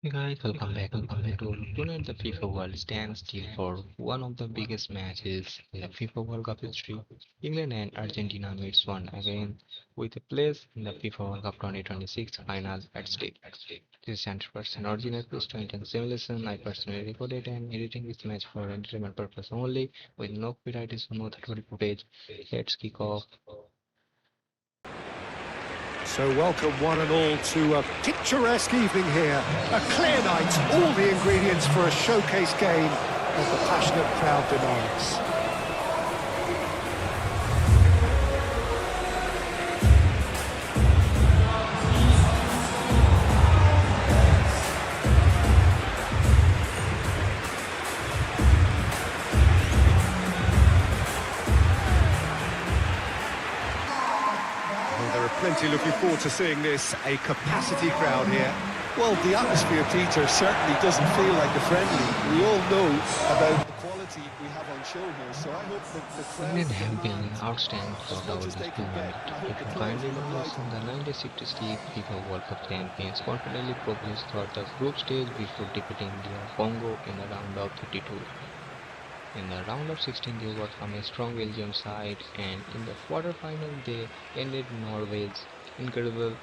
Hey guys, welcome back to tonight. The FIFA World stands still for one of the biggest matches in the FIFA World Cup history. England and Argentina meets one again with a place in the FIFA World Cup 2026 finals at stake. This is 100% original twist to intense simulation. I personally recorded and editing this match for entertainment purpose only, with no copyright, no third-party footage. Let's kick off. So welcome one and all to a picturesque evening here. A clear night, all the ingredients for a showcase game that the passionate crowd demands. Well, there are plenty looking forward to seeing this. A capacity crowd here. Well, the atmosphere, Peter, certainly doesn't feel like a friendly. We all know about the quality we have on show here, so I hope that the crowd England have been demands outstanding as throughout much as this they can tournament. get. And I hope If the you players kindly are don't listen, delighted. the 96 FIFA World Cup champions confidently progressed through the group stage before defeating their Congo in the round of 32. In the round of 16, they overcome a strong Belgium side, and in the quarterfinal, they ended Norway's incredible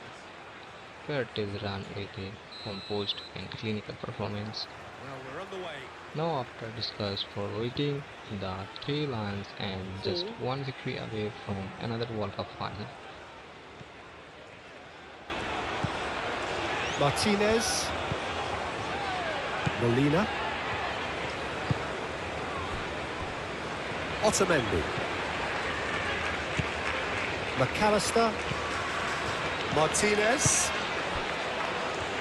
Curtis run with a composed and clinical performance. Well, we're on the way. Now, after discuss for waiting, the Three Lions and just Ball. one victory away from another World Cup final. Martinez. Molina. Otamendi. McAllister. Martinez.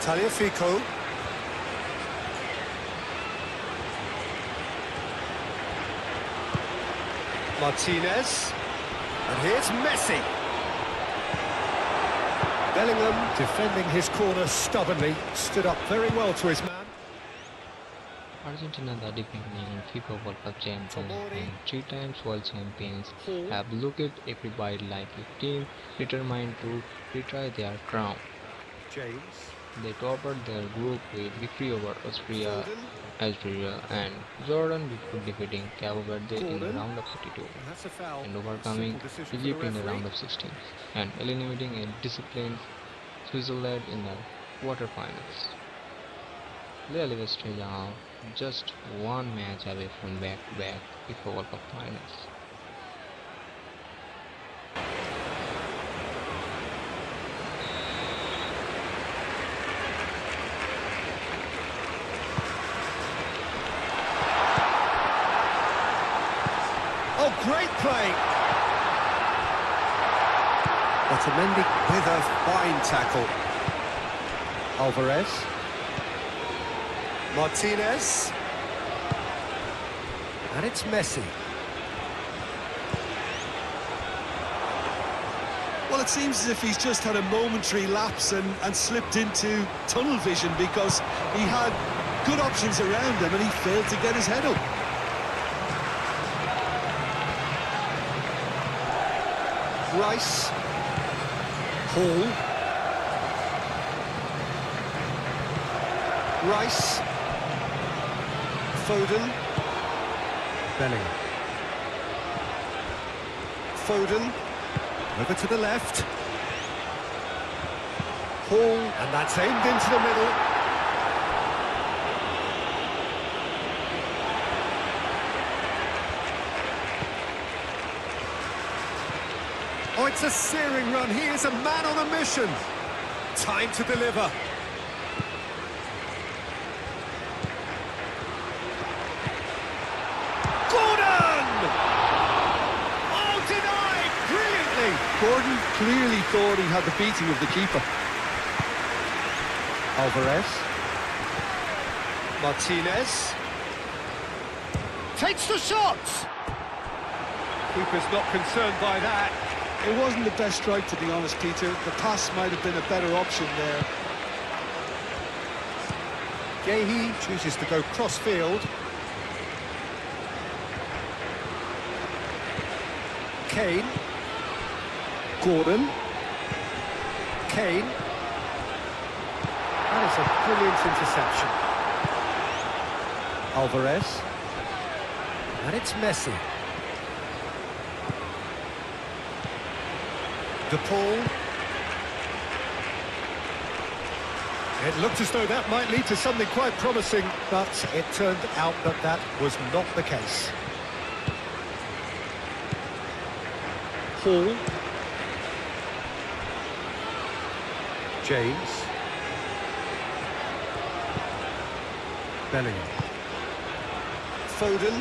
Taliafico. Martinez. And here's Messi. Bellingham defending his corner stubbornly. Stood up very well to his man. Argentina, the defending FIFA World Cup champions Tomori. and three times world champions, Hall. have looked at everybody like a team determined to retry their crown. James. They toppled their group with victory over Austria, Foden. Algeria, and Jordan before defeating Cabo Verde in the Gordon. round of 32 And that's a foul. and Simple overcoming decision for the Egypt in the referee. round of 16 and eliminating a disciplined Switzerland in the quarterfinals. They leave Australia just one match away from back-to-back FIFA World Cup finals. Oh, great play! Otamendi with a fine tackle. Alvarez. Martinez. And it's Messi. Well, it seems as if he's just had a momentary lapse and slipped into tunnel vision because he had good options around him and he failed to get his head up. Rice. Hall. Rice. Foden. Bellingham. Foden. Over to the left. Hall. And that's aimed into the middle. Oh, it's a searing run. He is a man on a mission. Time to deliver. Gordon! Oh, denied! Brilliantly! Gordon clearly thought he had the beating of the keeper. Alvarez. Martinez. Takes the shot! Keeper's not concerned by that. It wasn't the best strike, to be honest, Peter. The pass might have been a better option there. Gahey chooses to go cross-field. Kane. Gordon. Kane. That is That's a brilliant interception. Alvarez. And it's Messi. De Paul. It looked as though that might lead to something quite promising, but it turned out that that was not the case. Hall. James. Bellingham. Foden.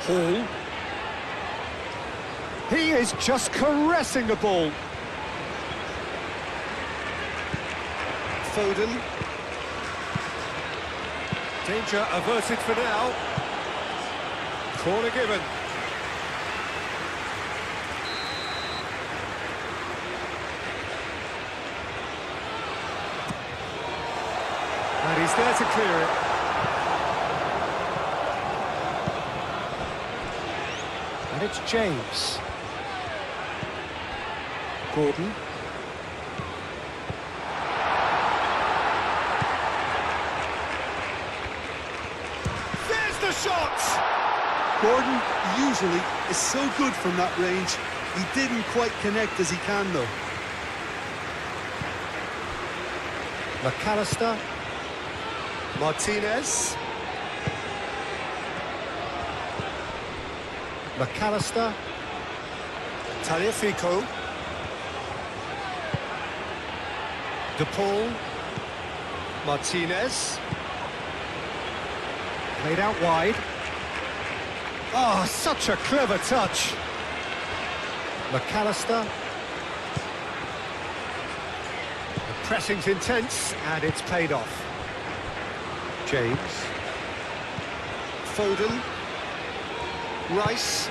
Hall. He is just caressing the ball. Foden. Danger averted for now. Corner given. And he's there to clear it. And it's James. Gordon. There's the shot! Gordon usually is so good from that range. He didn't quite connect as he can, though. McAllister. Martinez. McAllister. Tagliafico. De Paul. Martinez. Played out wide. Oh, such a clever touch. McAllister. The pressing's intense, and it's paid off. James. Foden. Rice.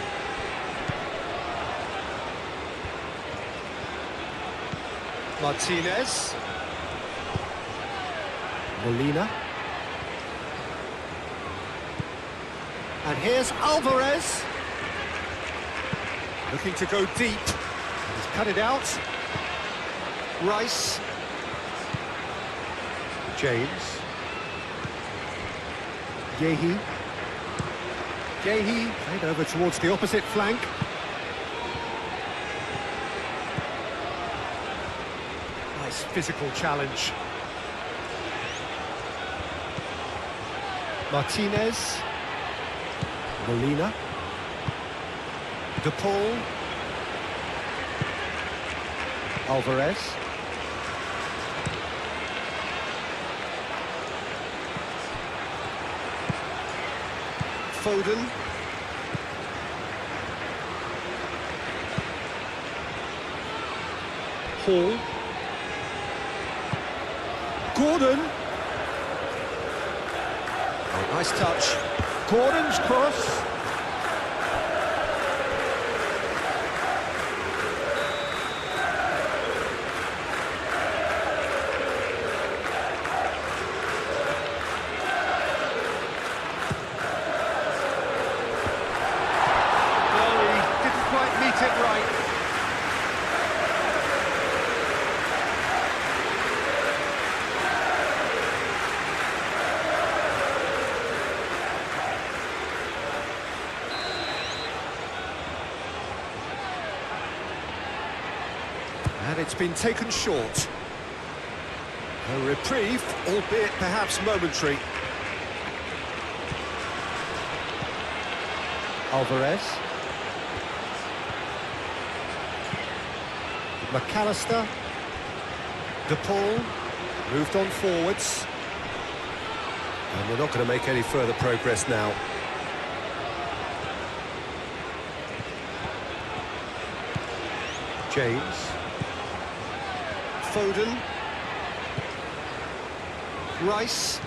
Martinez. Molina. And here's Alvarez. Looking to go deep. He's cut it out. Rice. James. Yehi. Yehi played over towards the opposite flank. Nice physical challenge. Martinez. Molina. De Paul. Alvarez. Foden. Hall. Gordon. Oh, nice touch. Gordon's cross. It right. And it's been taken short. A reprieve, albeit perhaps momentary. Alvarez. McAllister. De Paul moved on forwards. And we're not going to make any further progress now. James. Foden. Rice.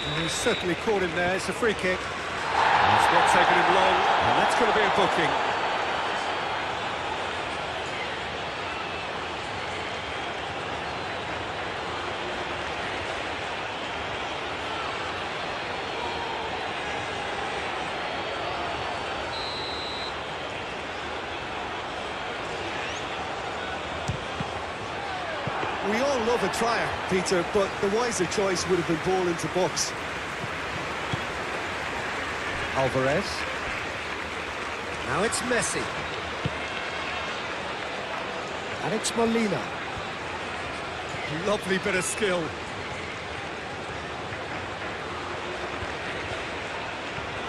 And he's certainly caught him there. It's a free kick. It's not taken him long, and that's going to be a booking. We all love a trier, Peter, but the wiser choice would have been ball into box. Alvarez. Now it's Messi. And it's Molina. Lovely bit of skill.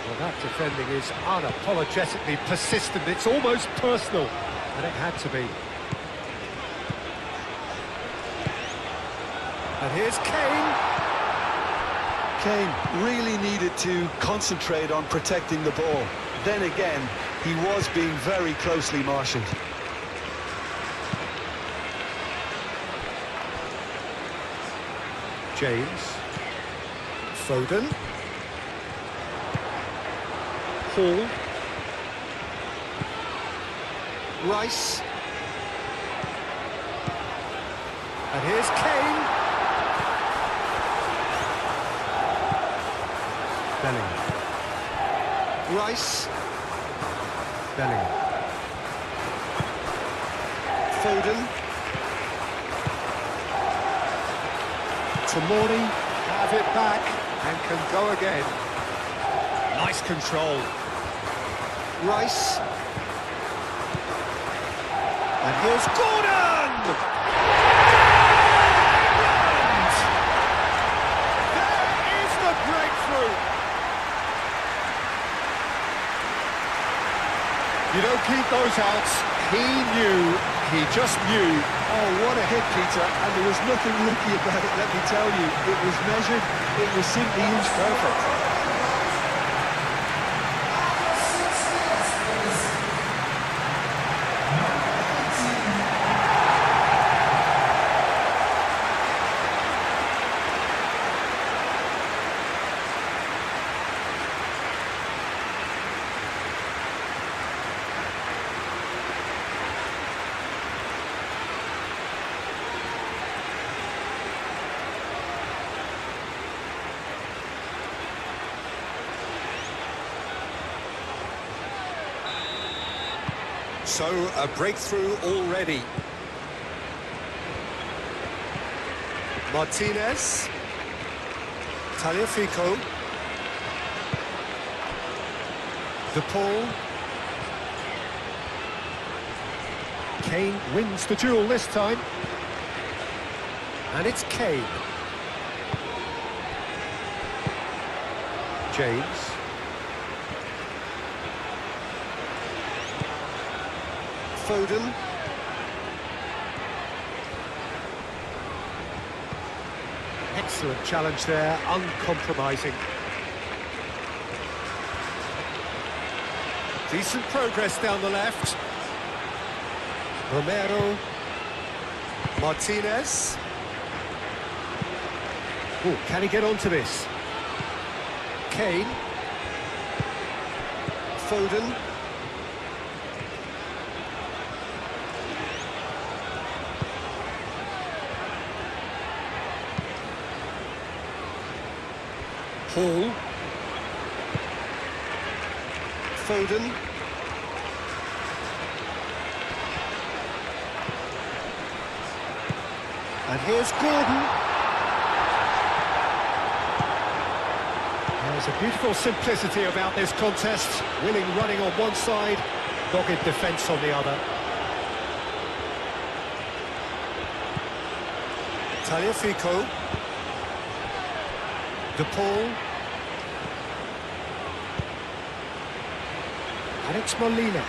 Well, that defending is unapologetically persistent. It's almost personal, and it had to be. And here's Kane. Kane really needed to concentrate on protecting the ball. Then again, he was being very closely marshalled. James. Foden. Hall. Rice. And here's Kane. Bellingham. Rice. Bellingham. Foden. Tomori have it back and can go again. Nice control. Rice. And here's Gordon! And there is the breakthrough. You don't keep those outs. He just knew. Oh, what a hit, Peter, and there was nothing lucky about it, let me tell you. It was measured, it was simply inch perfect. So, a breakthrough already. Martinez. Tagliafico. De Paul. Kane wins the duel this time. And it's Kane. James. Foden. Excellent challenge there, uncompromising. Decent progress down the left. Romero. Martinez. Oh, can he get onto this? Kane. Foden. Hall. Foden. And here's Gordon. There's a beautiful simplicity about this contest. Willing running on one side, dogged defence on the other. Tagliafico. De Paul. And it's Molina.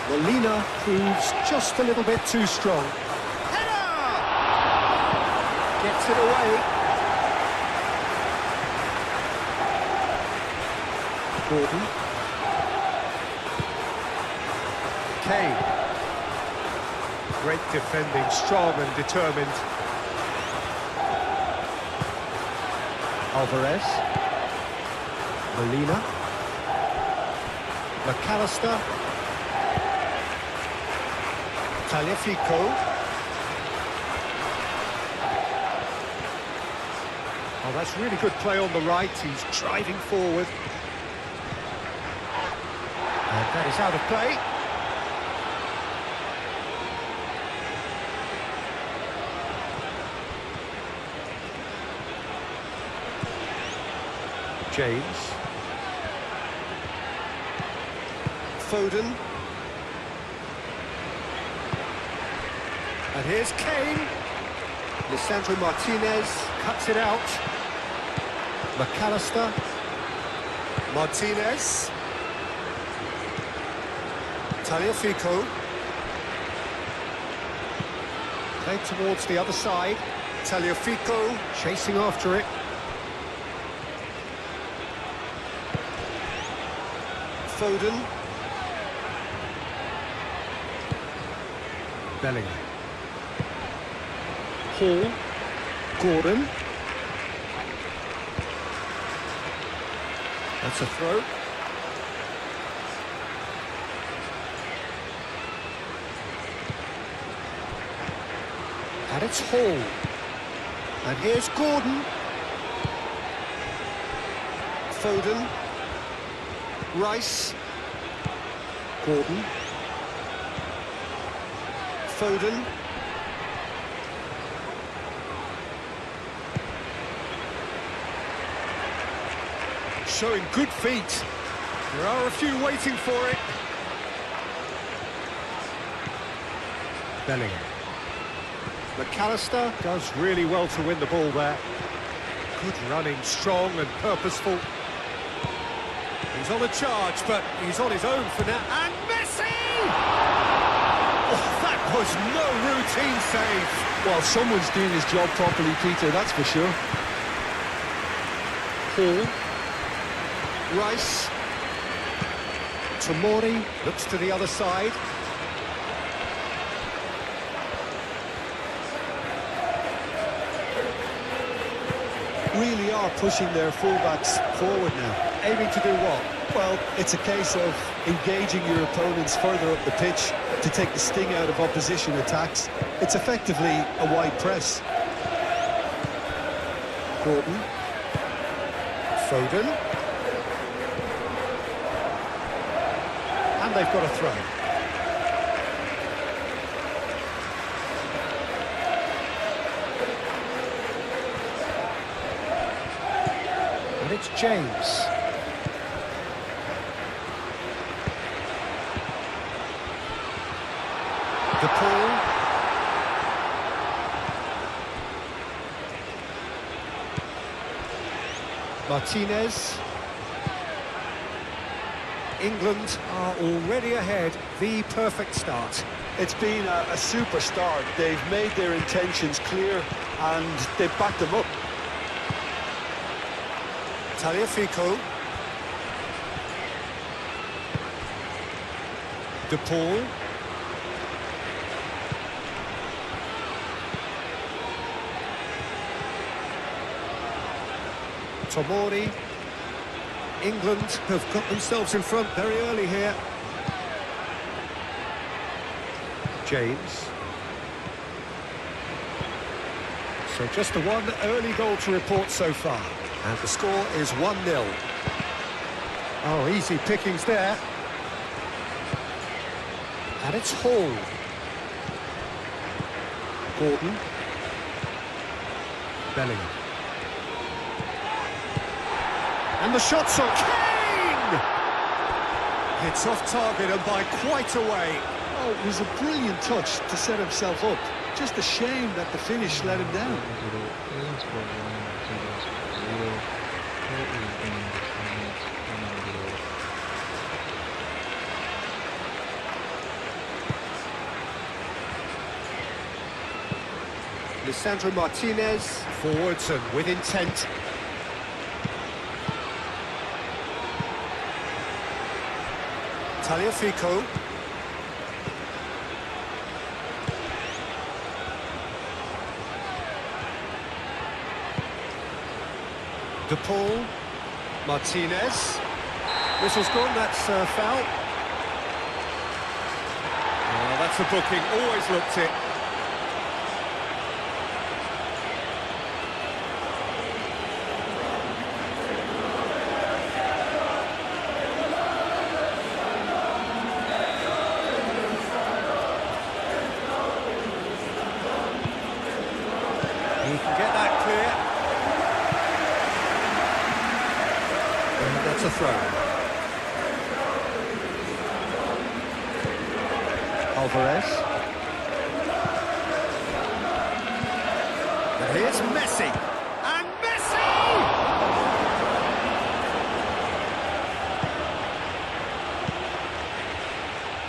Molina proves just a little bit too strong. Header! Gets it away. Gordon. Kane. Great defending, strong and determined. Alvarez. Molina. McAllister. Tagliafico. Oh, that's really good play on the right. He's driving forward. And that is out of play. James. Foden. And here's Kane. Lisandro Martinez cuts it out. McAllister. Martinez. Tagliafico. Played towards the other side. Tagliafico chasing after it. Foden. Bellingham. Hall. Gordon. That's a throw. And it's Hall. And here's Gordon. Foden. Rice. Gordon. Foden. Showing good feet. There are a few waiting for it. Bellingham. McAllister does really well to win the ball there. Good running, strong and purposeful. He's on the charge, but he's on his own for now. And Messi! Oh, that was no routine save. Well, someone's doing his job properly, Peter, that's for sure. Hall. Rice. Tomori looks to the other side. Really are pushing their fullbacks forward now. Aiming to do what? Well, it's a case of engaging your opponents further up the pitch to take the sting out of opposition attacks. It's effectively a wide press. Gordon. Foden. And they've got a throw. And it's James. The Paul. Martinez. England are already ahead. The perfect start. It's been a super start. They've made their intentions clear and they've backed them up. Tagliafico. De Paul. Tomori. England have got themselves in front very early here. James. So just the one early goal to report so far. And the score is 1-0. Oh, easy pickings there. And it's Hall. Gordon. Bellingham. And the shot's on Kane! It's off target and by quite a way. Oh, it was a brilliant touch to set himself up. Just a shame that the finish let him down. Lisandro Martinez, forwards and with intent. Tagliafico. De Paul. Martinez. Whistle's gone, that's a foul. Oh, that's a booking, always looked it. He can get that clear. That's a throw. Alvarez. And here's Messi. And Messi!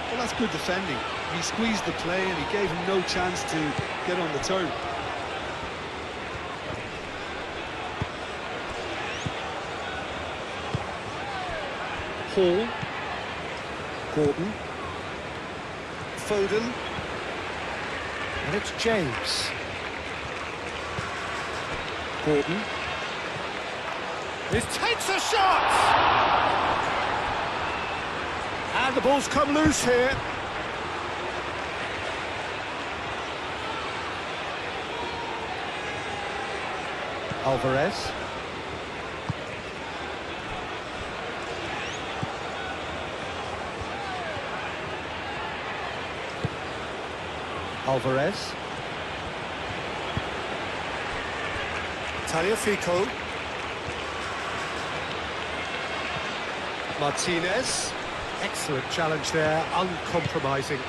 Well, that's good defending. He squeezed the play and he gave him no chance to get on the turn. Hall. Gordon. Foden. And it's James. Gordon. This takes a shot! And the ball's come loose here. Alvarez. Alvarez. Tagliafico. Martinez. Excellent challenge there, uncompromising.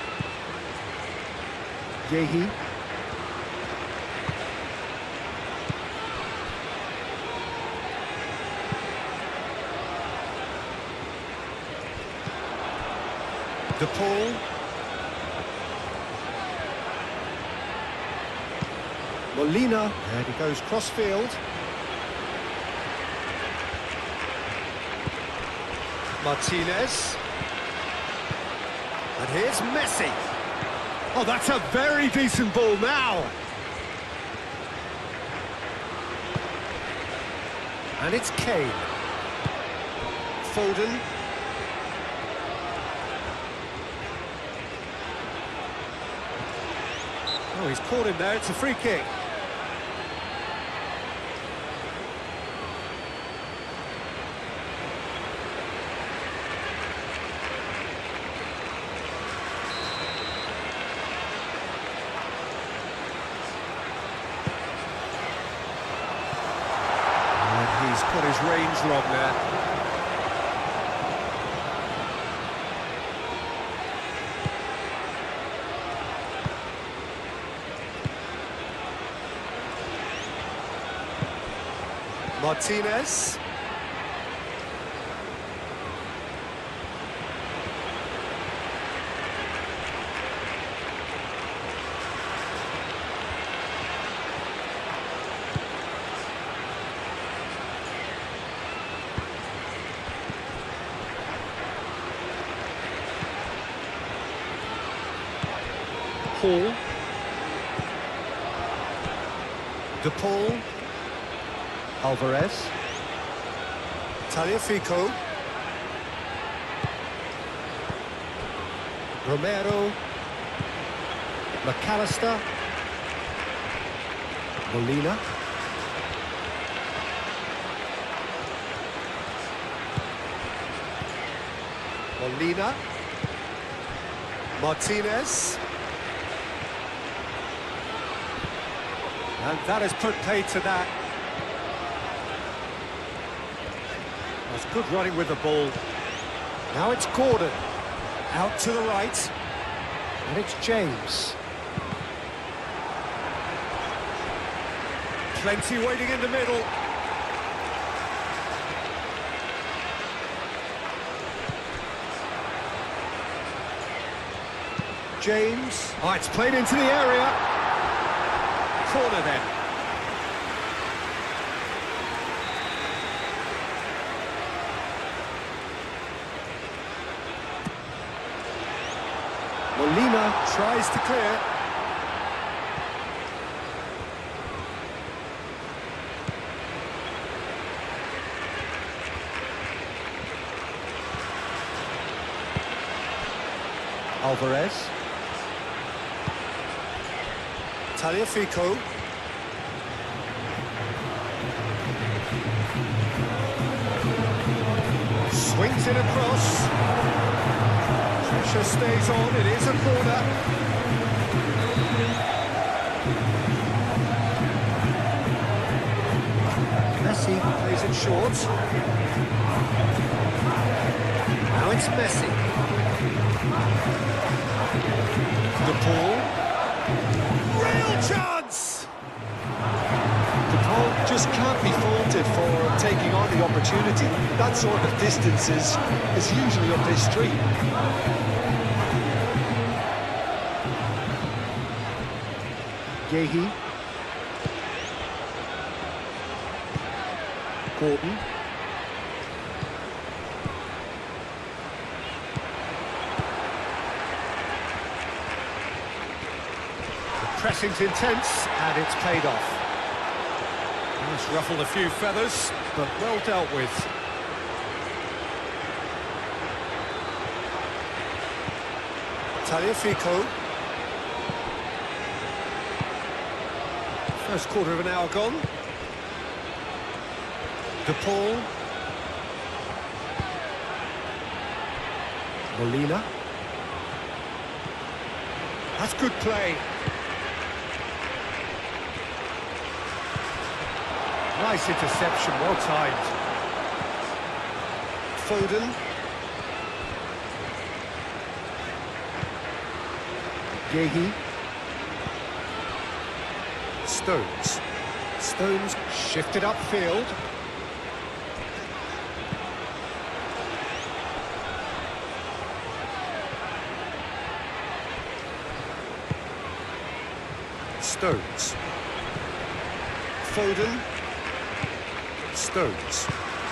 Yehi. De Paul. Molina, and he goes cross-field. Martinez. And here's Messi. Oh, that's a very decent ball now. And it's Kane. Foden. Oh, he's caught him there, it's a free kick. And he's got his range wrong there. Martinez. Hall. De Paul. Alvarez. Tagliafico. Romero. McAllister. Molina. Molina. Martinez. And that has put paid to that. That's good running with the ball. Now it's Gordon. Out to the right. And it's James. Plenty waiting in the middle. James. Oh, it's played into the area. Corner then. Molina tries to clear. Alvarez. Tagliafico. Swings it across. Pressure stays on, it is a corner. Messi plays it short. here's Messi. De Paul. Real chance! Paul just can't be faulted for taking on the opportunity. That sort of distance is usually up his street. Gehi. Gordon. The pressing's intense, and it's paid off. It's ruffled a few feathers, but well dealt with. Tagliafico. First quarter of an hour gone. De Paul. Molina. That's good play. Nice interception, well timed. Foden. Gehi. Stones. Stones shifted upfield. Stones. Foden. Stones.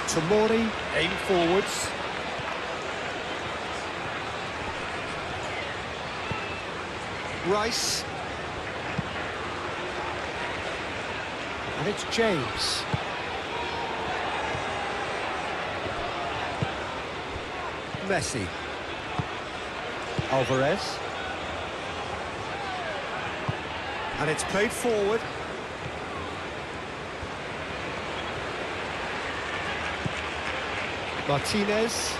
Tomori, aim forwards. Rice. And it's James. Messi. Alvarez. And it's played forward. Martinez.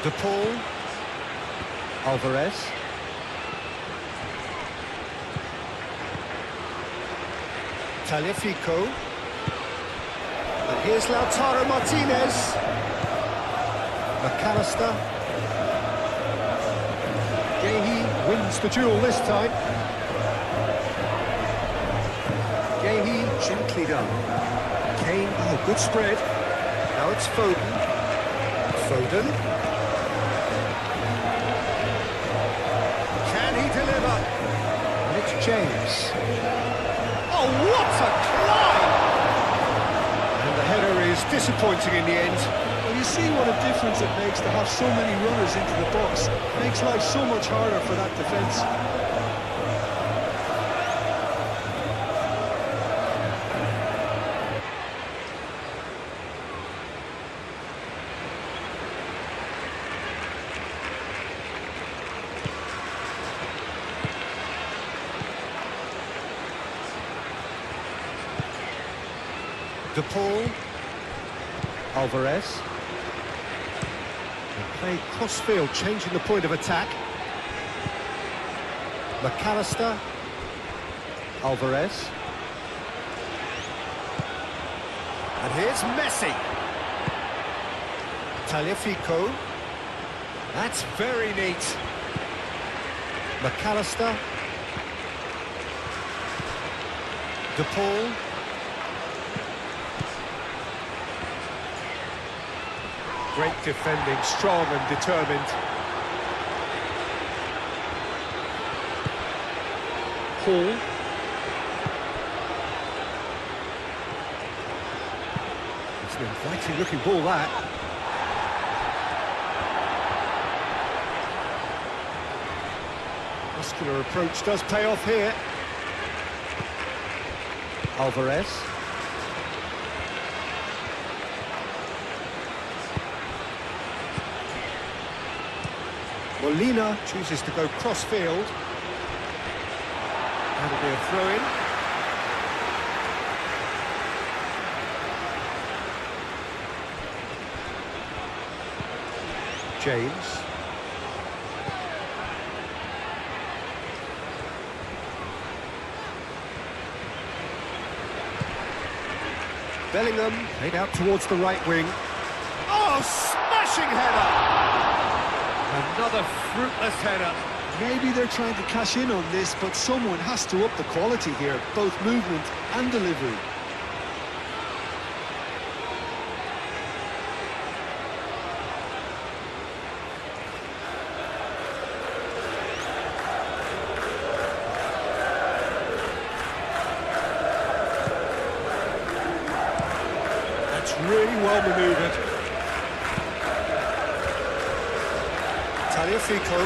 De Paul. Alvarez. Tagliafico. And here's Lautaro Martinez. McAllister. Gehi wins the duel this time. Gehi gently done. Kane, oh, good spread. Now it's Foden. Foden. Can he deliver? And it's James. Oh, what a climb! And the header is disappointing in the end. Well, you see what a difference it makes to have so many runners into the box. It makes life so much harder for that defence. De Paul. Alvarez. And play cross-field, changing the point of attack. McAllister. Alvarez. And here's Messi. Tagliafico. That's very neat. McAllister. De Paul. Great defending, strong and determined. Hall. It's an inviting looking ball, that. Muscular approach does pay off here. Alvarez. Molina chooses to go cross-field. That'll be a throw-in. James. Bellingham played out towards the right wing. Oh, smashing header! Another fruitless header. Maybe they're trying to cash in on this, but someone has to up the quality here, both movement and delivery. That's really well manoeuvred. Tagliafico.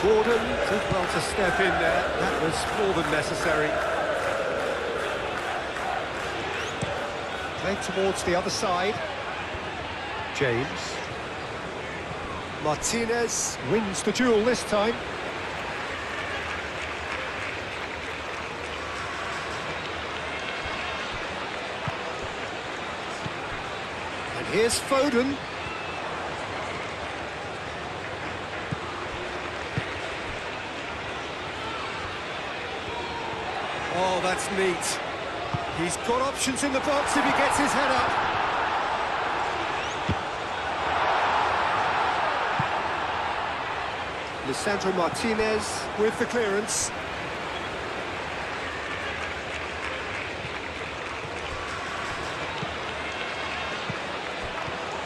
Gordon did well to step in there. That was more than necessary. Played towards the other side. James. Martinez wins the duel this time. And here's Foden. Oh, that's neat. He's got options in the box if he gets his head up. Lisandro Martinez with the clearance.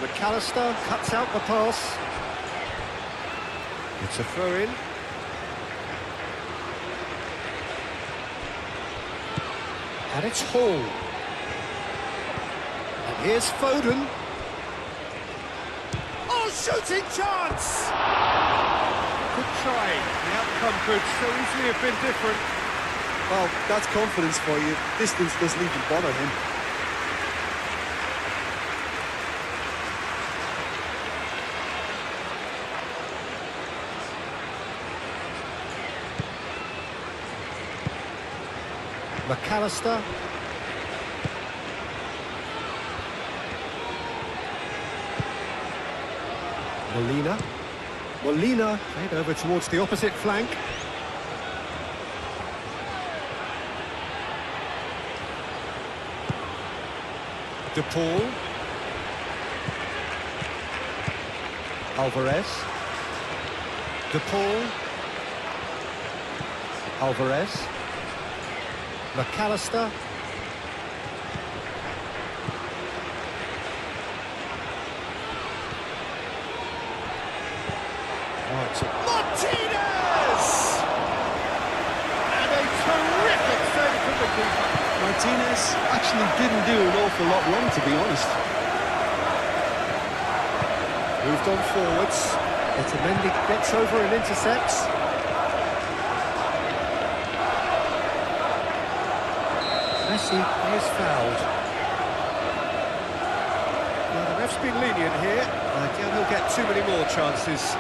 McAllister cuts out the pass. It's a throw-in. And it's Hall. And here's Foden. Oh, shooting chance! Good try. The outcome could so easily have been different. Well, that's confidence for you. Distance doesn't even bother him. McAllister. Molina played over towards the opposite flank. De Paul. Alvarez. De Paul. Alvarez. McAllister. Martinez! And a terrific save from the keeper. Martinez actually didn't do an awful lot wrong, to be honest. Moved on forwards. Otamendi gets over and intercepts. Messi is fouled. Well, the ref's been lenient here. I doubt he'll get too many more chances.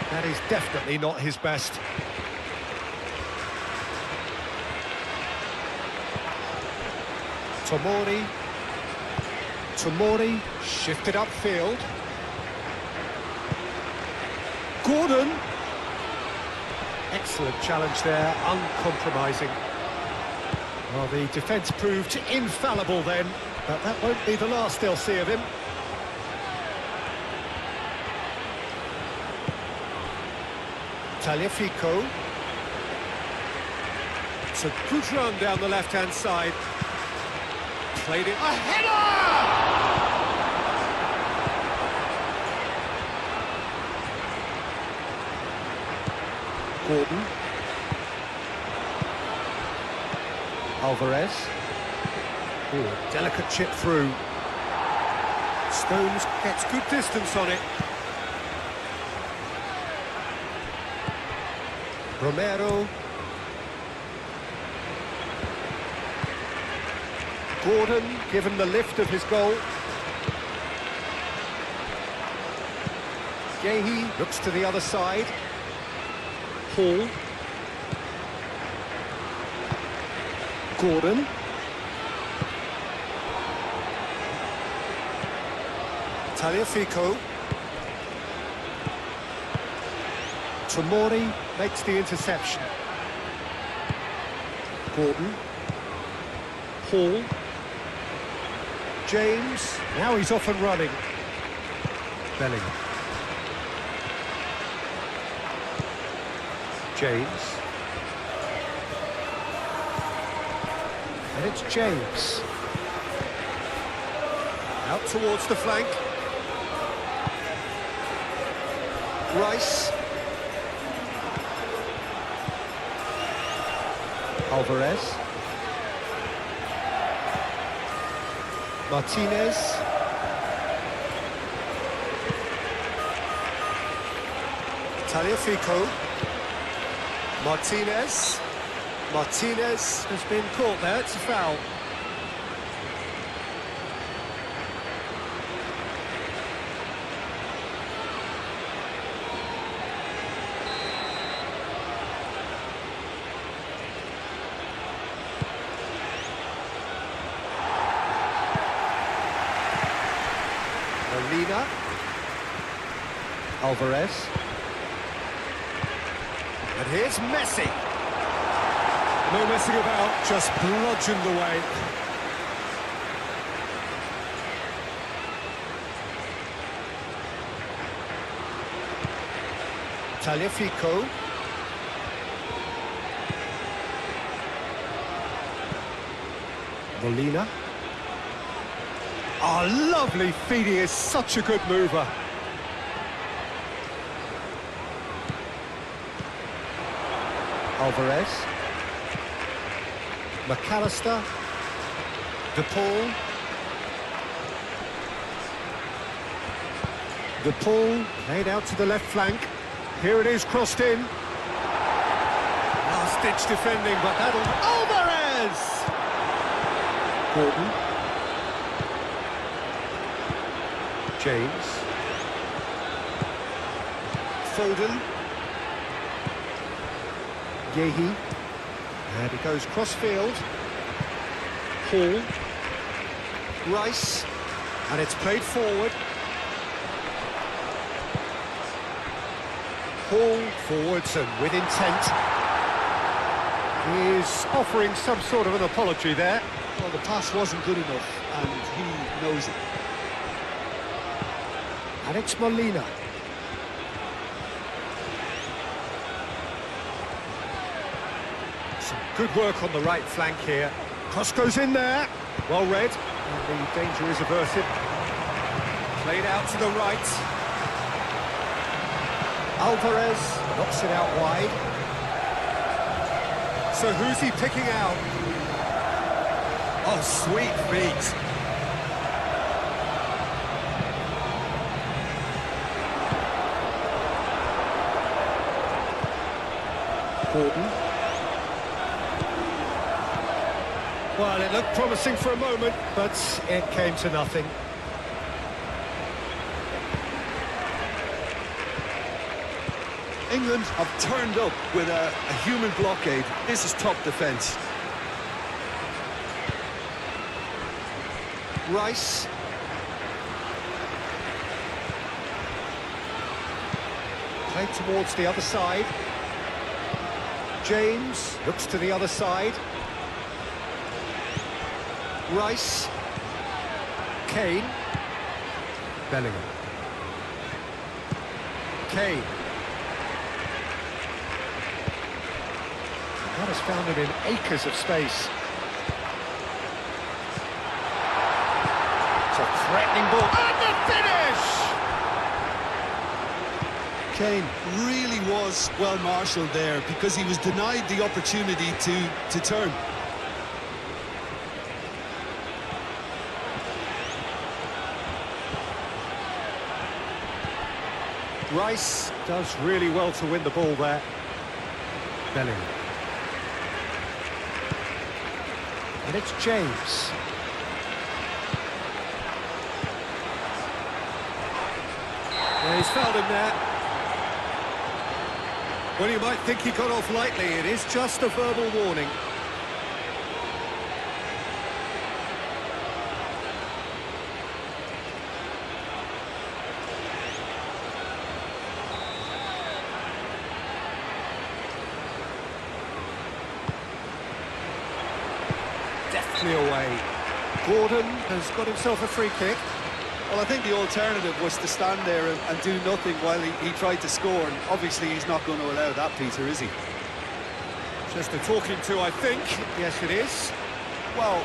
That is definitely not his best. Tomori shifted upfield. Gordon. Excellent challenge there, uncompromising. Well, the defence proved infallible then, but that won't be the last they'll see of him. Tagliafico. It's a good run down the left-hand side. Played it. A header! Gordon. Alvarez. Ooh, delicate chip through. Stones gets good distance on it. Romero. Gordon given the lift of his goal. Gehi looks to the other side. Hall. Gordon. Tagliafico. Tomori makes the interception. Gordon. Hall. James. Now he's off and running. Bellingham. James. And it's James. Out towards the flank. Rice. Alvarez. Martinez. Tagliafico. Martinez. Martinez has been caught there, it's a foul. Molina. Alvarez. And here's Messi. No messing about, just bludgeoned away. Tagliafico. Molina. Oh, lovely feed, he is such a good mover. Alvarez. McAllister. De Paul. De Paul played out to the left flank. Here it is, crossed in. Last-ditch defending, but that'll... Alvarez! Gordon. James. Foden. Gehi. And it goes cross-field. Hall. Rice. And it's played forward. Hall forwards and with intent. He is offering some sort of an apology there. Well, the pass wasn't good enough, and he knows it. And it's Molina. Some good work on the right flank here. Cross goes in there. Well read. And the danger is averted. Played out to the right. Alvarez knocks it out wide. So who's he picking out? Oh, sweet feet. Gordon. Well, it looked promising for a moment, but it came to nothing. England have turned up with a human blockade. This is top defence. Rice. Played towards the other side. James looks to the other side. Rice. Kane. Bellingham. Kane. That has found it in acres of space. It's a threatening ball. And the finish! Kane really was well marshalled there because he was denied the opportunity to turn. Rice does really well to win the ball there. Bellingham. And it's James. Yeah, he's fouled him there. Well, you might think he got off lightly. It is just a verbal warning. Deftly away. Gordon has got himself a free kick. Well, I think the alternative was to stand there and do nothing while he tried to score, and obviously he's not going to allow that, Peter, is he? Just a talking to, I think. Yes, it is. Well,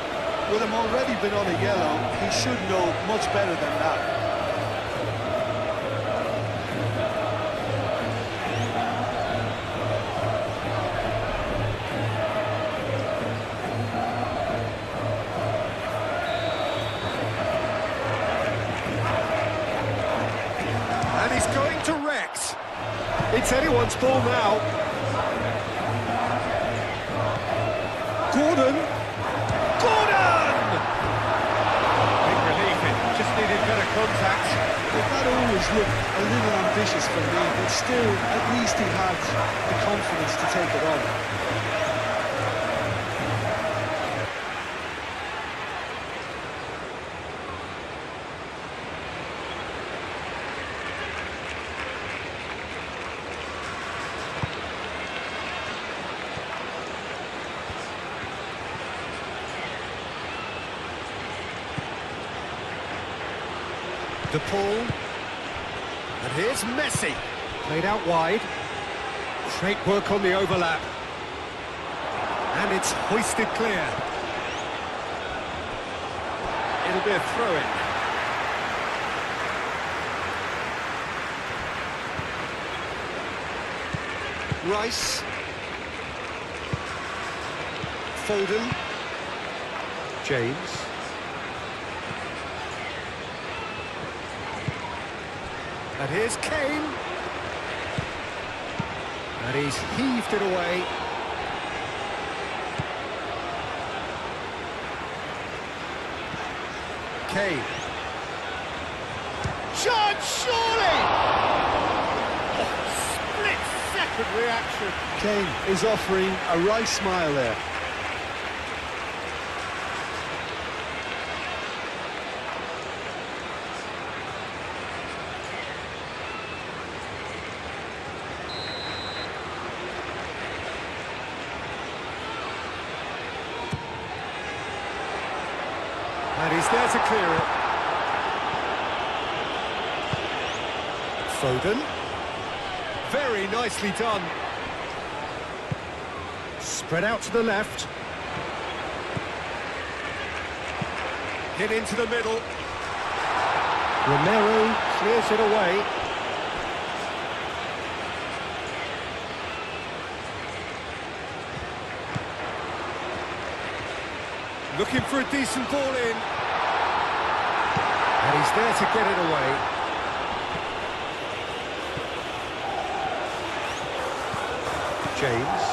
with him already been on a yellow, he should know much better than that. And he's going to Rex. It's anyone's ball now. Gordon! Gordon! Big relief, it just needed better contact. But that always looked a little ambitious for me, but still, at least he had the confidence to take it on. De Paul. And here's Messi. Played out wide. Great work on the overlap. And it's hoisted clear. It'll be a throw-in. Rice. Foden. James. And here's Kane. And he's heaved it away. Kane. Shot, surely! Oh, split-second reaction. Kane is offering a wry smile there. And he's there to clear it. Foden. Very nicely done. Spread out to the left. Hit into the middle. Romero clears it away. Looking for a decent ball in. And he's there to get it away. James.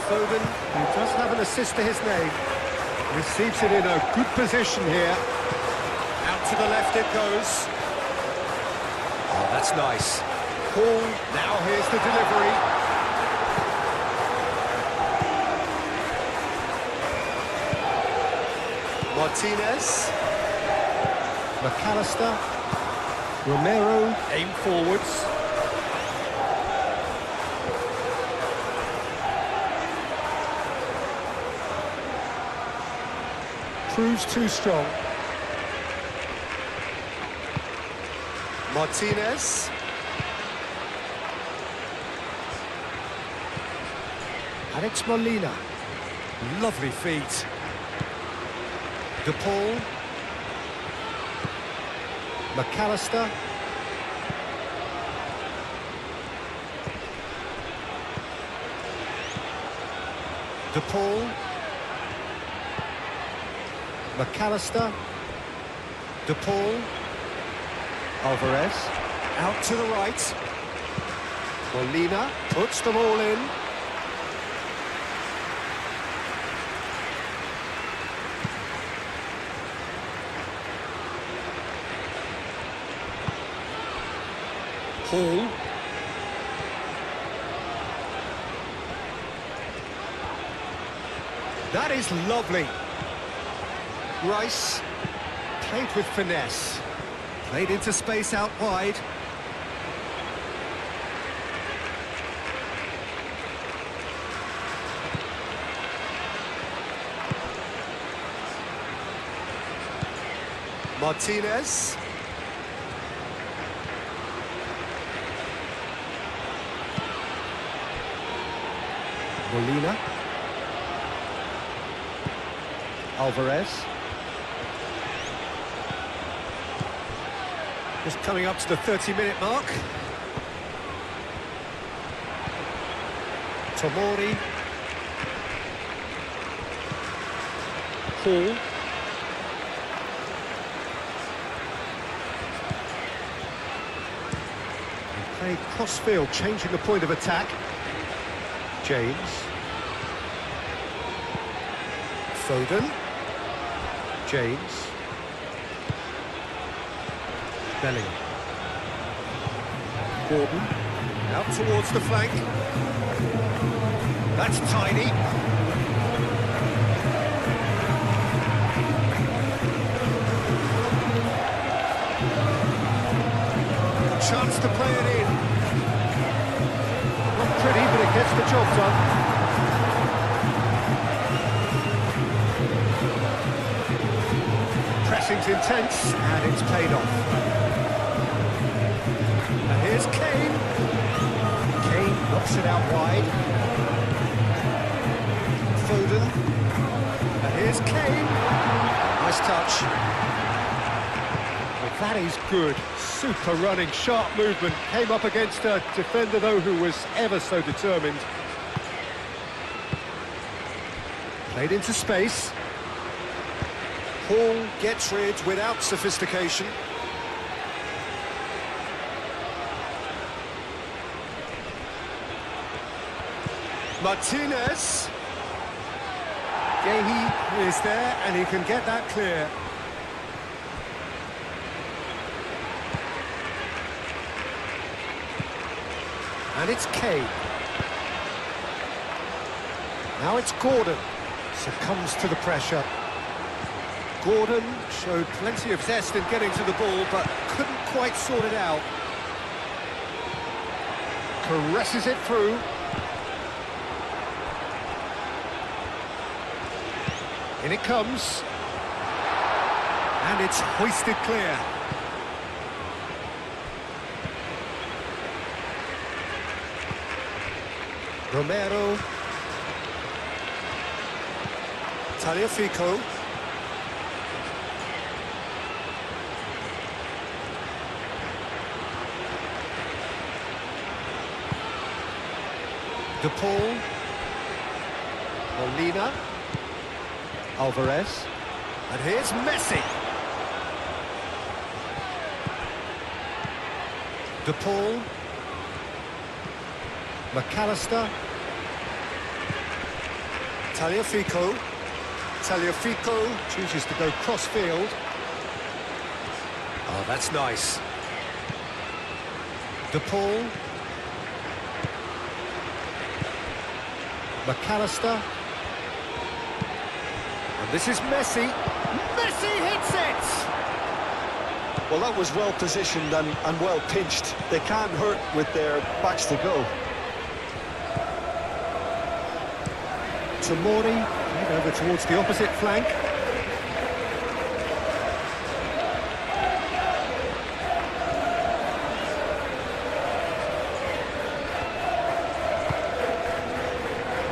Foden, who does have an assist to his name, receives it in a good position here. Out to the left it goes. Oh, that's nice. Paul, now here's the delivery. Martinez. McAllister. Romero. Aim forwards. Proves too strong. Martinez. Alex Molina. Lovely feet. De Paul. McAllister. De Paul. McAllister. De Paul. Alvarez. Out to the right. Molina puts them all in. Hall. That is lovely. Rice, played with finesse. Played into space out wide. Martinez. Molina. Alvarez. Just coming up to the 30-minute mark. Tomori. Hall. Played cross-field, changing the point of attack. James. Foden. James. Bellingham. Gordon. Out towards the flank. That's tiny. Chance to play it in. Not pretty, but it gets the job done. Pressing's intense, and it's paid off. And here's Kane. Kane knocks it out wide. Foden. And here's Kane. Nice touch. Well, that is good. Super running, sharp movement. Came up against a defender, though, who was ever so determined. Played into space. Hall gets rid without sophistication. Martinez. Gehi is there, and he can get that clear. And it's Kane. Now it's Gordon. Succumbs to the pressure. Gordon showed plenty of zest in getting to the ball, but couldn't quite sort it out. Caresses it through. In it comes. And it's hoisted clear. Romero. Tagliafico. De Paul. Molina. Alvarez. And here's Messi. De Paul. McAllister. Tagliafico. Tagliafico chooses to go cross-field. Oh, that's nice. De Paul. McAllister. And this is Messi. Messi hits it! Well, that was well positioned and well pinched. They can't hurt with their backs to go. Tomori, head over towards the opposite flank.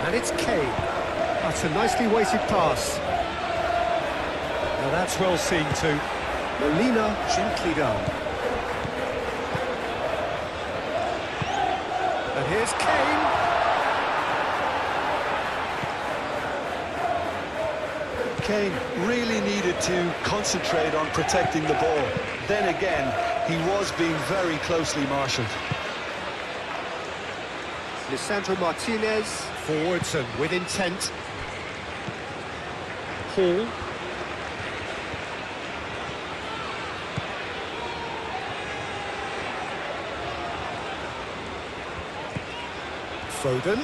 And it's Kane. That's a nicely weighted pass. Now that's well seen too. Molina gently down. And here's Kane. Kane really needed to concentrate on protecting the ball. Then again, he was being very closely marshalled. Lisandro Martinez, forwards and with intent. Hall. Foden.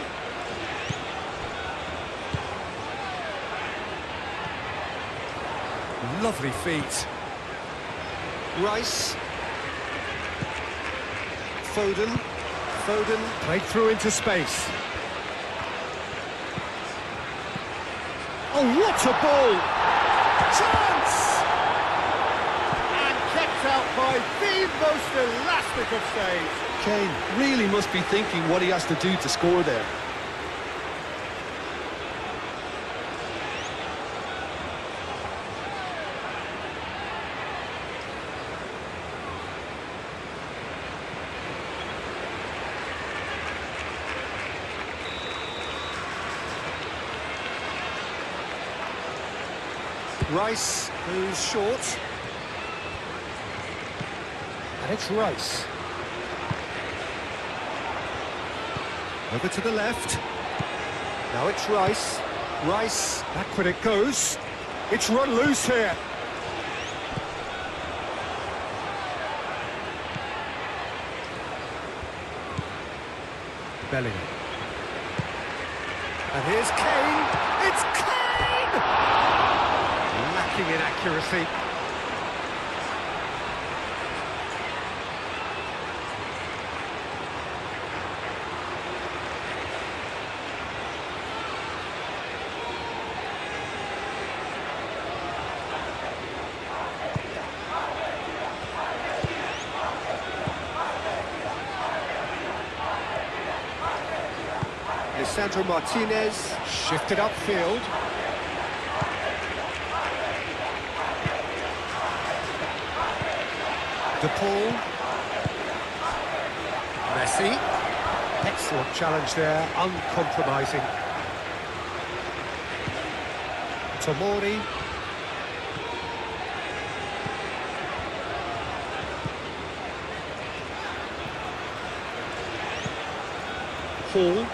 Lovely feet. Rice. Foden. Foden played through into space. Oh, what a ball! Chance! And kept out by the most elastic of saves. Kane really must be thinking what he has to do to score there. Rice goes short. And it's Rice. Over to the left. Now it's Rice. Rice, backward it goes. It's run loose here. Bellingham. And here's Kane. It's Kane! Lacking in accuracy. Sandro Martinez shifted upfield. De Paul. Messi. Excellent challenge there, uncompromising. Tomori. Hall.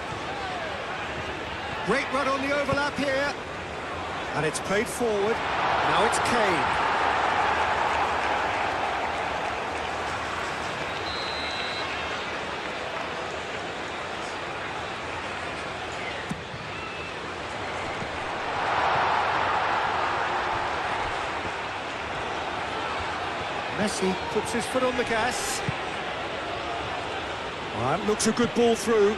Great run on the overlap here. And it's played forward. Now it's Kane. Messi puts his foot on the gas. Well, that looks a good ball through.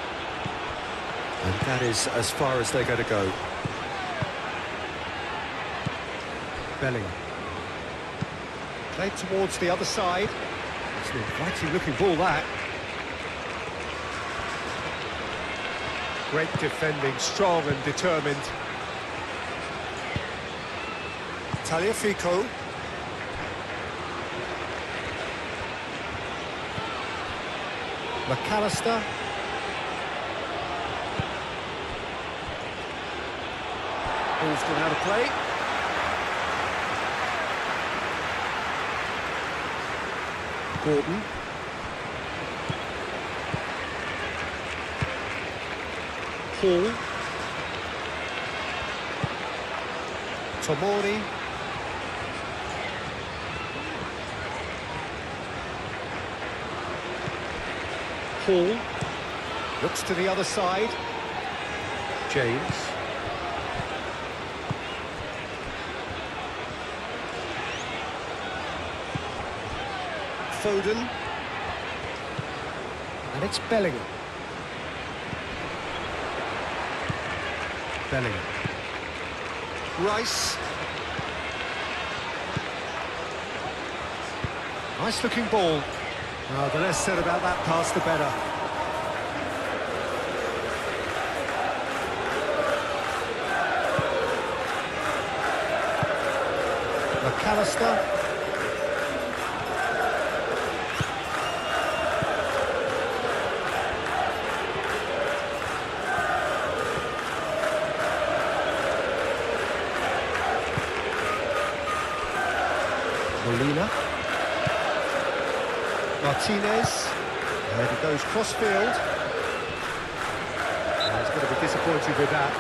And that is as far as they're going to go. Bellingham. Played towards the other side. It's an inviting looking ball, that. Great defending, strong and determined. Tagliafico. McAllister. Ball's gone out of play. Gordon. Hall. Tomori. Hall. Looks to the other side. James. Foden. And it's Bellingham. Bellingham. Rice. Nice looking ball. Oh, the less said about that pass, the better. McAllister. Molina. Martinez. There he goes, cross-field. Oh, he's going to be disappointed with that.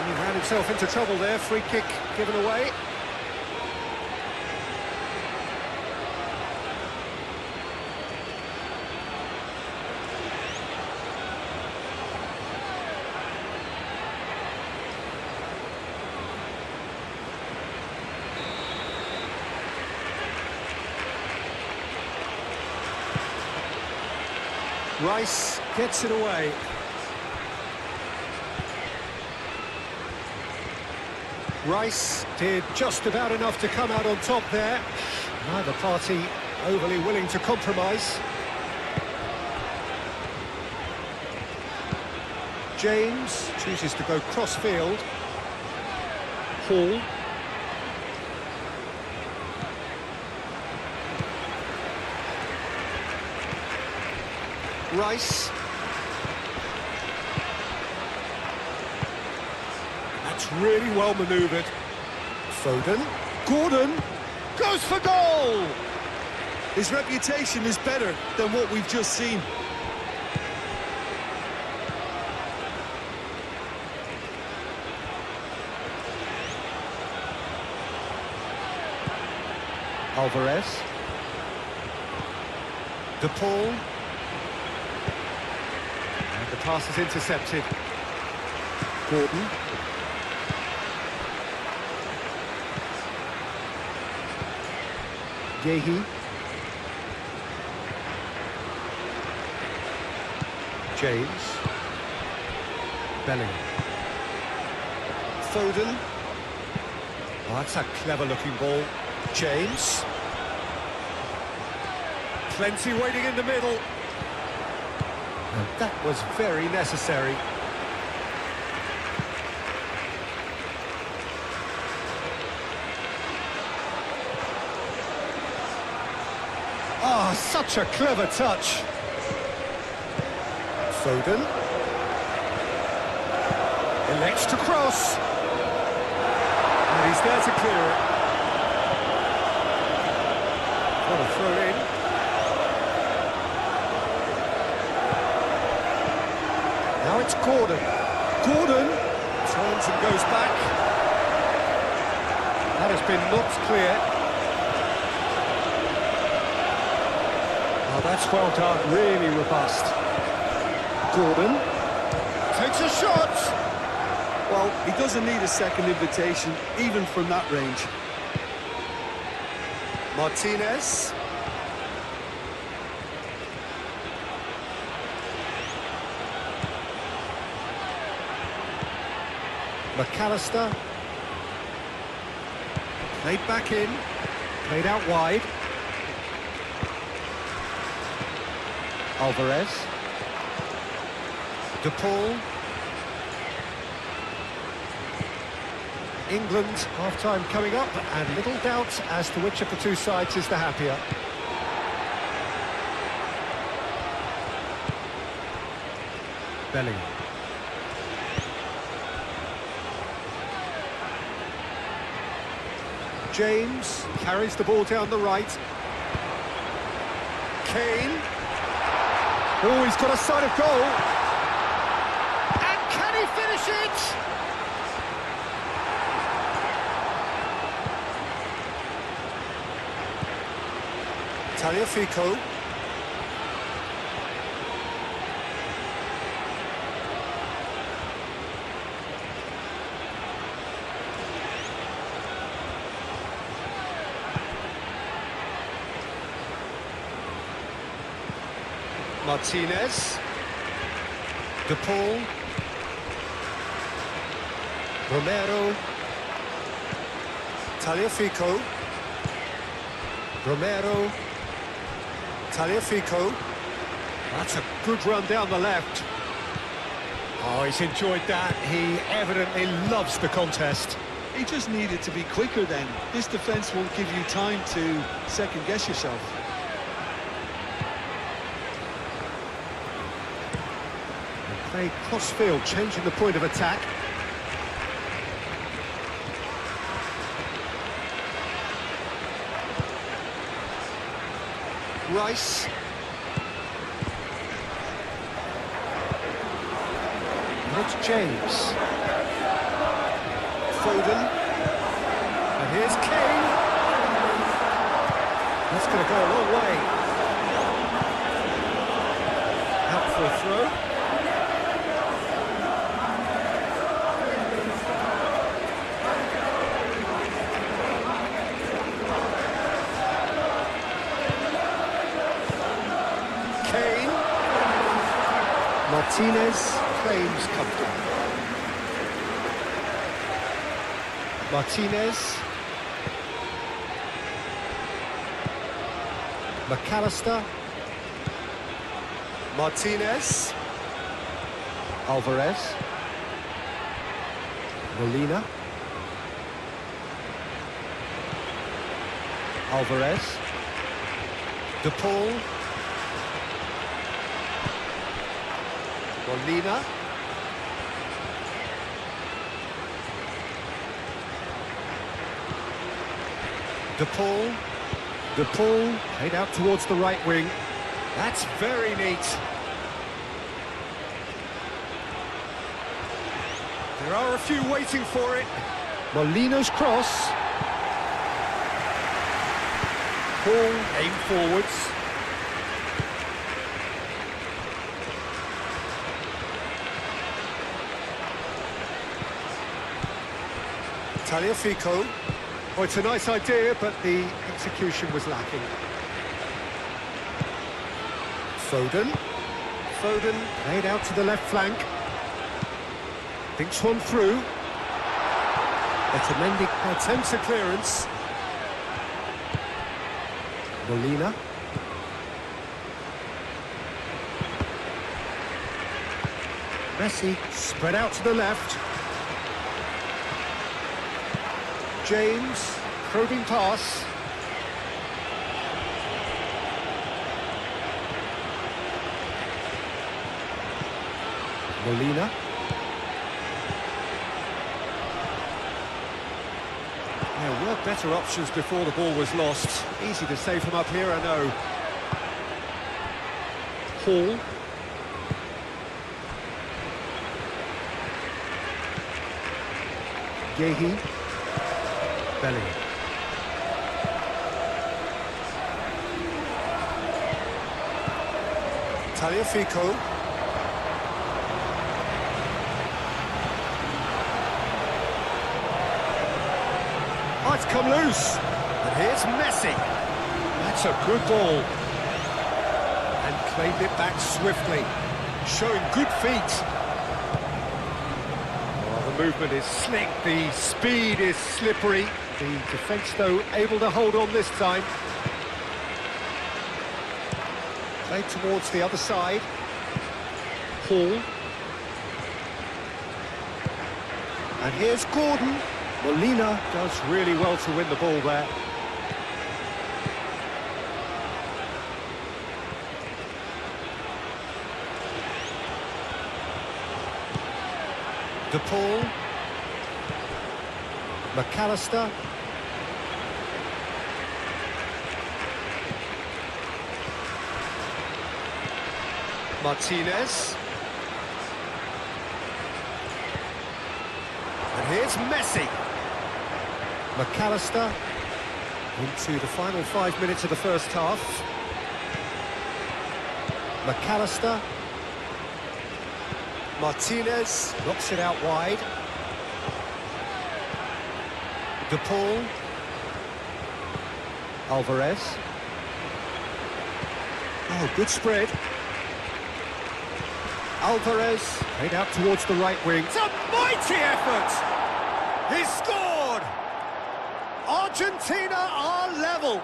He ran himself into trouble there, free kick given away. Rice gets it away. Rice did just about enough to come out on top there. Neither party overly willing to compromise. James chooses to go cross-field. Hall. Rice. That's really well manoeuvred. Foden. Gordon goes for goal! His reputation is better than what we've just seen. Alvarez. De Paul. And the pass is intercepted. Gordon. Yehi. James. Bellingham. Foden. Oh, that's a clever-looking ball. James. Plenty waiting in the middle. And that was very necessary. Ah, such a clever touch. Foden. Elects to cross. And he's there to clear it. What a throw in. Now it's Gordon. Gordon turns and goes back. That has been knocked clear. Oh, that's well done. Really robust. Gordon takes a shot. Well, he doesn't need a second invitation, even from that range. Martinez. McAllister. Played back in. Played out wide. Alvarez. De Paul. England half-time coming up, and little doubt as to which of the two sides is the happier. Bellingham. James carries the ball down the right. Kane. Oh, he's got a sight of goal. And can he finish it? Tagliafico. Martinez. De Paul. Romero. Tagliafico. Romero. Tagliafico. That's a good run down the left. Oh, he's enjoyed that. He evidently loves the contest. He just needed to be quicker then. This defence won't give you time to second-guess yourself. Play cross-field, changing the point of attack. Rice. And it's James. Foden. And here's Kane. That's going to go a long way. Out for a throw. Martinez claims comfort. Martinez. McAllister. Martinez. Alvarez. Molina. Alvarez. De Paul. Molina. De Paul. De Paul played out towards the right wing. That's very neat. There are a few waiting for it. Molina's cross. Paul aimed forwards. Tagliafico. Oh, it's a nice idea, but the execution was lacking. Foden. Foden played out to the left flank. Thinks one through. Otamendi attempts a clearance. Molina. Messi spread out to the left. James, probing pass. Molina. There were better options before the ball was lost. Easy to save from up here, I know. Hall. Yehi. Bellingham. Tagliafico. Oh, it's come loose. And here's Messi. That's a good ball. And claimed it back swiftly. Showing good feet. Oh, the movement is slick. The speed is slippery. The defence, though, able to hold on this time. Played towards the other side. Hall. And here's Gordon. Molina does really well to win the ball there. De Paul. McAllister. Martinez. And here's Messi. McAllister into the final 5 minutes of the first half. McAllister. Martinez knocks it out wide. De Paul. Alvarez. Oh, good spread. Alvarez played out towards the right wing. It's a mighty effort! He scored! Argentina are level.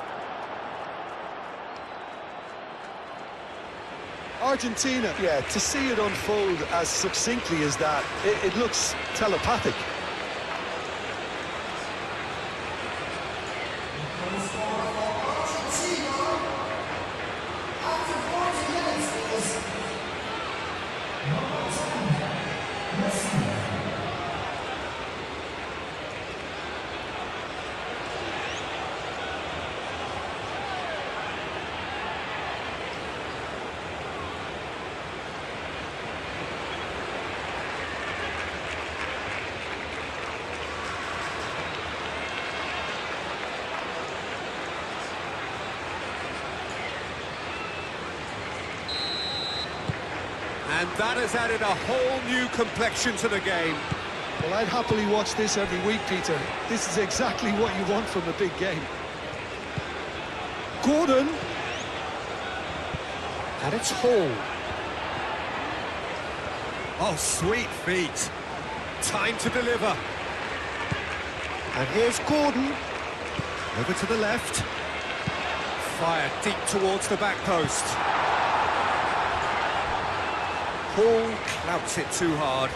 Argentina, yeah, to see it unfold as succinctly as that, it looks telepathic. And that has added a whole new complexion to the game. Well, I'd happily watch this every week, Peter. This is exactly what you want from a big game. Gordon. And it's Hall. Oh, sweet feet. Time to deliver. And here's Gordon. Over to the left. Fired deep towards the back post. Paul clouts it too hard.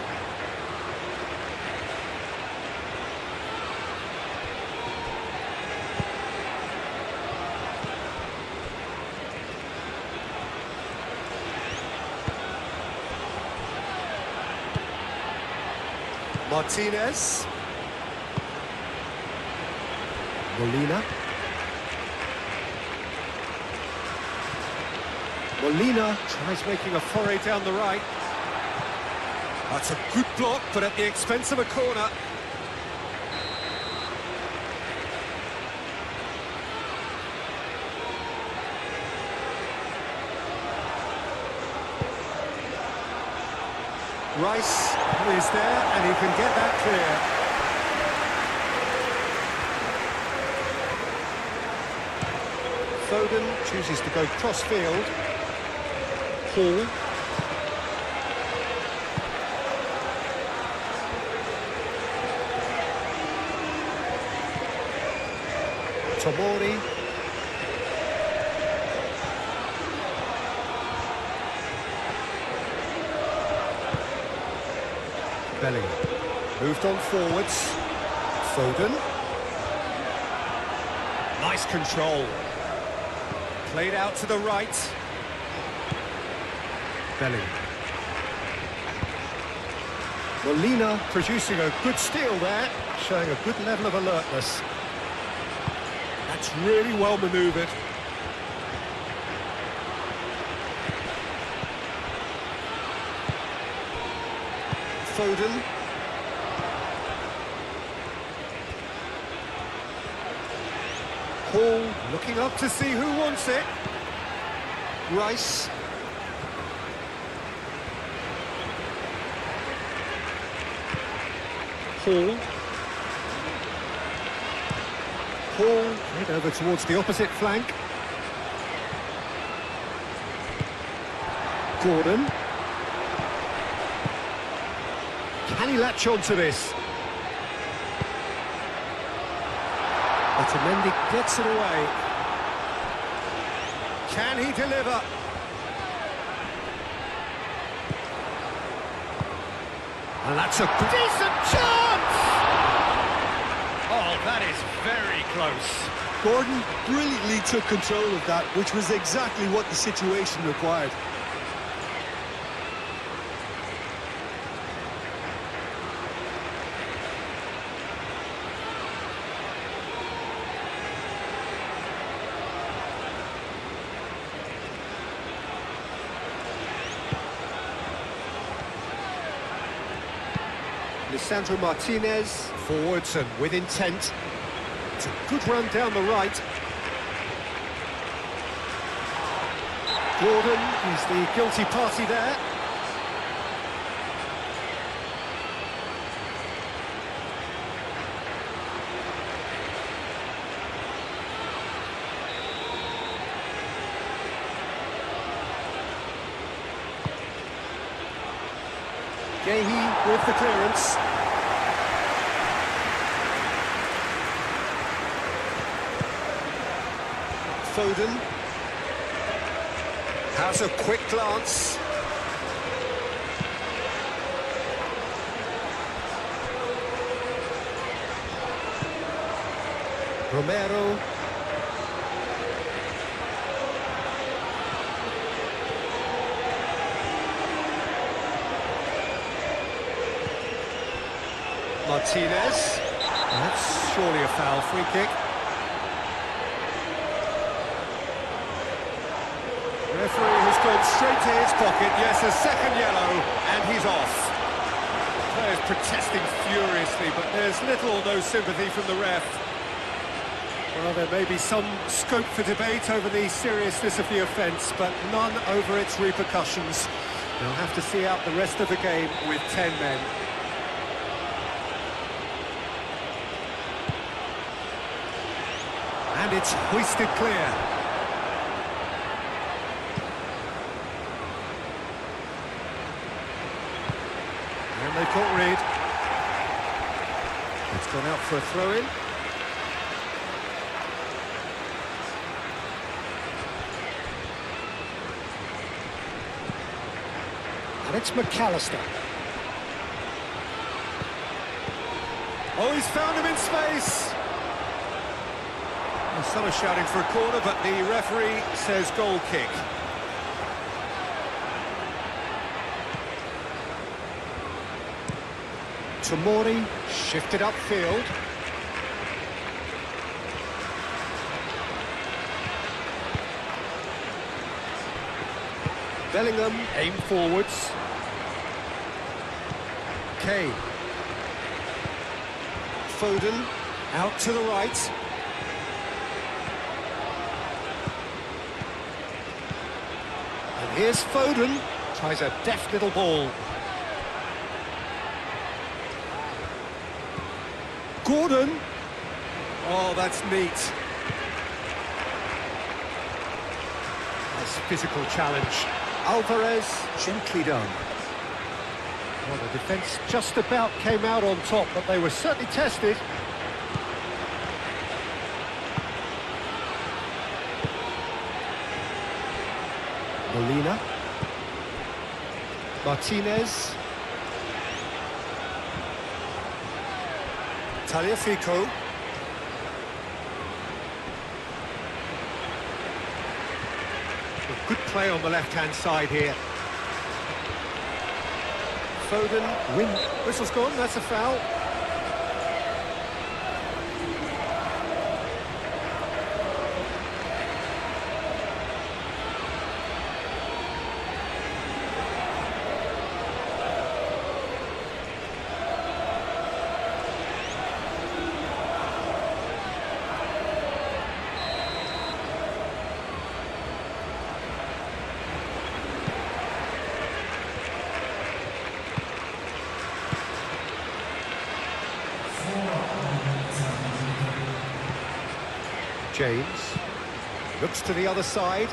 Martinez. Molina. Molina tries making a foray down the right. That's a good block, but at the expense of a corner. Rice is there, and he can get that clear. Foden chooses to go cross-field. Hall. Tomori. Bellingham. Moved on forwards. Foden. Nice control. Played out to the right. Bellingham. Molina producing a good steal there, showing a good level of alertness. That's really well manoeuvred. Foden. Hall looking up to see who wants it. Rice. Hall. Hall head over towards the opposite flank. Gordon. Can he latch on to this? Otamendi gets it away. Can he deliver? And that's a decent chance! Oh, that is very close. Gordon brilliantly took control of that, which was exactly what the situation required. Lisandro Martinez, forwards and with intent. It's a good run down the right. Gordon is the guilty party there. Gahey with the clearance. Foden has a quick glance. Romero. Martinez. That's surely a foul. Free kick. Referee has gone straight to his pocket. Yes, a second yellow, and he's off. Players protesting furiously, but there's little or no sympathy from the ref. Well, there may be some scope for debate over the seriousness of the offence, but none over its repercussions. They'll have to see out the rest of the game with 10 men. And it's hoisted clear. And they've caught Reed. It's gone out for a throw-in. And it's McAllister. Oh, he's found him in space. Well, some are shouting for a corner, but the referee says goal kick. Tomori shifted upfield. Bellingham aimed forwards. Kane. Foden out to the right. And here's Foden. Tries a deft little ball. Gordon. Oh, that's neat. Nice physical challenge. Alvarez, gently done. Well, the defence just about came out on top, but they were certainly tested. Molina. Martinez. Tagliafico. Good play on the left-hand side here. Foden, win. Whistle's gone, that's a foul. James looks to the other side.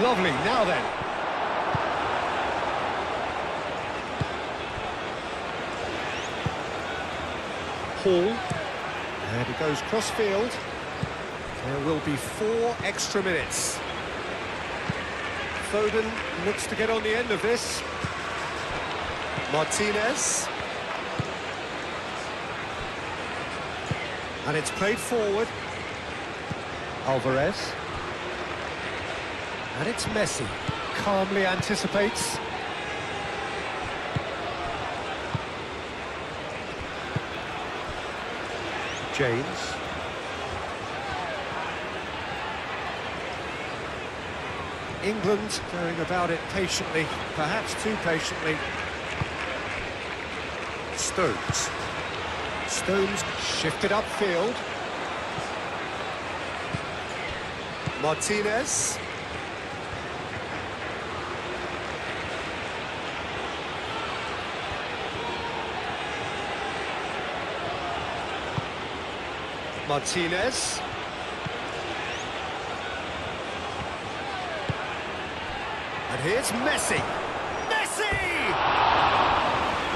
Lovely, now then. Hall. And he goes cross-field. There will be 4 extra minutes. Foden looks to get on the end of this. Martinez. And it's played forward. Alvarez. And it's Messi. Calmly anticipates. James. England going about it patiently, perhaps too patiently. Stones. Stones shifted upfield. Martinez. Martinez. And here's Messi. Messi!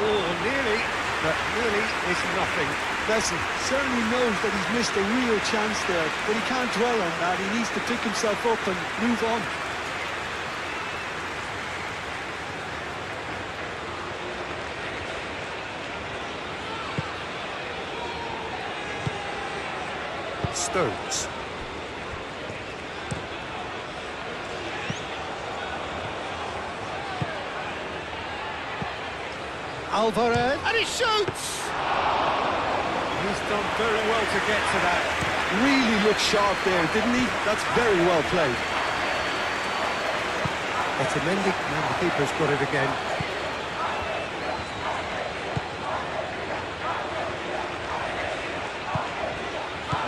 Oh, nearly. But really is nothing. Messi certainly knows that he's missed a real chance there, but he can't dwell on that. He needs to pick himself up and move on. Stones. Alvarez, and he shoots! He's done very well to get to that. Really looked sharp there, didn't he? That's very well played. Otamendi, and the keeper's got it again.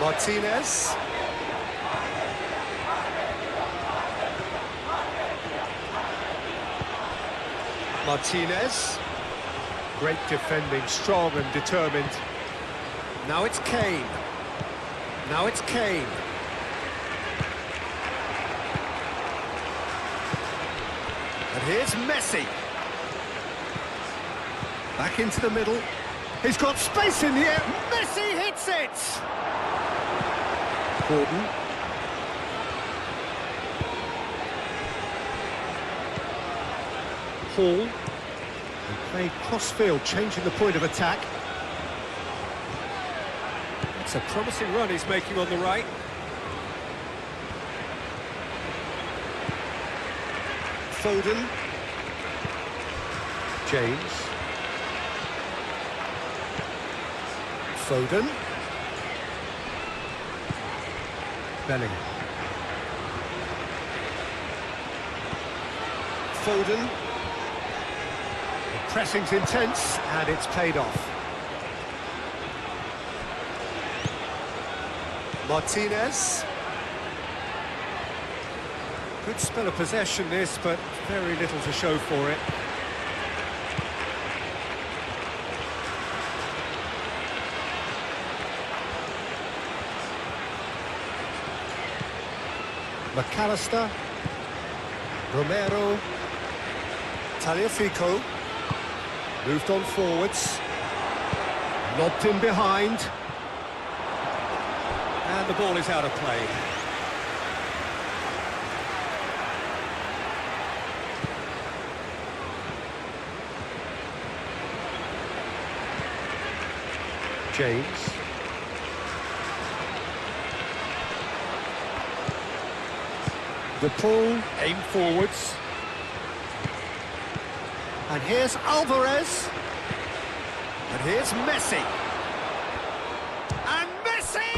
Martinez. Martinez. Great defending, strong and determined. Now it's Kane. Now it's Kane. And here's Messi. Back into the middle. He's got space in the air. Messi hits it! Gordon. Hall. And played cross-field, changing the point of attack. It's a promising run he's making on the right. Foden. James. Foden. Bellingham. Foden. The pressing's intense, and it's paid off. Martinez. Good spell of possession this, but very little to show for it. McAllister, Romero, Tagliafico, moved on forwards, lobbed in behind, and the ball is out of play. James. The pull, aim forwards. And here's Alvarez. And here's Messi. And Messi!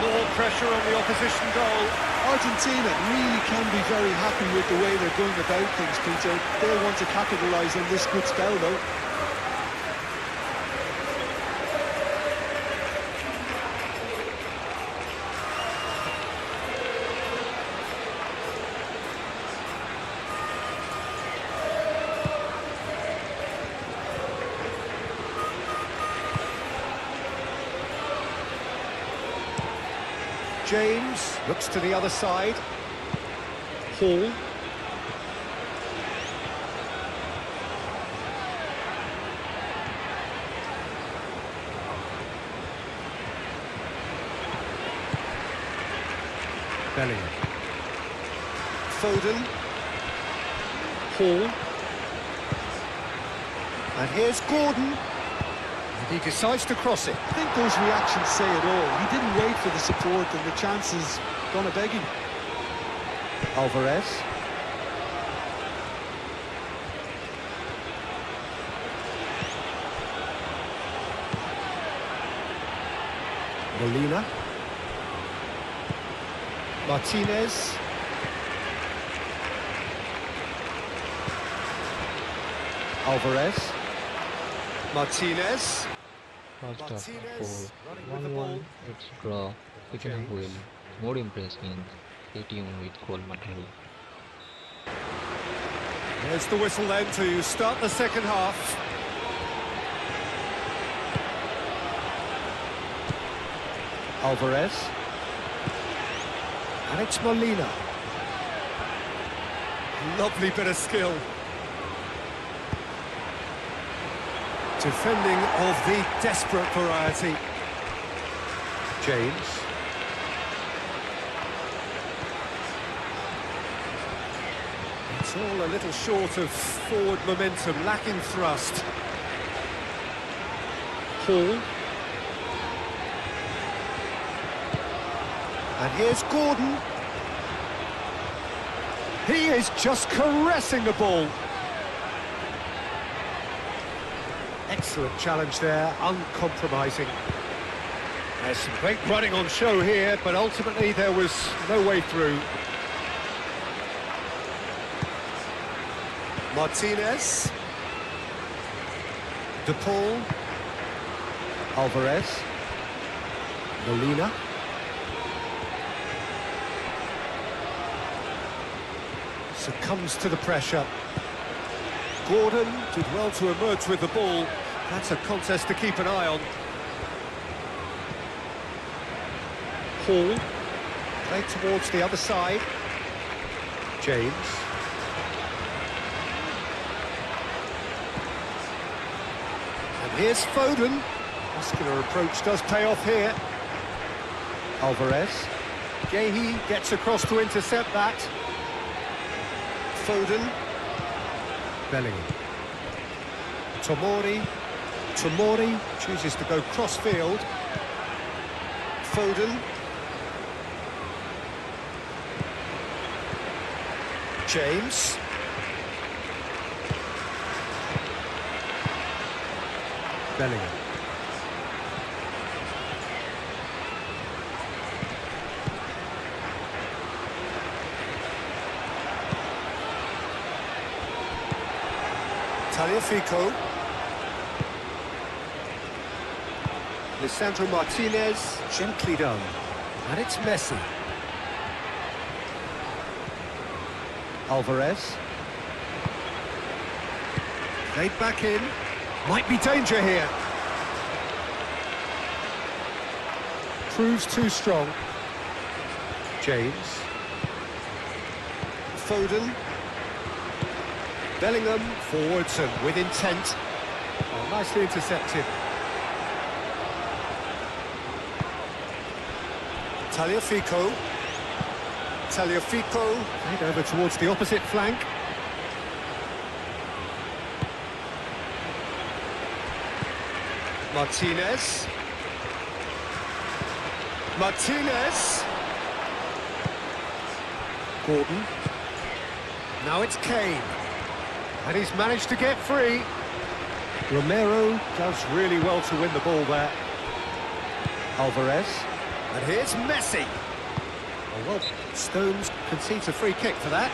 More pressure on the opposition goal. Argentina really can be very happy with the way they're going about things, Peter. They'll want to capitalise on this good spell, though. James looks to the other side. Hall. Bellingham. Foden. Hall. And here's Gordon. And he decides to cross it. I think those reactions say it all. He didn't wait for the support, and the chances gone a-begging. Alvarez. Molina. Martinez. Alvarez. Martinez. First half Martinez for running with the ball. 1-1, it's draw. Second will more impressing. Stay with GoalMatol. There's the whistle then to start the second half. Alvarez. And it's Molina. Lovely bit of skill. Defending of the desperate variety. James. It's all a little short of forward momentum, lacking thrust. Hall. And here's Gordon. He is just caressing the ball. Excellent challenge there, uncompromising. There's some great running on show here, but ultimately there was no way through. Martinez. De Paul. Alvarez. Molina. Succumbs to the pressure. Gordon did well to emerge with the ball. That's a contest to keep an eye on. Hall. Played towards the other side. James. Here's Foden. Muscular approach does pay off here. Alvarez. Gehi gets across to intercept that. Foden. Bellingham. Tomori. Tomori chooses to go cross-field. Foden. James. Bellingham. Tagliafico. Lisandro Martinez, gently done. And it's Messi. Alvarez. Played back in. Might be danger here. Proves too strong. James. Foden. Bellingham forwards and with intent. Oh, nicely intercepted. Tagliafico. Tagliafico. Played over towards the opposite flank. Martinez. Martinez. Gordon. Now it's Kane. And he's managed to get free. Romero does really well to win the ball there. Alvarez. And here's Messi. Oh, well, Stones concedes a free kick for that.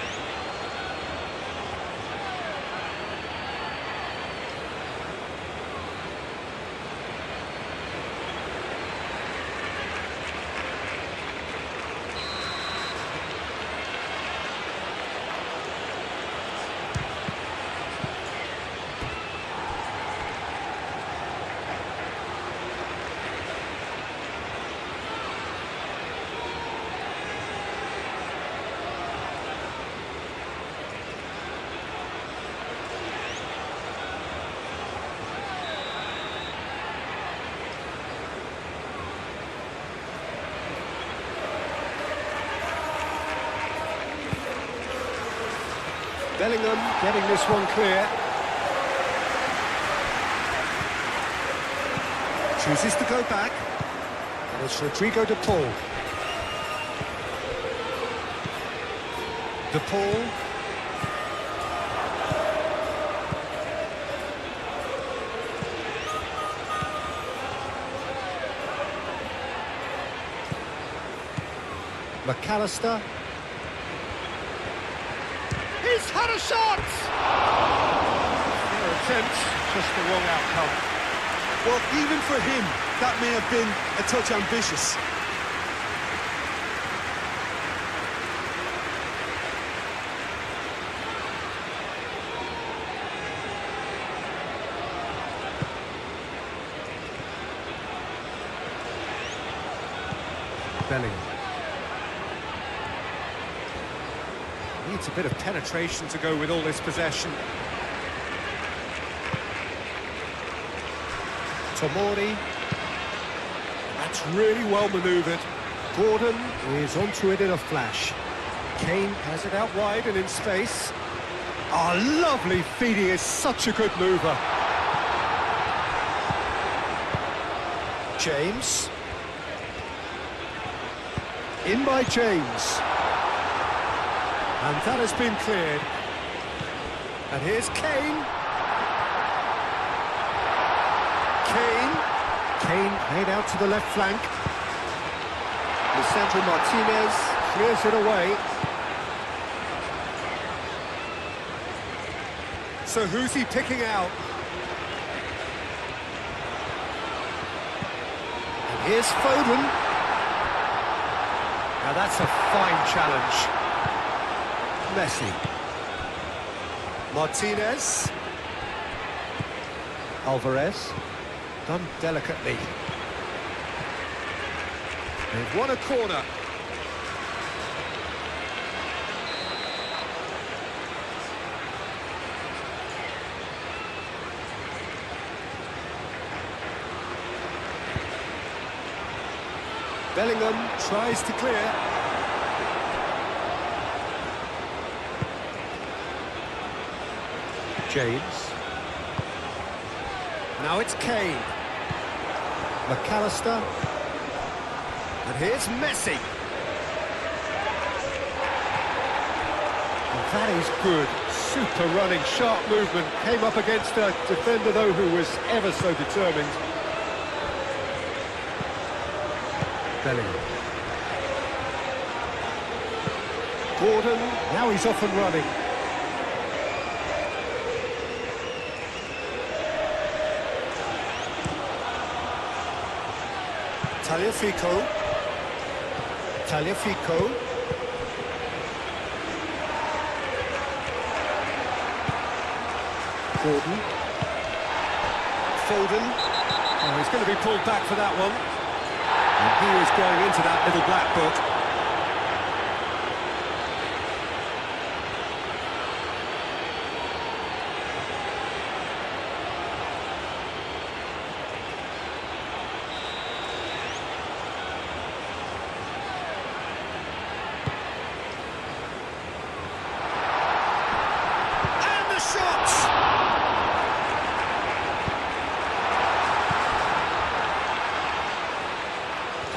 Bellingham getting this one clear. Chooses to go back. And it's Rodrigo de Paul. De Paul. McAllister. He's had a shot! Fair attempt, just the wrong outcome. Well, even for him, that may have been a touch ambitious. Bellingham. Needs a bit of penetration to go with all this possession. Tomori. That's really well manoeuvred. Gordon is onto it in a flash. Kane has it out wide and in space. Oh, lovely feet. He is such a good mover. James. In by James. And that has been cleared. And here's Kane. Kane played out to the left flank. Lisandro Martinez clears it away. So who's he picking out? And here's Foden. Now that's a fine challenge. Messi. Martinez. Alvarez. Done delicately. They've won a corner. Bellingham tries to clear. James. Now it's Kane. McAllister. And here's Messi. And that is good. Super running, sharp movement. Came up against a defender, though, who was ever so determined. Bellingham. Gordon, now he's off and running. Tagliafico. Gordon. Foden. Oh, he's going to be pulled back for that one. And he was going into that little black book. And the shot!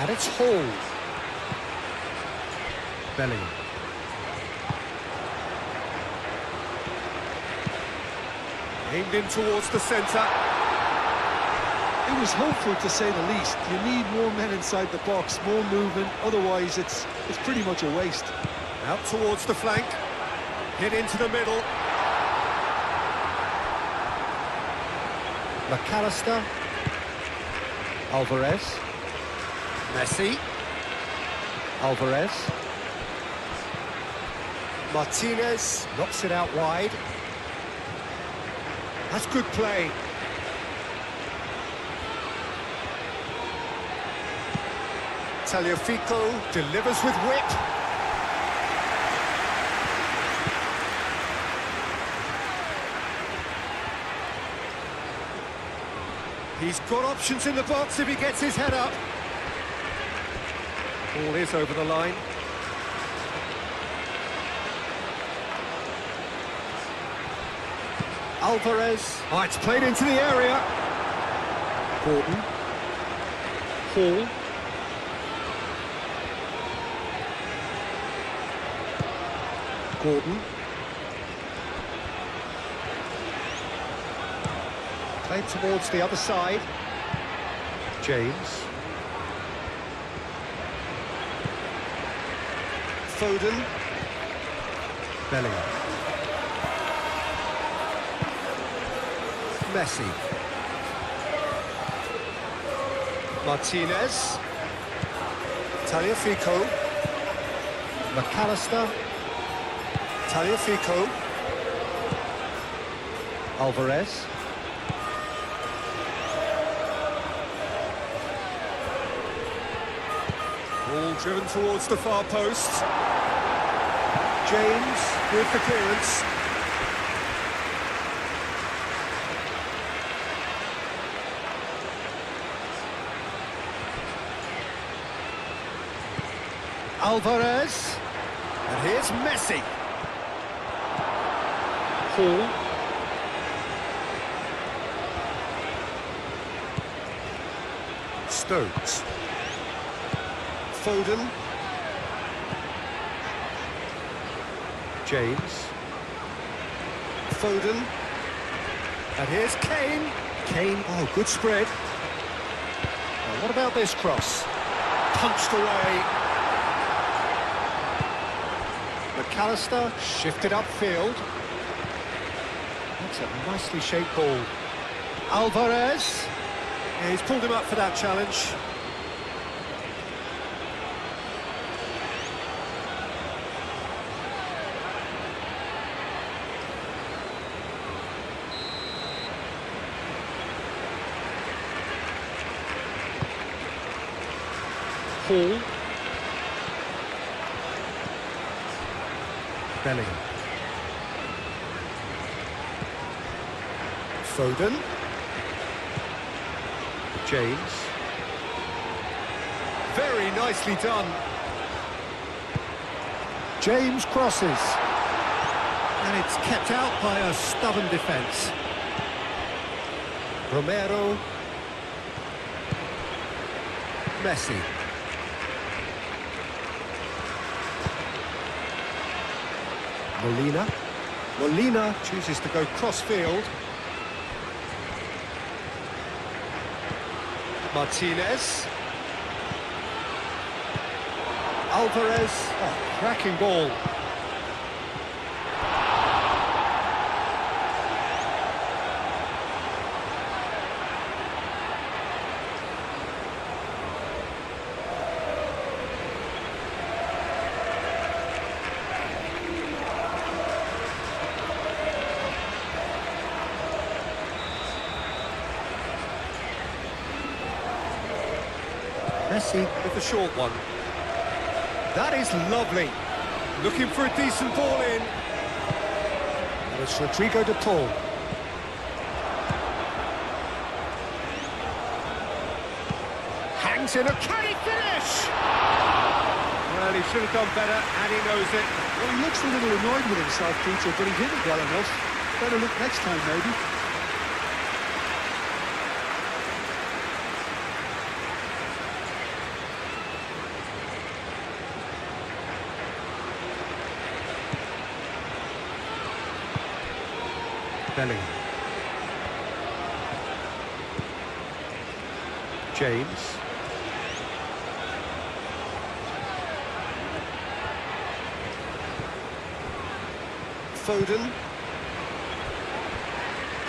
And it's Hall. Bellingham. Aimed in towards the centre. It was hopeful, to say the least. You need more men inside the box, more movement, otherwise it's pretty much a waste. Out towards the flank. Hit into the middle. McAllister. Alvarez. Messi. Alvarez. Martinez knocks it out wide. That's good play. Tagliafico delivers with whip. He's got options in the box if he gets his head up. Ball is over the line. Alvarez. Oh, it's played into the area. Gordon. Hall. Gordon. Played towards the other side. James. Foden. Bellingham. Messi. Martinez. Tagliafico. McAllister. Tagliafico. Alvarez. Ball driven towards the far post. James with the clearance. Alvarez. And here's Messi. Hall. Stones. Foden. James. Foden. And here's Kane. Kane, oh, good spread. Now, what about this cross? Punched away. McAllister shifted upfield. That's a nicely shaped ball. Alvarez. Yeah, he's pulled him up for that challenge. Hall. Bellingham. Foden. James. Very nicely done. James crosses. And it's kept out by a stubborn defence. Romero. Messi. Molina. Molina chooses to go cross-field. Martinez. Alvarez. Oh, cracking ball. Messi with the short one. That is lovely. Looking for a decent ball in. And it's Rodrigo de Paul. Hangs in a... Can he finish? Well, he should have done better, and he knows it. Well, he looks a little annoyed with himself, Peter, but he did it well enough. Better look next time, maybe. Bellingham. James. Foden.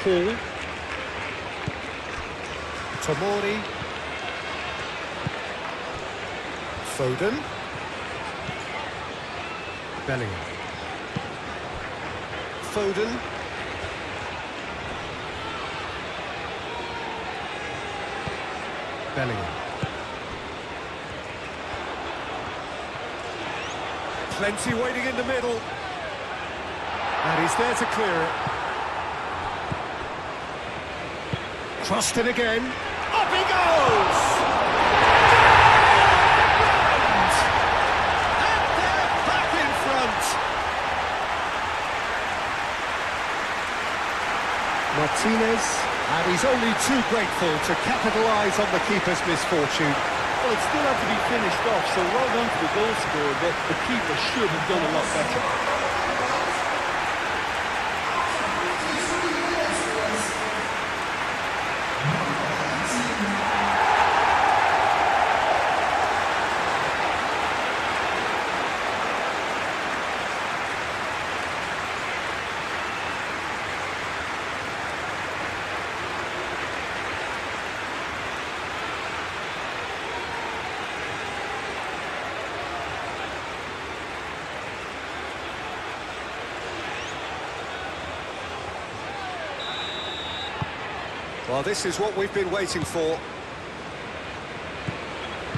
Paul. Tomori. Foden. Bellingham. Foden. Bellingham. Plenty waiting in the middle. And he's there to clear it. Crossed it again. Up he goes! And they're back in front. Martinez. And he's only too grateful to capitalise on the keeper's misfortune. Well, it still had to be finished off, so well done to the goal scorer, but the keeper should have done a lot better. Well, this is what we've been waiting for.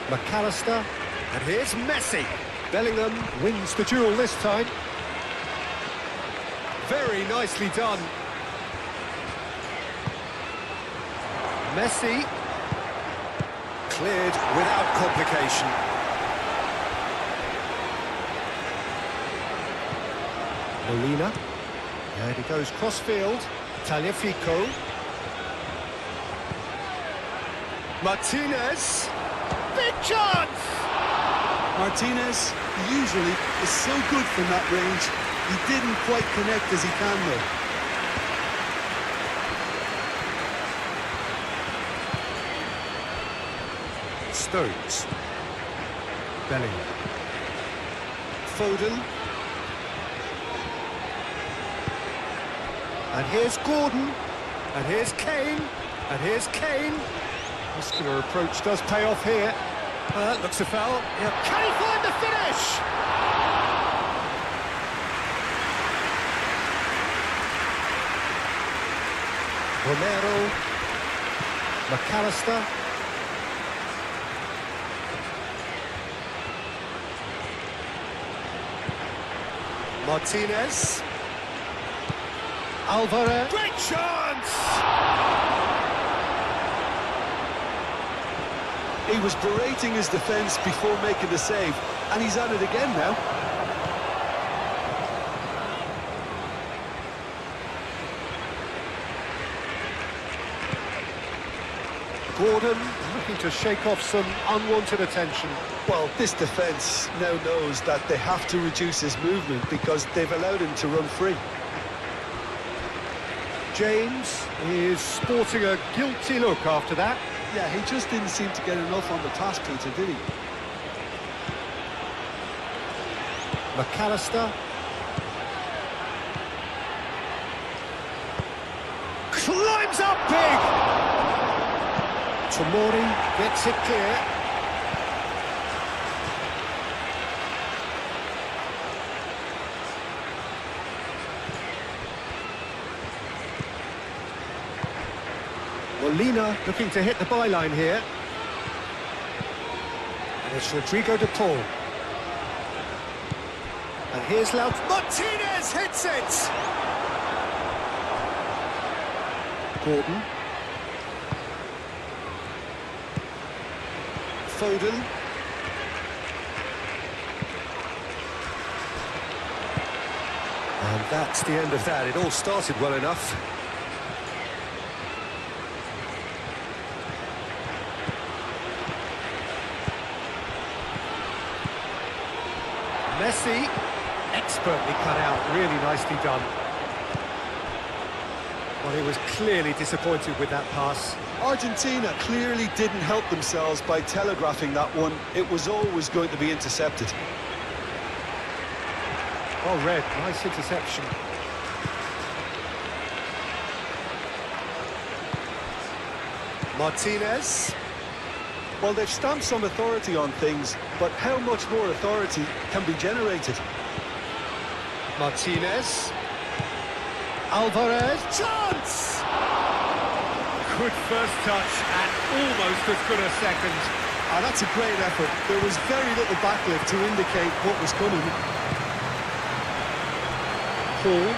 McAllister, and here's Messi. Bellingham wins the duel this time. Very nicely done. Messi. Cleared without complication. Molina. There he goes cross-field. Tagliafico. Martinez. Big chance! Martinez usually is so good from that range. He didn't quite connect as he can, though. Stones. Bellingham. Foden. And here's Gordon. And here's Kane. And here's Kane. Muscular approach does pay off here. Looks a foul. Yeah. Can he find the finish? Romero. McAllister. Martinez. Alvarez. Great chance! He was berating his defence before making the save, and he's at it again now. Gordon looking to shake off some unwanted attention. Well, this defence now knows that they have to reduce his movement because they've allowed him to run free. James is sporting a guilty look after that. Yeah, he just didn't seem to get enough on the pass, Peter, did he? McAllister. Climbs up big! Tomori gets it clear. Molina looking to hit the byline here. And it's Rodrigo de Paul. And here's Martinez hits it! Gordon. Foden. And that's the end of that. It all started well enough. Messi, expertly cut out, really nicely done. Well, he was clearly disappointed with that pass. Argentina clearly didn't help themselves by telegraphing that one. It was always going to be intercepted. Well read, nice interception. Martinez. Well, they've stamped some authority on things, but how much more authority can be generated? Martinez. Alvarez. Chance! Good first touch and almost as good a second. Ah, that's a great effort. There was very little backlift to indicate what was coming. Paul.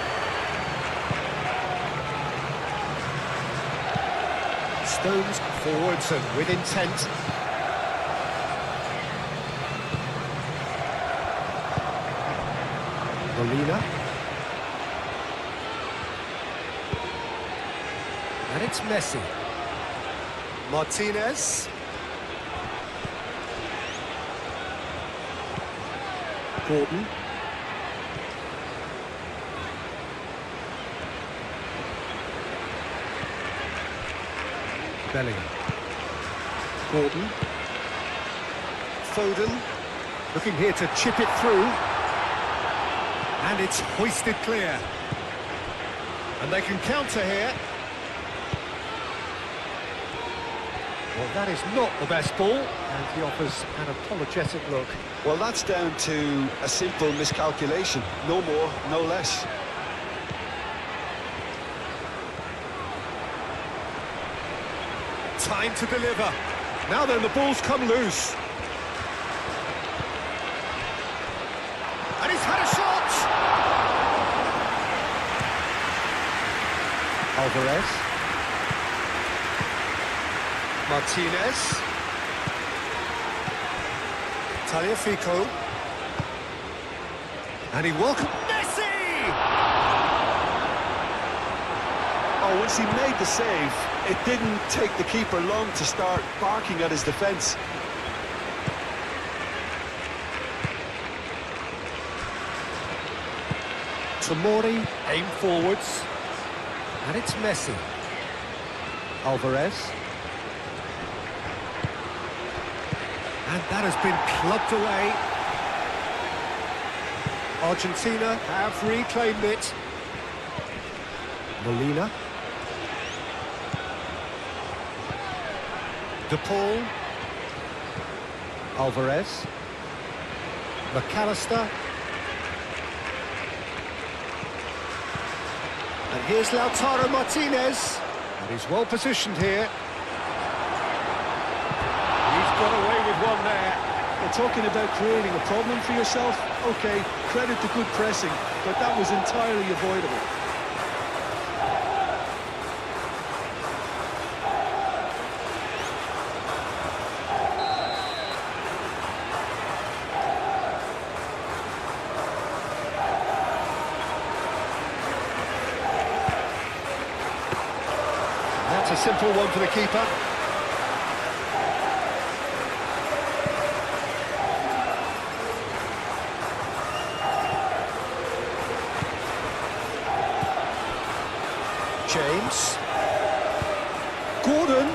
Stones forwards and with intent. Molina. And it's Messi. Martinez. Gordon. Bellingham. Gordon. Foden. Looking here to chip it through. And it's hoisted clear. And they can counter here. Well, that is not the best ball, and he offers an apologetic look. Well, that's down to a simple miscalculation. No more, no less. Time to deliver. Now then, the ball's come loose. And he's had a shot! Alvarez. Martinez. Tagliafico. And he welcomed Messi! Oh, once he made the save, it didn't take the keeper long to start barking at his defence. Tomori aim forwards. And it's Messi. Alvarez. And that has been plugged away. Argentina have reclaimed it. Molina. De Paul. Alvarez. McAllister. And here's Lautaro Martinez. And he's well positioned here. He's got away with one there. Well, talking about creating a problem for yourself, okay, credit the good pressing, but that was entirely avoidable. simple one for the keeper. James. Gordon.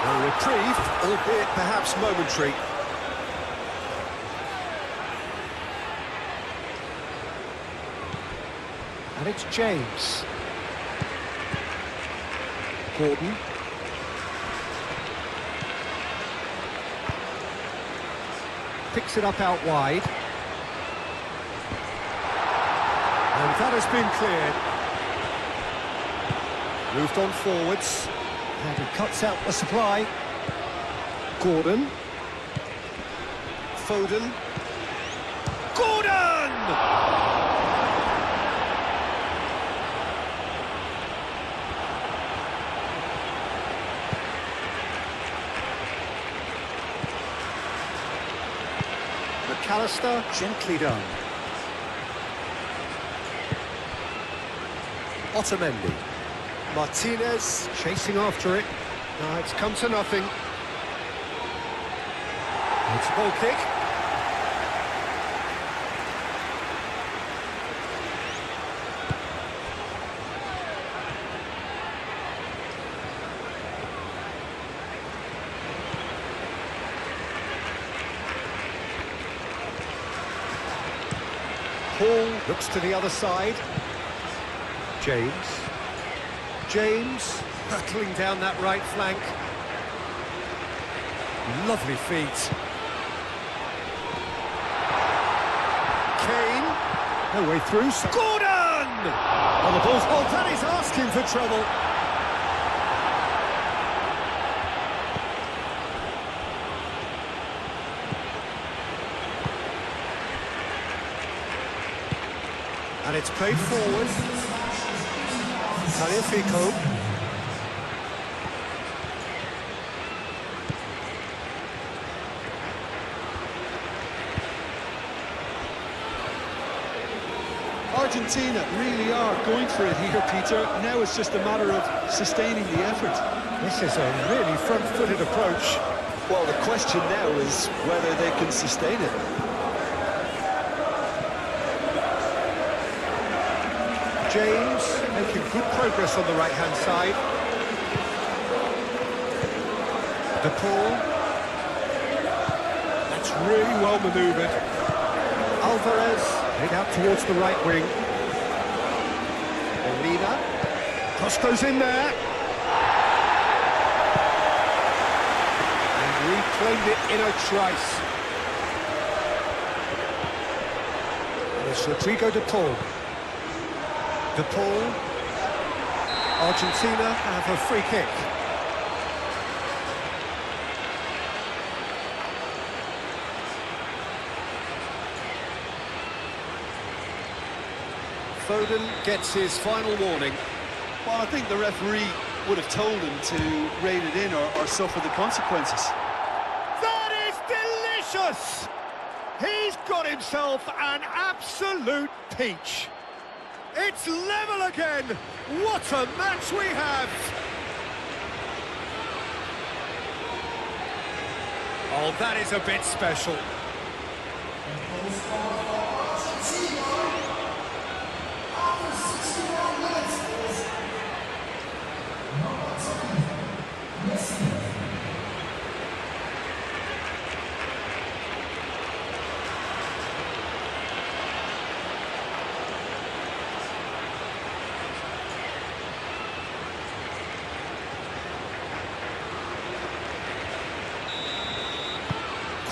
A reprieve, albeit perhaps momentary. And it's James. Gordon. Picks it up out wide. And that has been cleared. Moved on forwards. And he cuts out the supply. Gordon. Foden. Gordon! McAllister, gently done. Otamendi. Martinez chasing after it. No, it's come to nothing. It's a ball kick. Paul looks to the other side. James. James battling down that right flank. Lovely feet. Kane. No way through. Gordon! On the ball. Oh, that is asking for trouble. And it's played forward. Tagliafico. Argentina really are going for it here, Peter. Now it's just a matter of sustaining the effort. This is a really front-footed approach. Well, the question now is whether they can sustain it. James making good progress on the right-hand side. De Paul. That's really well manoeuvred. Alvarez head out towards the right wing. Molina. Cross goes in there. And reclaimed it in a trice. And it's Rodrigo De Paul. De Paul. Argentina have a free kick. Foden gets his final warning. Well, I think the referee would have told him to rein it in or suffer the consequences. That is delicious! He's got himself an absolute peach. It's level again! What a match we have! Oh, that is a bit special.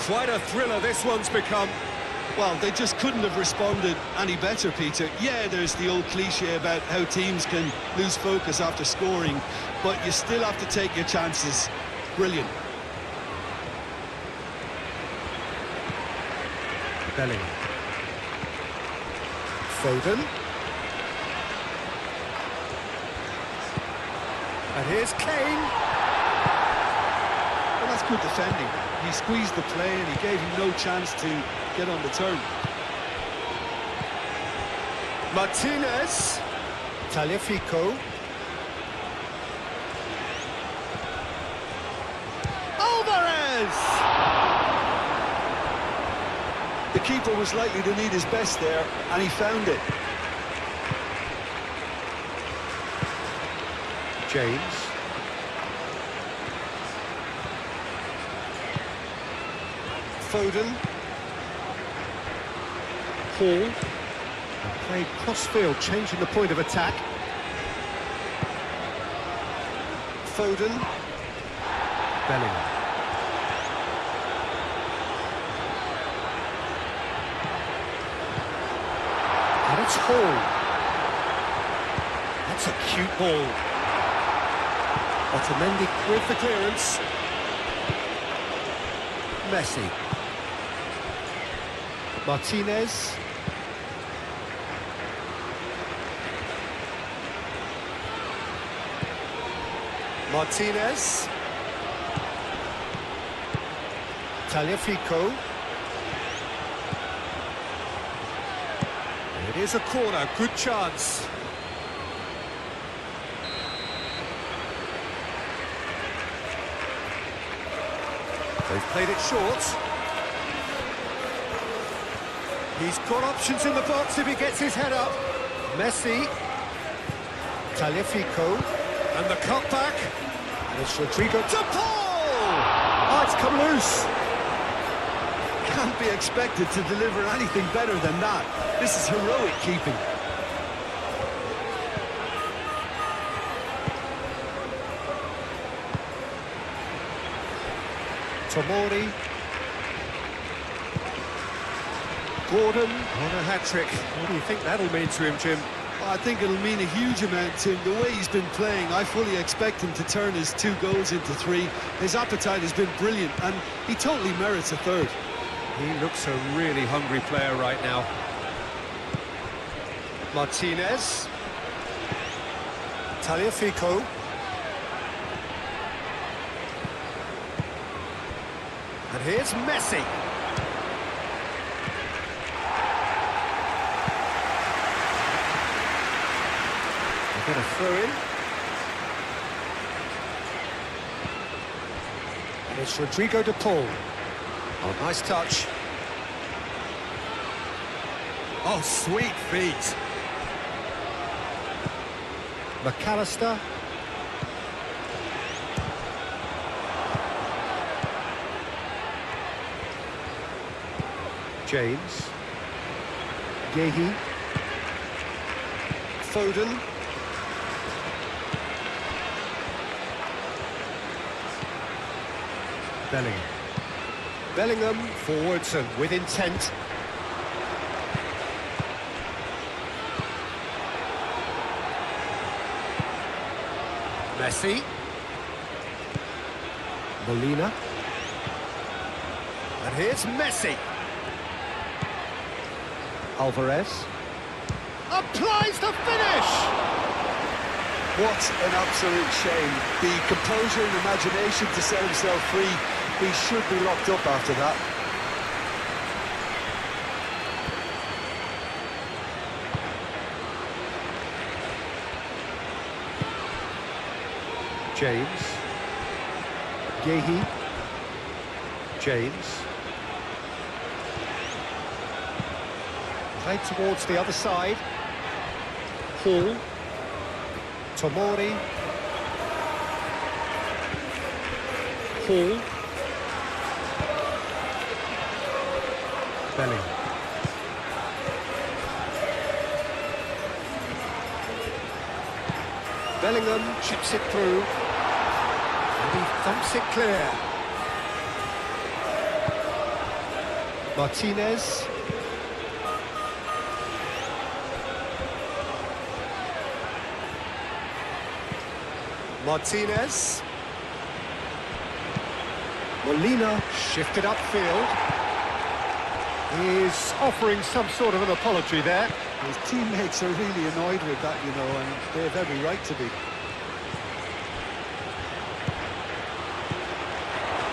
Quite a thriller this one's become. Well, they just couldn't have responded any better, Peter. Yeah, there's the old cliche about how teams can lose focus after scoring, but you still have to take your chances. Brilliant. Bellingham. Foden. And here's Kane. Well, that's good defending. He squeezed the play and he gave him no chance to get on the turn. Martinez. Tagliafico. The keeper was likely to need his best there, and he found it. James. Foden. Hall. And played cross-field, changing the point of attack. Foden. Bellingham. And it's Hall. That's a cute ball. Otamendi with the clearance. Messi. Martinez. Martinez. Tagliafico. It is a corner, good chance. They've played it short. He's got options in the box if he gets his head up. Messi. Tagliafico. And the cutback. And it's Rodrigo to Paul! Oh, it's come loose. Can't be expected to deliver anything better than that. This is heroic keeping. Tomori. Gordon on a hat-trick. What do you think that'll mean to him, Jim? I think it'll mean a huge amount to him. The way he's been playing, I fully expect him to turn his 2 goals into 3. His appetite has been brilliant, and he totally merits a 3rd. He looks a really hungry player right now. Martinez. Tagliafico. And here's Messi. They're going to throw in. And it's Rodrigo de Paul. Oh, nice touch. Oh, sweet feet. McAllister. James. Gehi. Foden. Bellingham. Bellingham forwards and with intent. Messi. Molina. And here's Messi. Alvarez. Applies the finish! What an absolute shame. The composure and imagination to set himself free. He should be locked up after that. James. Gehi. James. Played towards the other side. Hall. Tomori. Hall. Bellingham. Bellingham chips it through. And he thumps it clear. Martinez. Martinez. Molina shifted upfield. He's offering some sort of an apology there. His teammates are really annoyed with that, you know, and they have every right to be.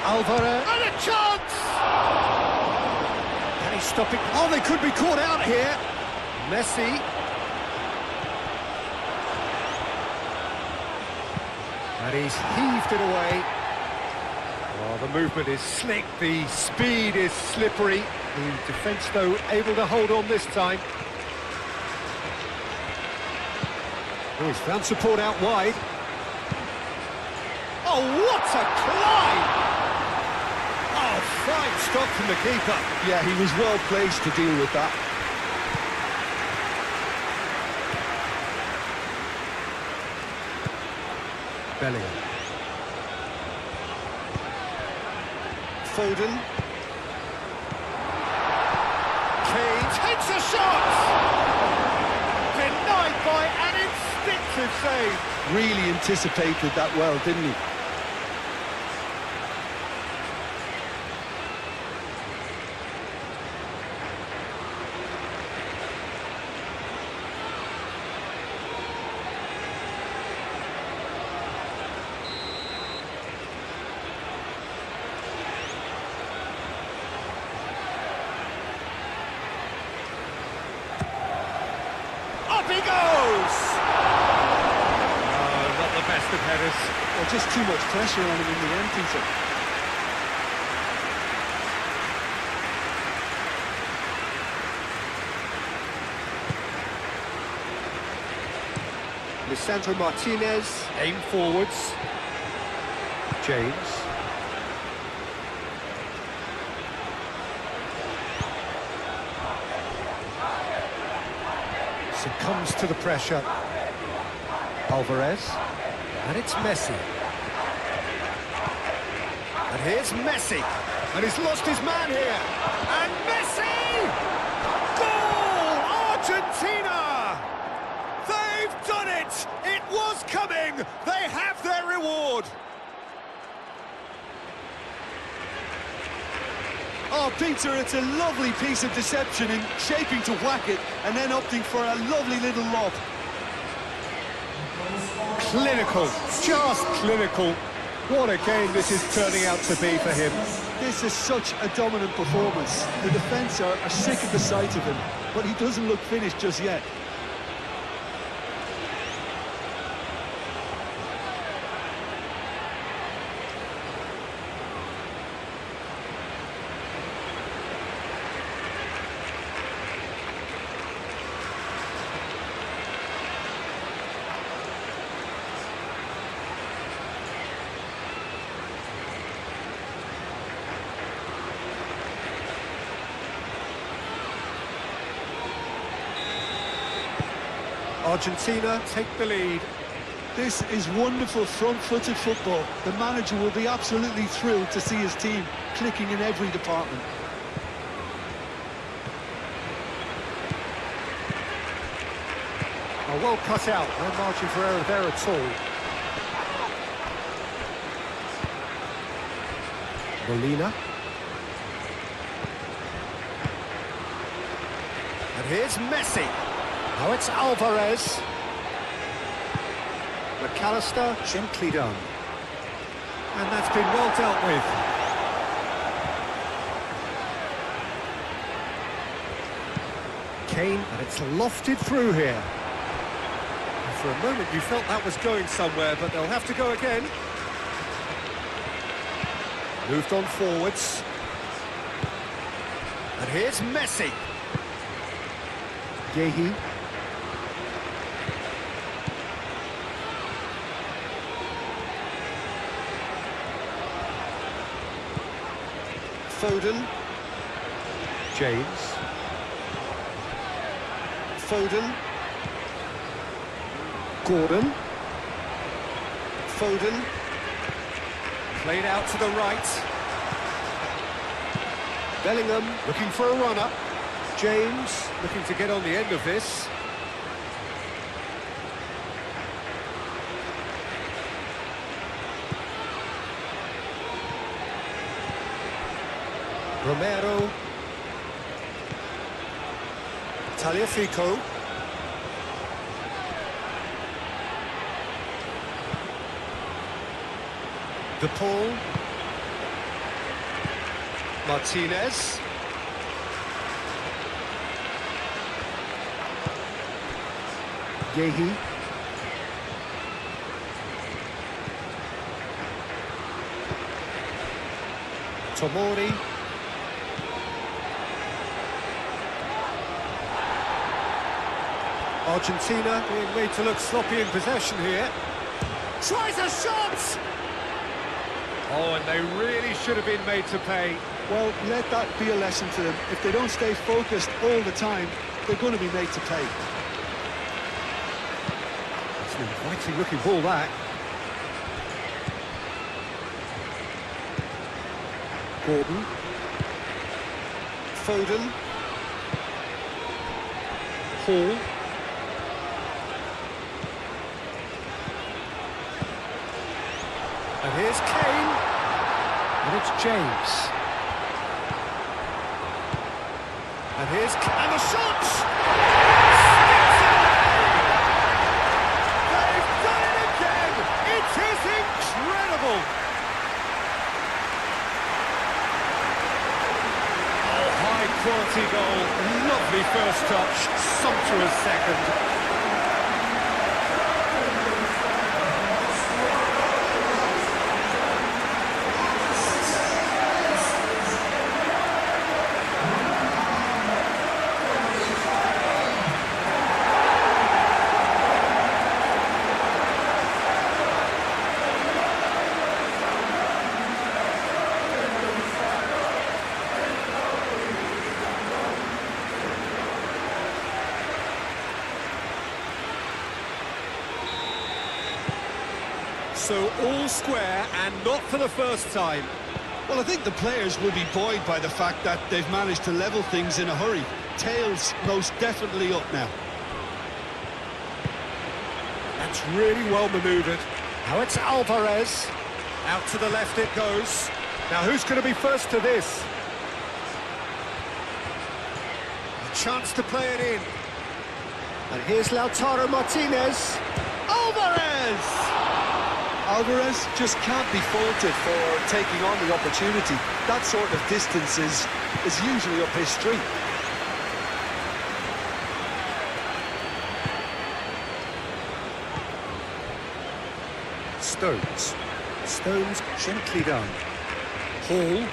Alvarez. And a chance! Can he stop it? Oh, they could be caught out here. Messi. And he's heaved it away. Oh, the movement is slick, the speed is slippery. The defence, though, able to hold on this time. Oh, he's found support out wide. Oh, what a climb! Oh, fine stop from the keeper. Yeah, he was well placed to deal with that. Bellingham. Foden. Kane takes a shot! Denied by an instinctive save. Really anticipated that well, didn't he? Up he goes! Oh, not the best of headers. Well, just too much pressure on him in the end, Peter. Lisandro Martinez, aim forwards. James. Succumbs to the pressure. Alvarez. And it's Messi. And here's Messi. And he's lost his man here. And Messi! Goal! Argentina! They've done it! It was coming! They have their reward! Oh, Peter, it's a lovely piece of deception in shaping to whack it and then opting for a lovely little lob. Clinical, just clinical. What a game this is turning out to be for him. This is such a dominant performance. The defence are sick at the sight of him, but he doesn't look finished just yet. Argentina take the lead. This is wonderful front-footed football. The manager will be absolutely thrilled to see his team clicking in every department. Oh, well cut out, no margin for error there at all. Molina. And here's Messi. Now it's Alvarez. McAllister, gently done. And that's been well dealt with. Kane, and it's lofted through here. And for a moment you felt that was going somewhere, but they'll have to go again. Moved on forwards. And here's Messi. Yehi. Foden. James. Foden. Gordon. Foden. Played out to the right. Bellingham looking for a runner. James looking to get on the end of this. Romero. Tagliafico. De Paul. Martinez. Yehi. Tomori. Argentina being made to look sloppy in possession here. Tries a shot! Oh, and they really should have been made to pay. Well, let that be a lesson to them. If they don't stay focused all the time, they're going to be made to pay. It's an inviting looking ball, that. Gordon. Foden. Hall. And here's Kane. And it's James. And here's... And the shot! Sticks it away! They've done it again! It is incredible! Oh, high-quality goal. Lovely first touch. Sumptuous second. So all square, and not for the first time. Well, I think the players will be buoyed by the fact that they've managed to level things in a hurry. Tails most definitely up now. That's really well manoeuvred. Now it's Alvarez. Out to the left it goes. Now who's going to be first to this? A chance to play it in. And here's Lautaro Martinez. Alvarez! Alvarez just can't be faulted for taking on the opportunity. That sort of distance is usually up his street. Stones gently done. Hall.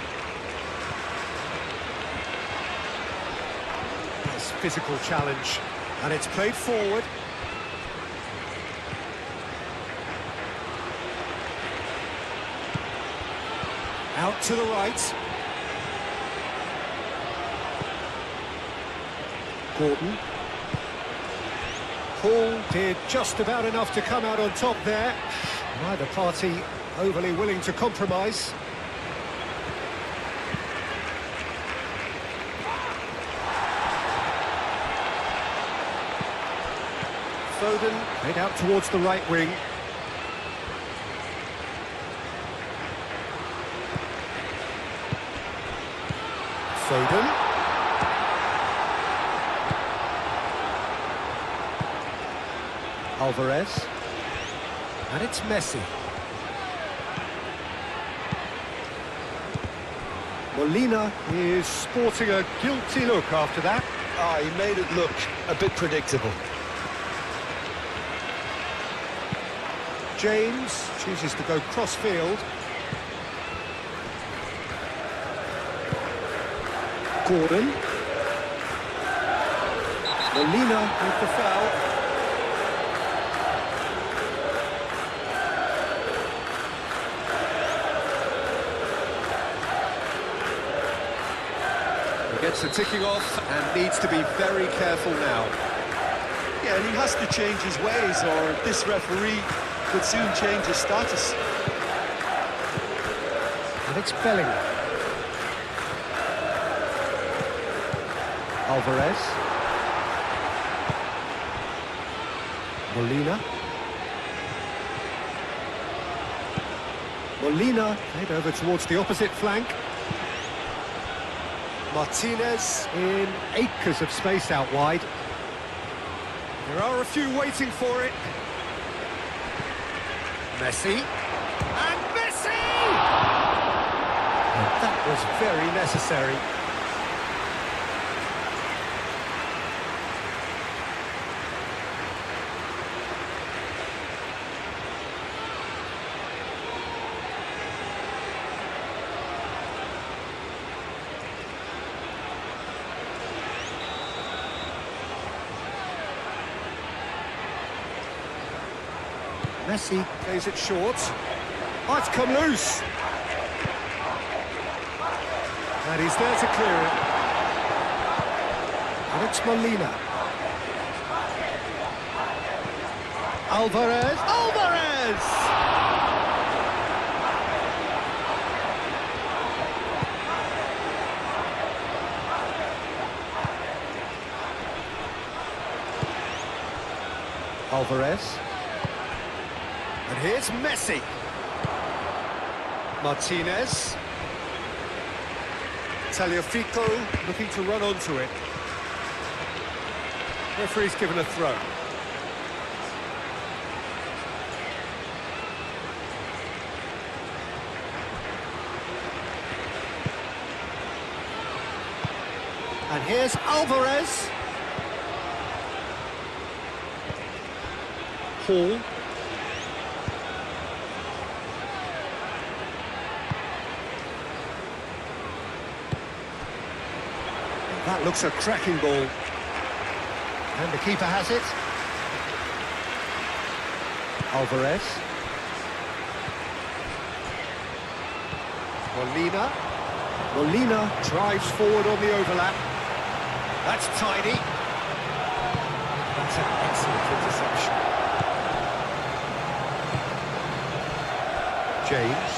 Nice physical challenge. And it's played forward. Out to the right. Gordon. Hall did just about enough to come out on top there. Neither party overly willing to compromise. Foden played out towards the right wing. Foden. Alvarez. And it's Messi. Molina is sporting a guilty look after that. He made it look a bit predictable. James chooses to go cross-field. Gordon. Molina with the foul. He gets the ticking off and needs to be very careful now. Yeah, and he has to change his ways, or this referee could soon change his status. And it's Bellingham. Alvarez. Molina. Molina head over towards the opposite flank. Martinez in acres of space out wide. There are a few waiting for it. Messi. And Messi! And that was very necessary. Messi plays it short. Oh, it's come loose. And he's there to clear it. And it's Molina. Alvarez. Alvarez! Alvarez. And here's Messi. Martinez. Tagliafico looking to run onto it. Referee's given a throw. And here's Alvarez. Hall. That looks a cracking ball. And the keeper has it. Alvarez. Molina. Molina drives forward on the overlap. That's tidy. That's an excellent interception. James.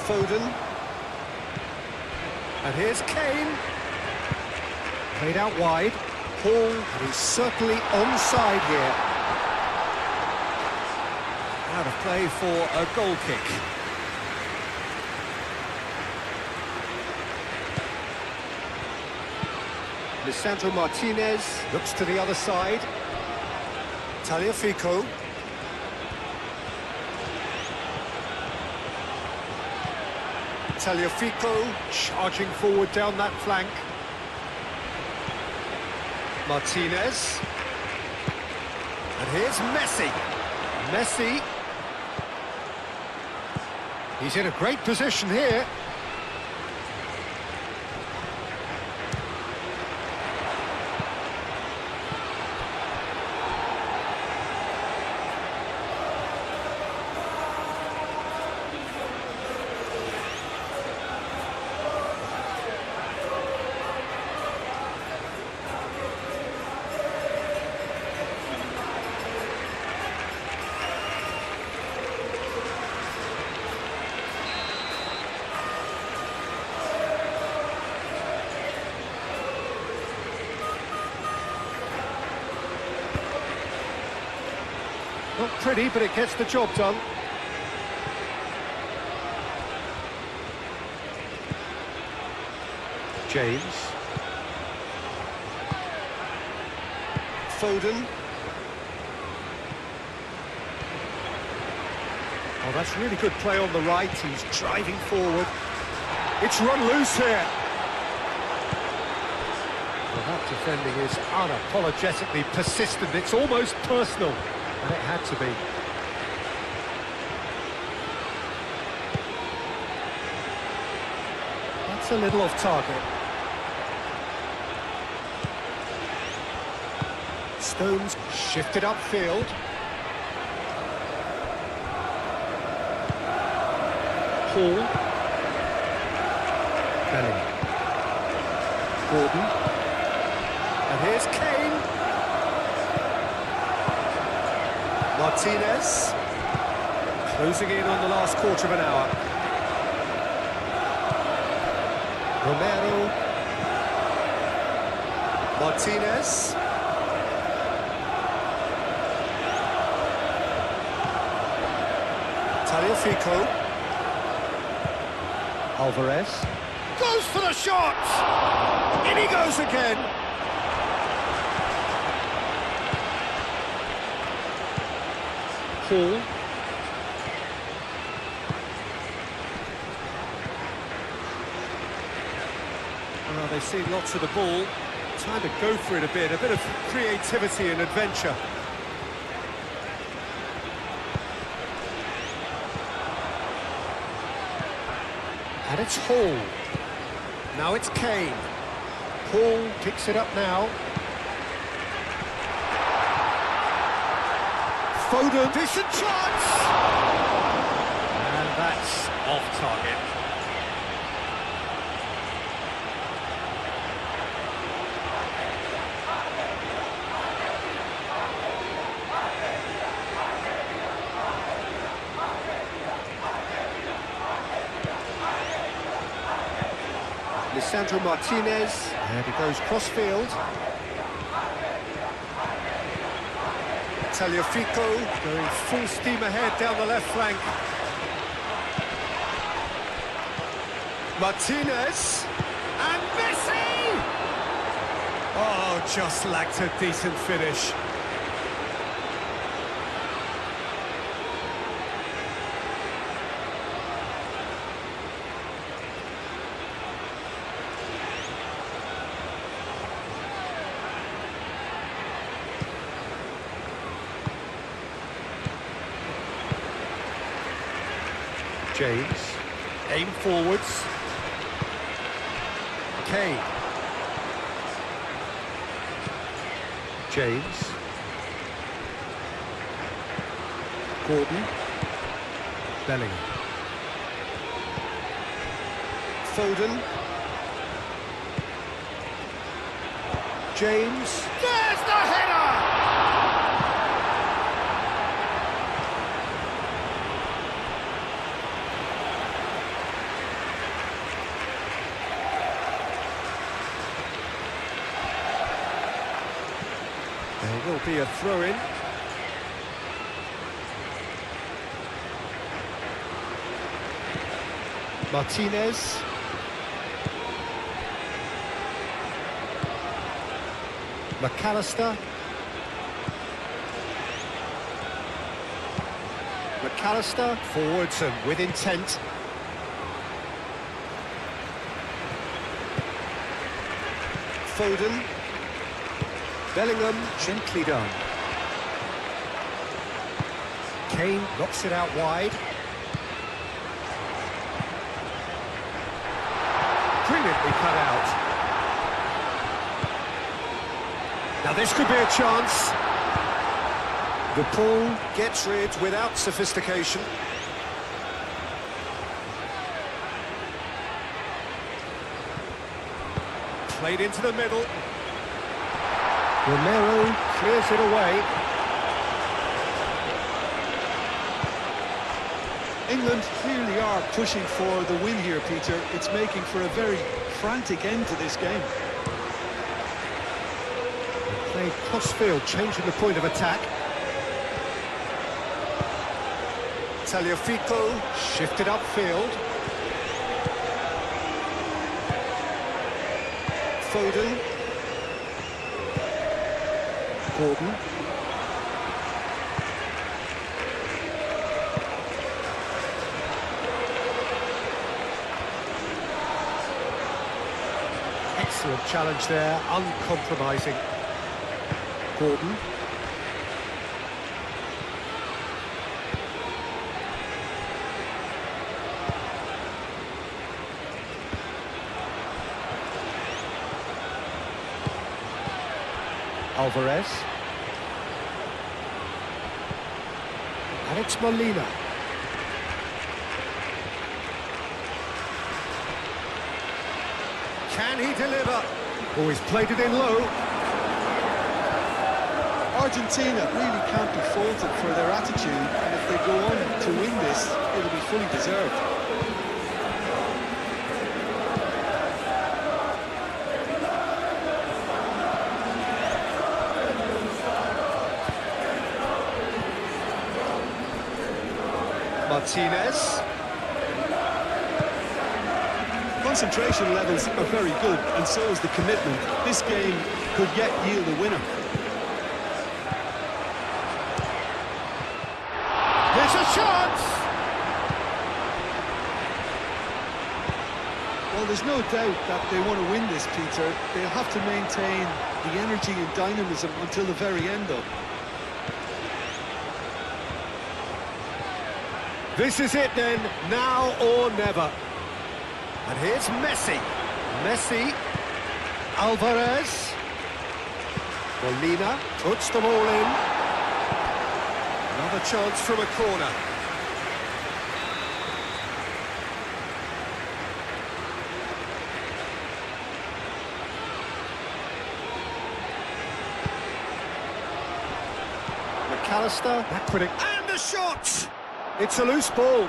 Foden. And here's Kane. Played out wide. Hall, and he's certainly onside here. Out of play for a goal kick. Lisandro Martinez looks to the other side. Tagliafico. Tagliafico charging forward down that flank. Martinez. And here's Messi. Messi. He's in a great position here. Not pretty, but it gets the job done. James. Foden. Oh, that's really good play on the right. He's driving forward. It's run loose here. Well, that defending is unapologetically persistent. It's almost personal. And it had to be. That's a little off target. Stones shifted upfield. Hall. Bellingham. Gordon. And here's Kane. Martinez. Closing in on the last quarter of an hour. Romero. Martinez. Tagliafico. Alvarez. Goes for the shot! In he goes again! Hall. Well, they've seen lots of the ball. Time to go for it a bit of creativity and adventure. And it's Hall. Now it's Kane. Hall picks it up now. Foden, decent chance! And that's off target. Lisandro Martinez, and he goes cross-field. Tagliafico going full steam ahead down the left flank. Martinez, and Messi! Oh, just lacked a decent finish. James, aim forwards. Kane. James. Gordon. Bellingham. Foden. James. There's the header! There will be a throw-in. Martinez. McAllister. McAllister forwards and with intent. Foden. Bellingham, gently done. Kane knocks it out wide. Brilliantly cut out. Now this could be a chance. The ball gets rid without sophistication. Played into the middle. Romero clears it away. England clearly are pushing for the win here, Peter. It's making for a very frantic end to this game. Played cross-field, changing the point of attack. Tagliafico shifted upfield. Foden. Gordon. Excellent challenge there, uncompromising. Gordon. Alvarez. And it's Molina. Can he deliver? Oh, he's played it in low. Argentina really can't be faulted for their attitude, and if they go on to win this, it'll be fully deserved. Martinez. Concentration levels are very good, and so is the commitment. This game could yet yield a winner. There's a chance! Well, there's no doubt that they want to win this, Peter. They'll have to maintain the energy and dynamism until the very end, though. This is it then, now or never. And here's Messi. Messi. Alvarez. Molina puts them all in. a chance from a corner. McAllister, and the shot! It's a loose ball.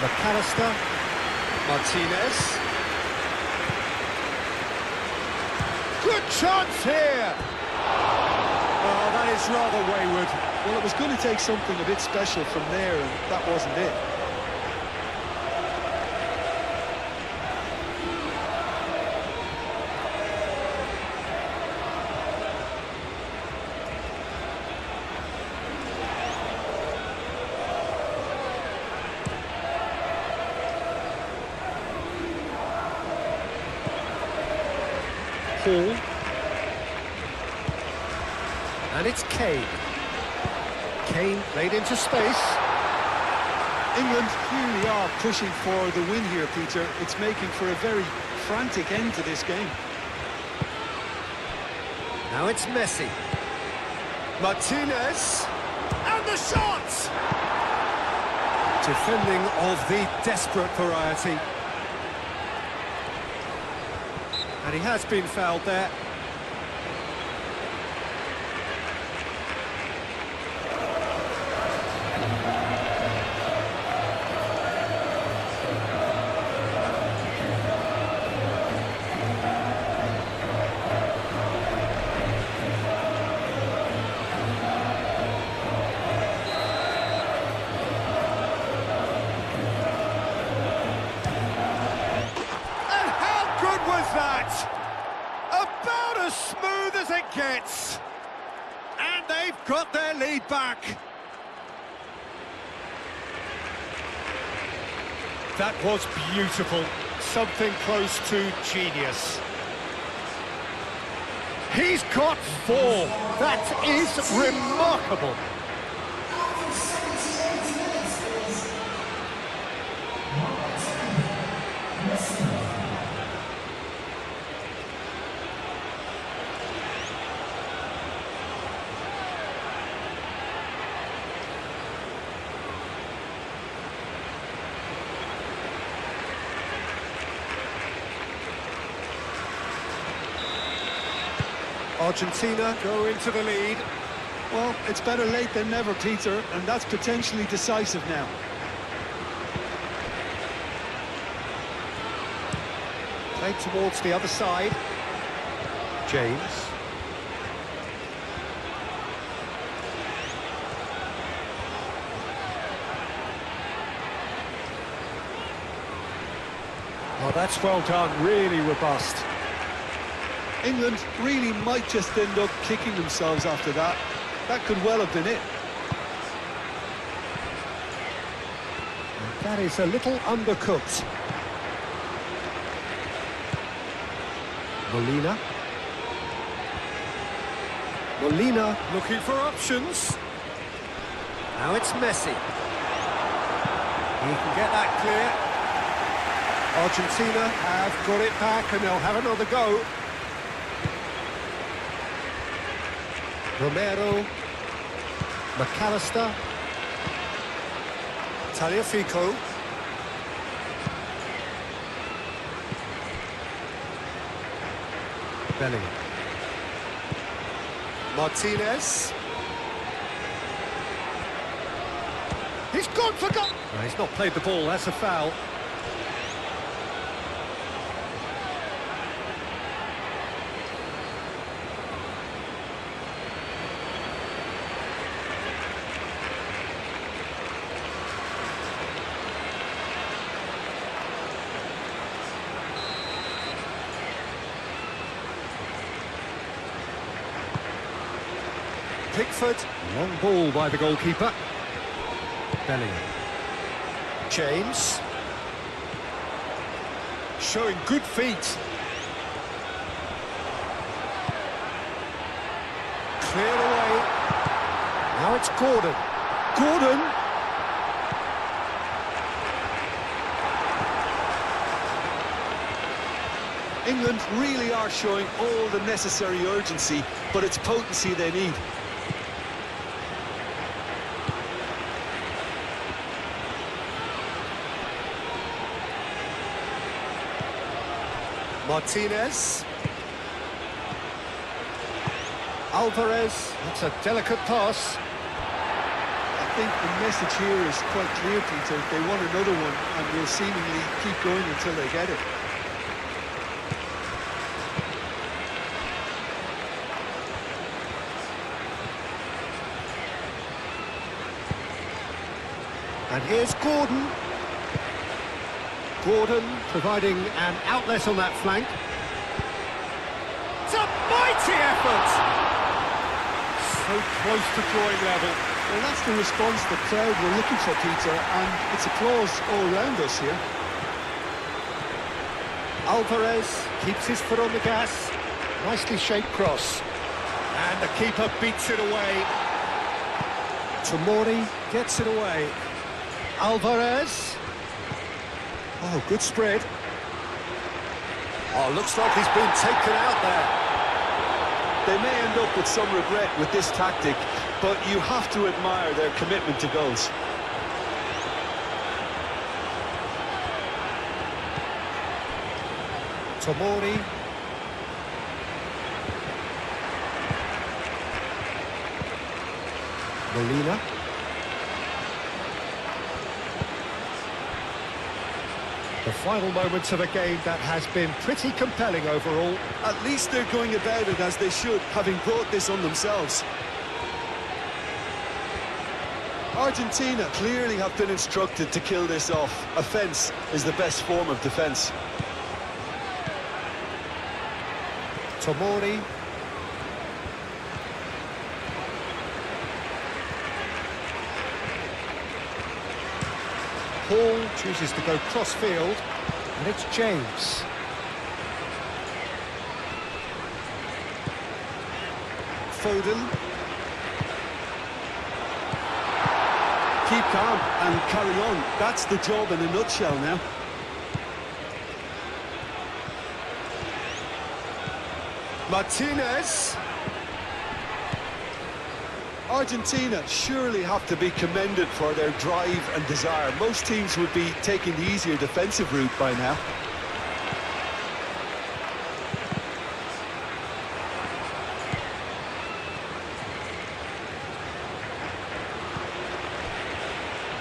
McAllister, Martinez. Good chance here! Oh, that is rather wayward. Well, it was going to take something a bit special from there, and that wasn't it. Hall. And it's Kane. Kane played into space. England really are pushing for the win here, Peter. It's making for a very frantic end to this game. Now it's Messi. Martinez. And the shot! Defending of the desperate variety. And he has been fouled there. About as smooth as it gets. And they've got their lead back. That was beautiful. Something close to genius. He's got 4. That is remarkable. Argentina go into the lead. Well, it's better late than never, Peter, and that's potentially decisive now. Played towards the other side. James. Oh, that's well done, really robust. England really might just end up kicking themselves after that. That could well have been it. That is a little undercooked. Molina looking for options. Now it's Messi. He can get that clear. Argentina have got it back and they'll have another go. Romero, McAllister, Tagliafico. Bellingham. Martinez. He's gone for goal. No, he's not played the ball, that's a foul. Pickford, long ball by the goalkeeper. Bellingham. James. Showing good feet. Cleared away. Now it's Gordon. Gordon. England really are showing all the necessary urgency, but it's potency they need. Martinez. Alvarez. That's a delicate pass. I think the message here is quite clear, Peter. They want another one and will seemingly keep going until they get it. And here's Gordon. Gordon providing an outlet on that flank. It's a mighty effort! So close to drawing level. Well, that's the response the crowd were looking for, Peter, and it's applause all around us here. Alvarez keeps his foot on the gas. Nicely shaped cross. And the keeper beats it away. Tomori gets it away. Alvarez. Oh, good spread. Oh, looks like he's been taken out there. They may end up with some regret with this tactic, but you have to admire their commitment to goals. Tomori. Molina. The final moments of a game that has been pretty compelling overall. At least they're going about it as they should, having brought this on themselves. Argentina clearly have been instructed to kill this off. Offence is the best form of defence. Tomori. Hall chooses to go cross-field, and it's James. Foden. Keep calm and carry on. That's the job in a nutshell now. Martinez. Argentina surely have to be commended for their drive and desire. Most teams would be taking the easier defensive route by now.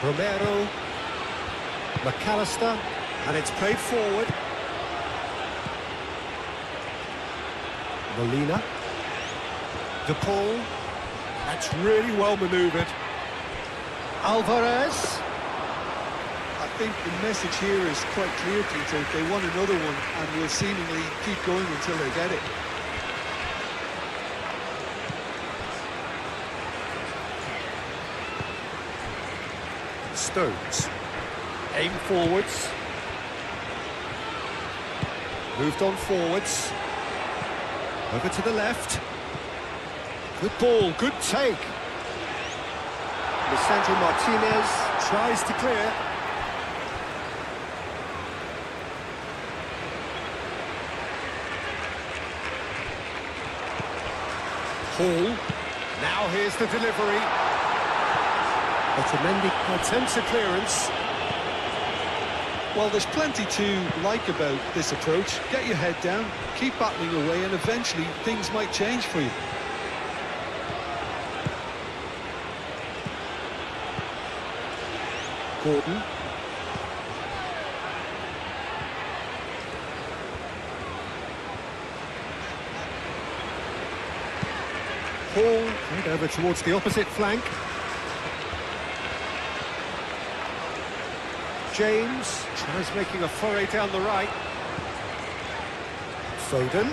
Romero. McAllister. And it's played forward. Molina. De Paul. That's really well manoeuvred. Alvarez. I think the message here is quite clear, Peter. They want another one and will seemingly keep going until they get it. Stones. Aim forwards. Moved on forwards. Over to the left. Good ball, good take. Lisandro Martinez tries to clear. Hall. Now here's the delivery. Otamendi attempts a clearance. Well, there's plenty to like about this approach. Get your head down, keep battling away, and eventually things might change for you. Gordon. Hall played over towards the opposite flank. James tries making a foray down the right. Foden.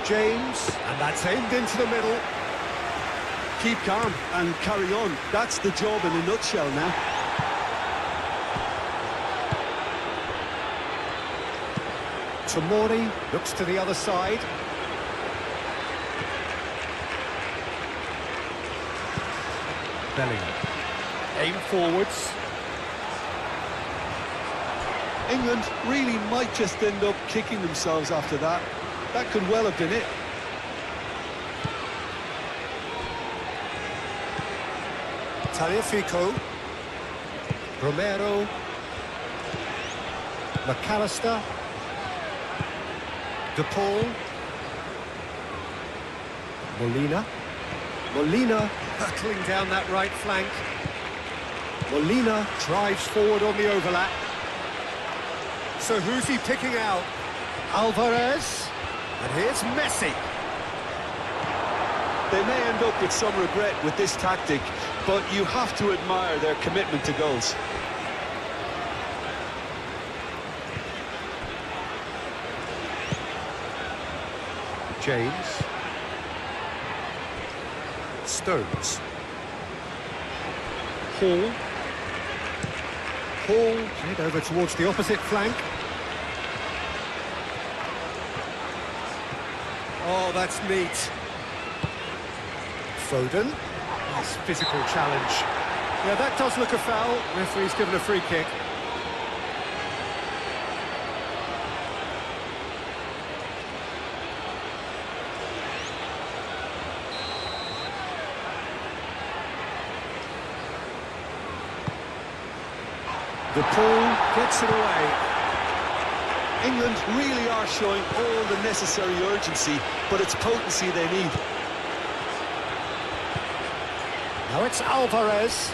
James, and that's aimed into the middle. Keep calm and carry on. That's the job in a nutshell now. Tomori looks to the other side. Bellingham. Aim forwards. England really might just end up kicking themselves after that. That could well have been it. Tagliafico. Romero. McAllister. De Paul. Molina. Molina battling down that right flank. Molina drives forward on the overlap. So who's he picking out? Alvarez. And here's Messi. They may end up with some regret with this tactic, but you have to admire their commitment to goals. James. Stones. Hall. Hall, head over towards the opposite flank. Oh, that's neat. Foden. Nice physical challenge. Yeah, that does look a foul. Referee's given a free kick. De Paul gets it away. England really are showing all the necessary urgency, but it's potency they need. Now it's Alvarez.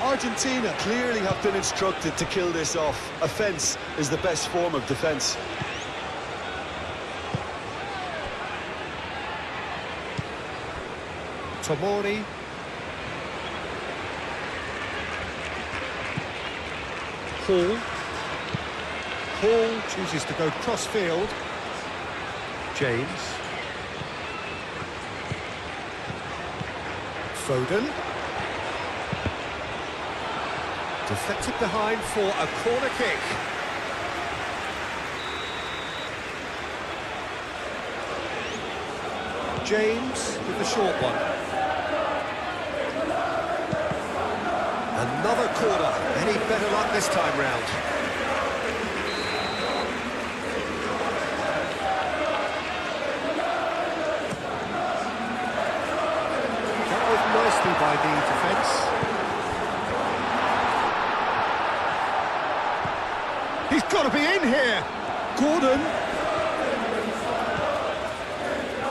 Argentina clearly have been instructed to kill this off. Offence is the best form of defence. Tomori. Hall. Hall chooses to go cross-field. James. Foden. Deflected behind for a corner kick. James with the short one. Another corner. Any better luck this time round? Dealt with nicely by the defence. He's got to be in here! Gordon!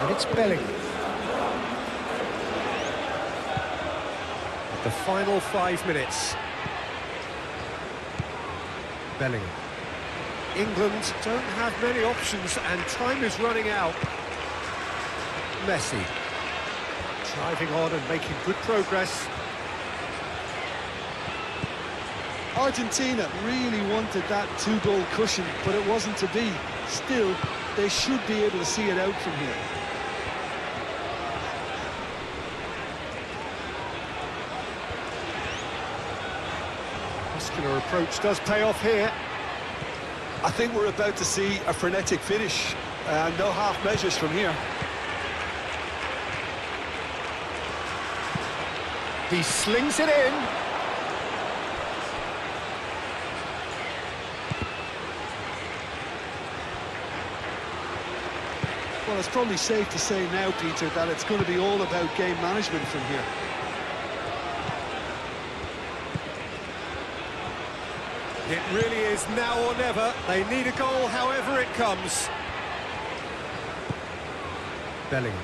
And it's Bellingham. The final 5 minutes. Bellingham. England don't have many options and time is running out. Messi. Driving on and making good progress. Argentina really wanted that two-goal cushion, but it wasn't to be. Still, they should be able to see it out from here. Muscular approach does pay off here. I think we're about to see a frenetic finish. No half measures from here. He slings it in. Well, it's probably safe to say now, Peter, that it's going to be all about game management from here. It really is now or never. They need a goal however it comes. Bellingham.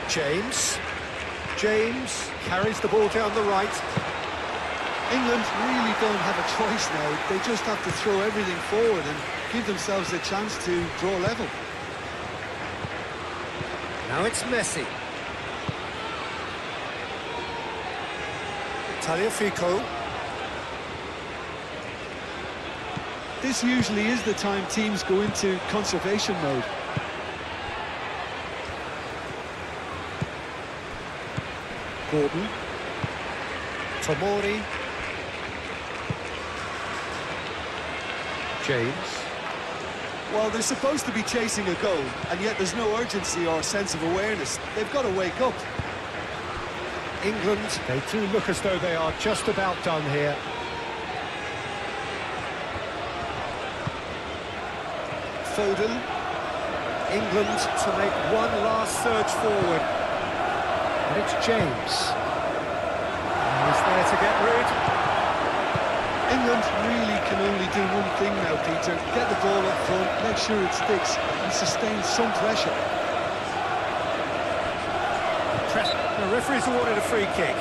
James. James carries the ball down the right. England really don't have a choice now. They just have to throw everything forward and give themselves a chance to draw level. Now it's Messi. Tagliafico. This usually is the time teams go into conservation mode. Gordon. Tomori. James. Well, they're supposed to be chasing a goal, and yet there's no urgency or sense of awareness. They've got to wake up. England, they do look as though they are just about done here. Foden. England to make one last surge forward. And it's James. And he's there to get rid. England really can only do one thing now, Peter. Get the ball up front, make sure it sticks, and sustain some pressure. The referee's awarded a free kick.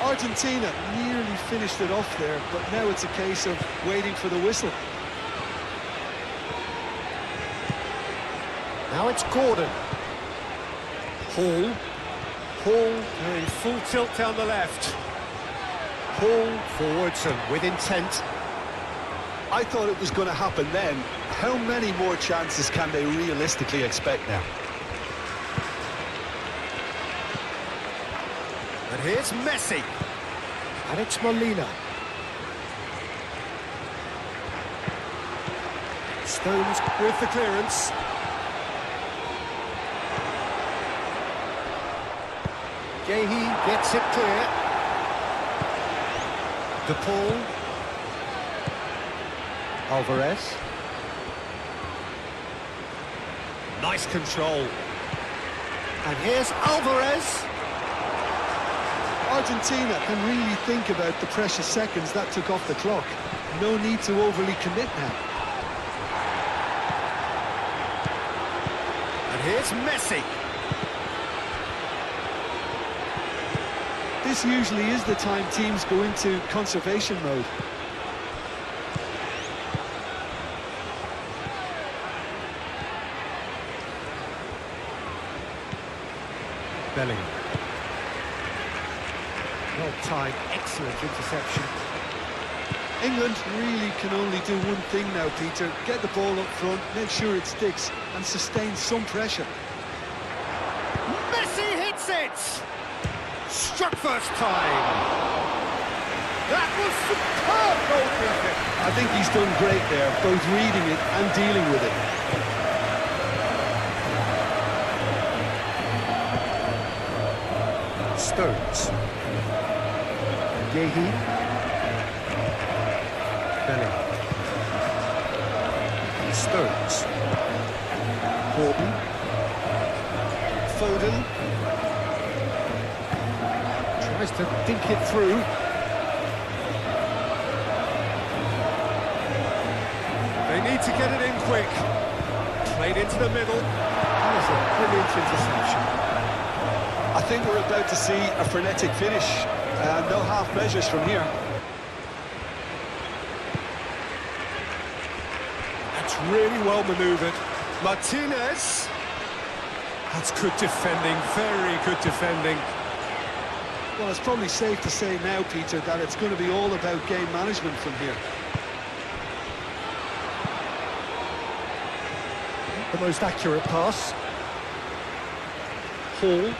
Argentina nearly finished it off there, but now it's a case of waiting for the whistle. Now it's Gordon. Hall. Hall going full tilt down the left. Hall forwards and with intent. I thought it was going to happen then. How many more chances can they realistically expect now? And here's Messi. And it's Molina. Stones with the clearance. Gahey gets it clear. De Paul. Alvarez. Nice control. And here's Alvarez. Argentina can really think about the precious seconds that took off the clock. No need to overly commit now. And here's Messi. This usually is the time teams go into conservation mode. Bellingham. Well-timed, excellent interception. England really can only do one thing now, Peter. Get the ball up front, make sure it sticks, and sustain some pressure. Messi hits it! Struck first time. That was superb goalkeeping. I think he's done great there, both reading it and dealing with it. Stones. Gahey. Bellingham. Stones. Gordon. Foden. Tries to dink it through. They need to get it in quick. Played into the middle. That was a brilliant interception. I think we're about to see a frenetic finish. No half measures from here. That's really well manoeuvred. Martinez. That's good defending, very good defending. Well, it's probably safe to say now, Peter, that it's going to be all about game management from here. The most accurate pass. Hall.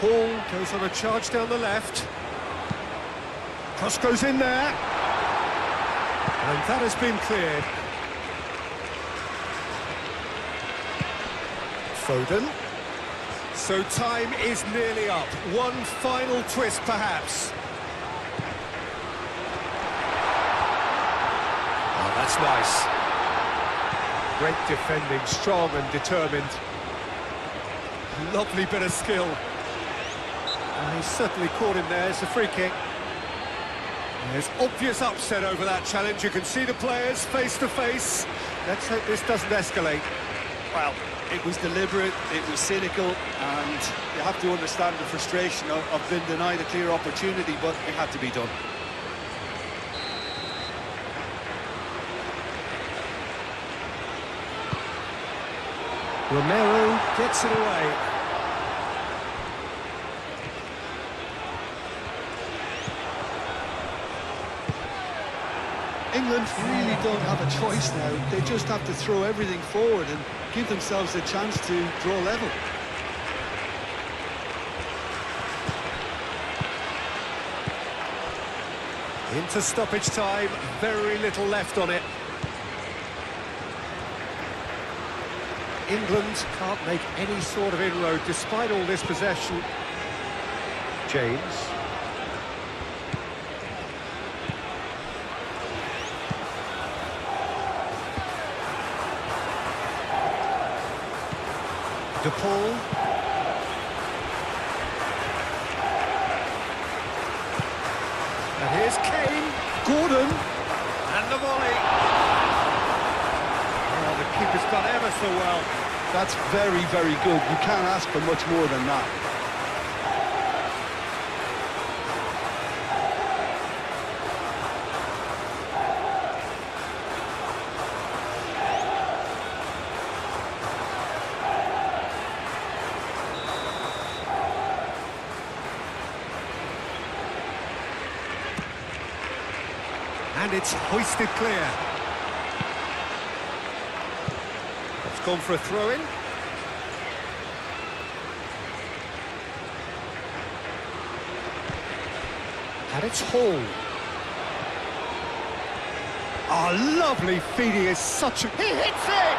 Hall goes on a charge down the left. Cross goes in there. And that has been cleared. Foden. So time is nearly up. One final twist, perhaps. Oh, that's nice. Great defending, strong and determined. Lovely bit of skill. And he's certainly caught him there. It's a free kick. There's obvious upset over that challenge. You can see the players face to face. Let's hope this doesn't escalate. Well, it was deliberate, it was cynical, and you have to understand the frustration of being denied a clear opportunity, but it had to be done. Romero gets it away. England really don't have a choice now. They just have to throw everything forward and give themselves a chance to draw level. Into stoppage time, very little left on it. England can't make any sort of inroad despite all this possession. James. De Paul. And here's Kane. Gordon. And the volley. Well, the keeper's done ever so well. That's very, very good. You can't ask for much more than that. And it's hoisted clear. It's gone for a throw-in. And it's Hall. Oh, lovely feeding is such a... He hits it!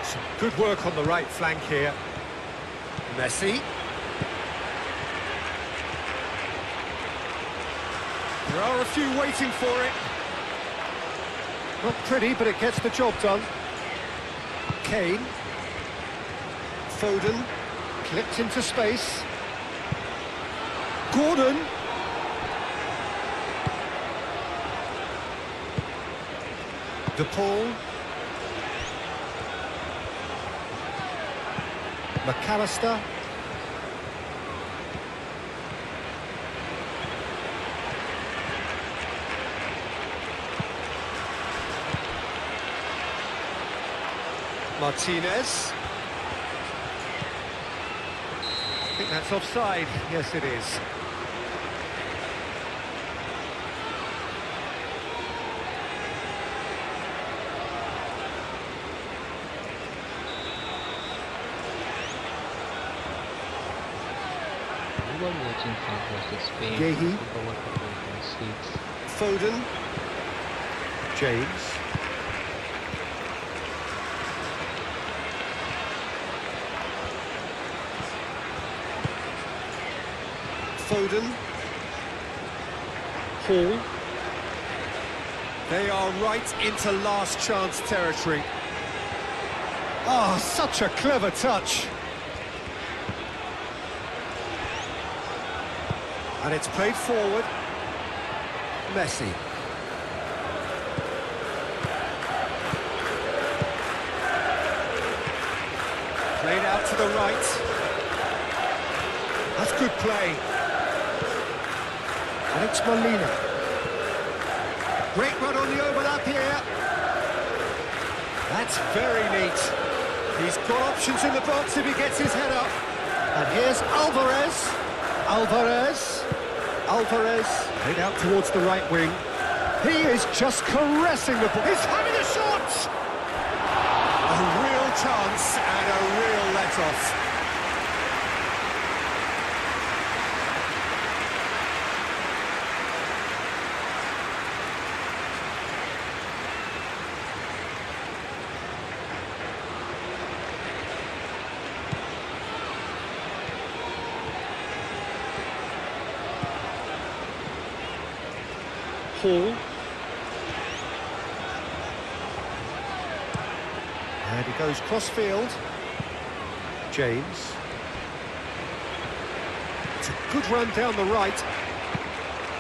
Some good work on the right flank here. Messi. There are a few waiting for it. Not pretty, but it gets the job done. Kane. Foden. Clipped into space. Gordon. De Paul. McAllister. Martinez. I think that's offside. Yes, it is. You are watching France versus Spain. Yehi. FIFA World Cup 2026. Foden. James. Foden. Hall. They are right into last chance territory. Oh, such a clever touch. And it's played forward. Messi. Played out to the right. That's good play. And it's Molina. Great run on the overlap here. That's very neat. He's got options in the box if he gets his head up. And here's Alvarez. Alvarez. Played out towards the right wing. He is just caressing the ball. He's having a shot! A real chance and a real let-off. Hall. And he goes cross-field. James. It's a good run down the right.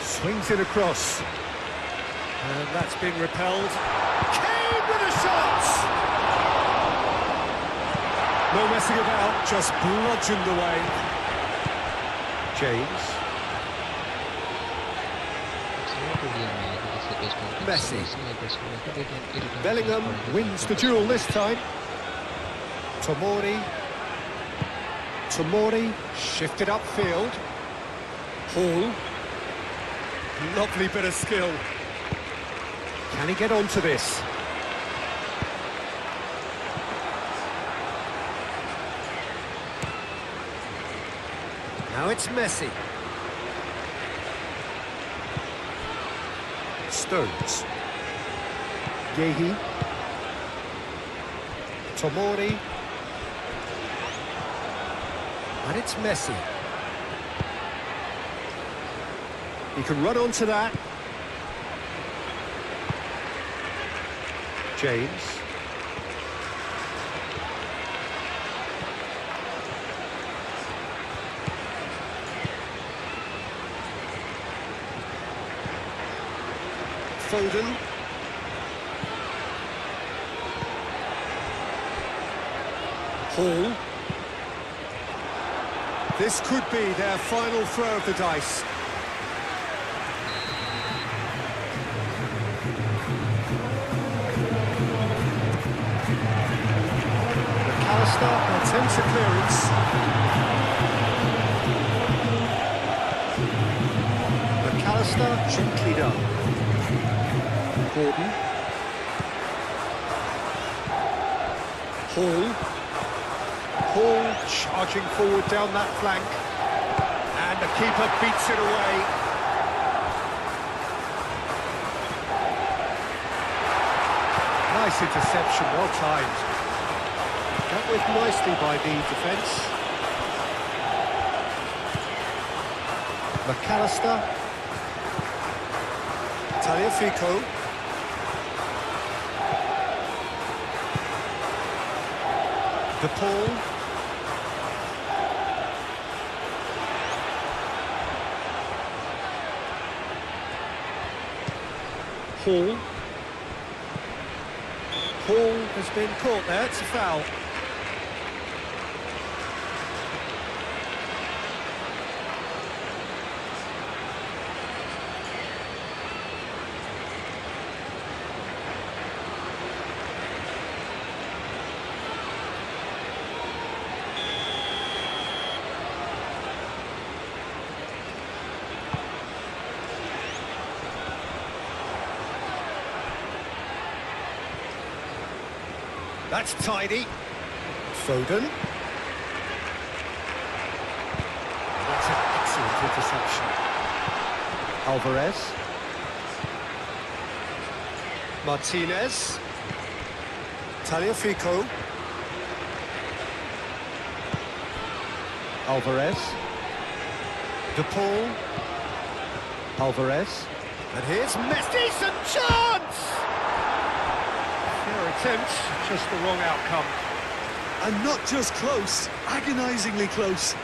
Swings it across. And that's been repelled. Kane with a shot! No messing about, just bludgeoned away. James. It's not really a match, it is a replacement of Messi. some snipers who are irritating fans Bellingham for a different wins the purpose duel from this that. time. Tomori shifted upfield. Hall. Lovely bit of skill. Can he get onto this? Now it's Messi. Stones. Yehi. Tomori. And it's Messi. He can run onto that. James. Foden. Hall. This could be their final throw of the dice. McAllister attempts a clearance. McAllister gently done. Gordon. Hall. Hall charging forward down that flank. And the keeper beats it away. Nice interception, well timed. Dealt with nicely by the defence. McAllister. Tagliafico. De Paul. Hall. Hall has been caught there, it's a foul. That's tidy. Foden. That's an excellent interception. Alvarez. Martinez. Tagliafico. Alvarez. De Paul. Alvarez. And here's Messi. Decent chance! Fair attempt, just the wrong outcome. And not just close, agonisingly close.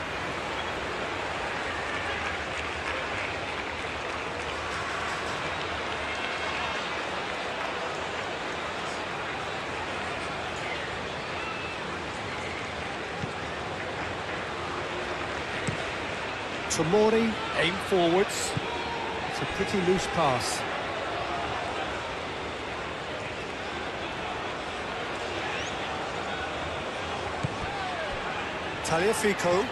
Tomori, aim forwards. It's a pretty loose pass. Tagliafico.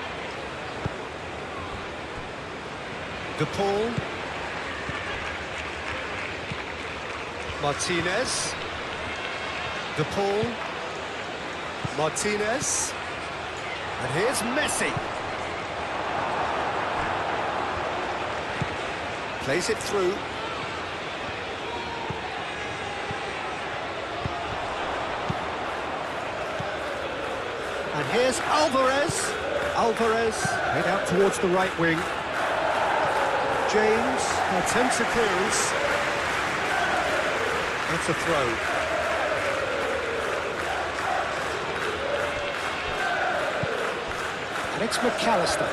De Paul. Martinez. De Paul. Martinez. And here's Messi. Plays it through. And here's Alvarez. Alvarez head out towards the right wing. James attempts a clearance. That's a throw. And it's McAllister.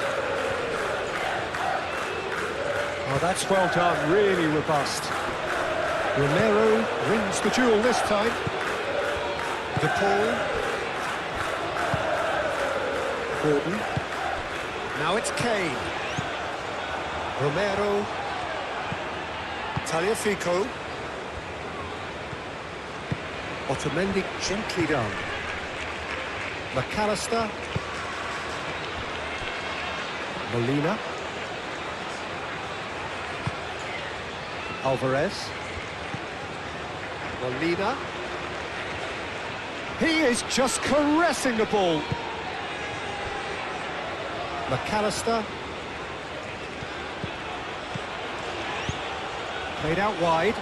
Oh, that's well done, really robust. Romero wins the duel this time. De Paul. Gordon. Now it's Kane. Romero. Tagliafico. Otamendi gently done. McAllister. Molina. Alvarez. Molina. He is just caressing the ball. McAllister. Played out wide.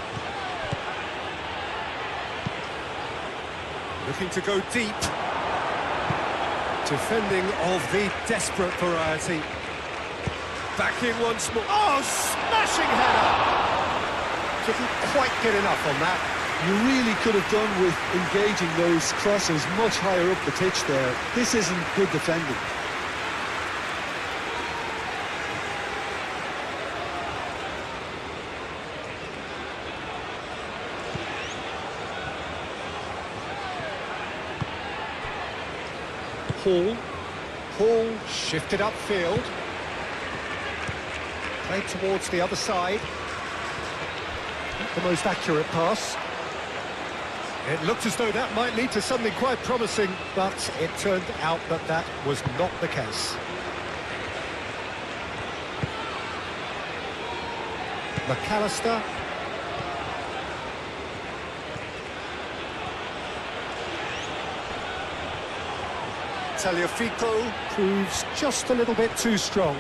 Looking to go deep. Defending of the desperate variety. Back in once more. Oh, smashing header! Couldn't quite get enough on that. You really could have done with engaging those crosses much higher up the pitch there. This isn't good defending. Hall shifted upfield. Played towards the other side. Not the most accurate pass. It looked as though that might lead to something quite promising, but it turned out that that was not the case. McAllister. Tagliafico proves just a little bit too strong.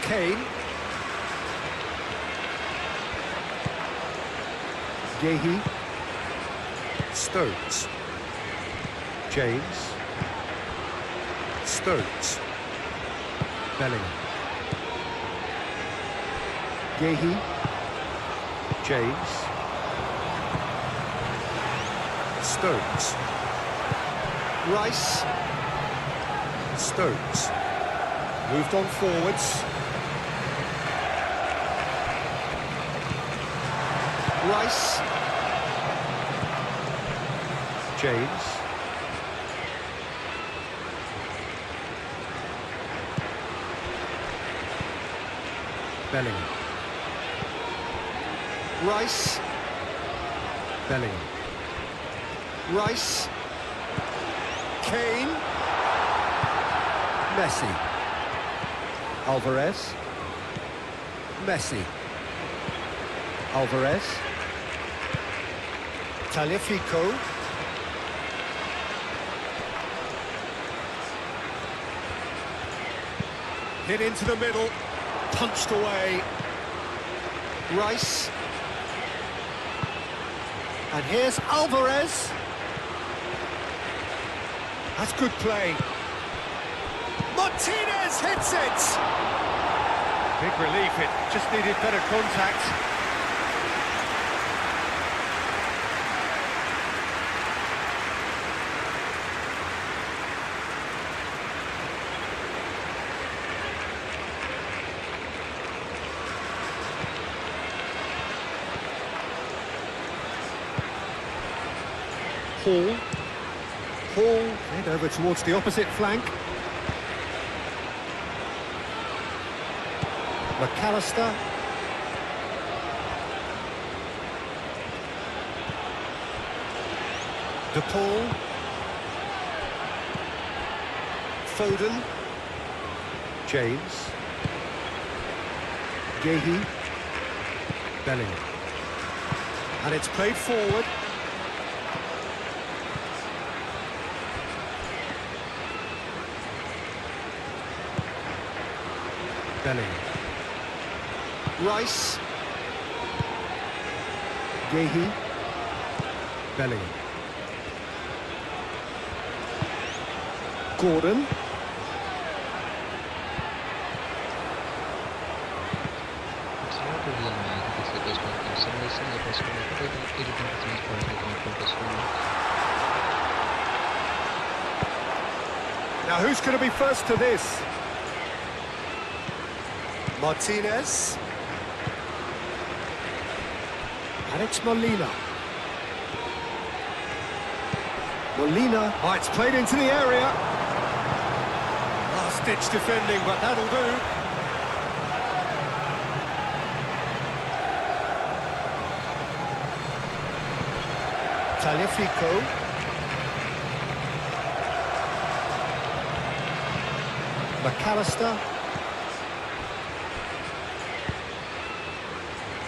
Kane. Gehi. Stones. James. Stones. Bellingham. Gehi. James. Stones. Rice. Stones. Moved on forwards. Rice. James. Bellingham. Rice. Bellingham. Rice. Kane. Messi. Alvarez. Messi. Alvarez. Tagliafico. Hit into the middle. Punched away. Rice. And here's Alvarez. That's good play. Martinez hits it! Big relief, it just needed better contact. Hall, head over towards the opposite flank. McAllister. De Paul. Foden. James. Gehi. Bellingham. And it's played forward. Bellingham. Rice. Gehi. Bellingham. Gordon. It's not a real match, it's a just one person. Listen, the person who put it in Now who's going to be first to this? Martinez. And it's Molina. Molina. Oh, it's played into the area. Last-ditch defending, but that'll do. Taliafico. McAllister.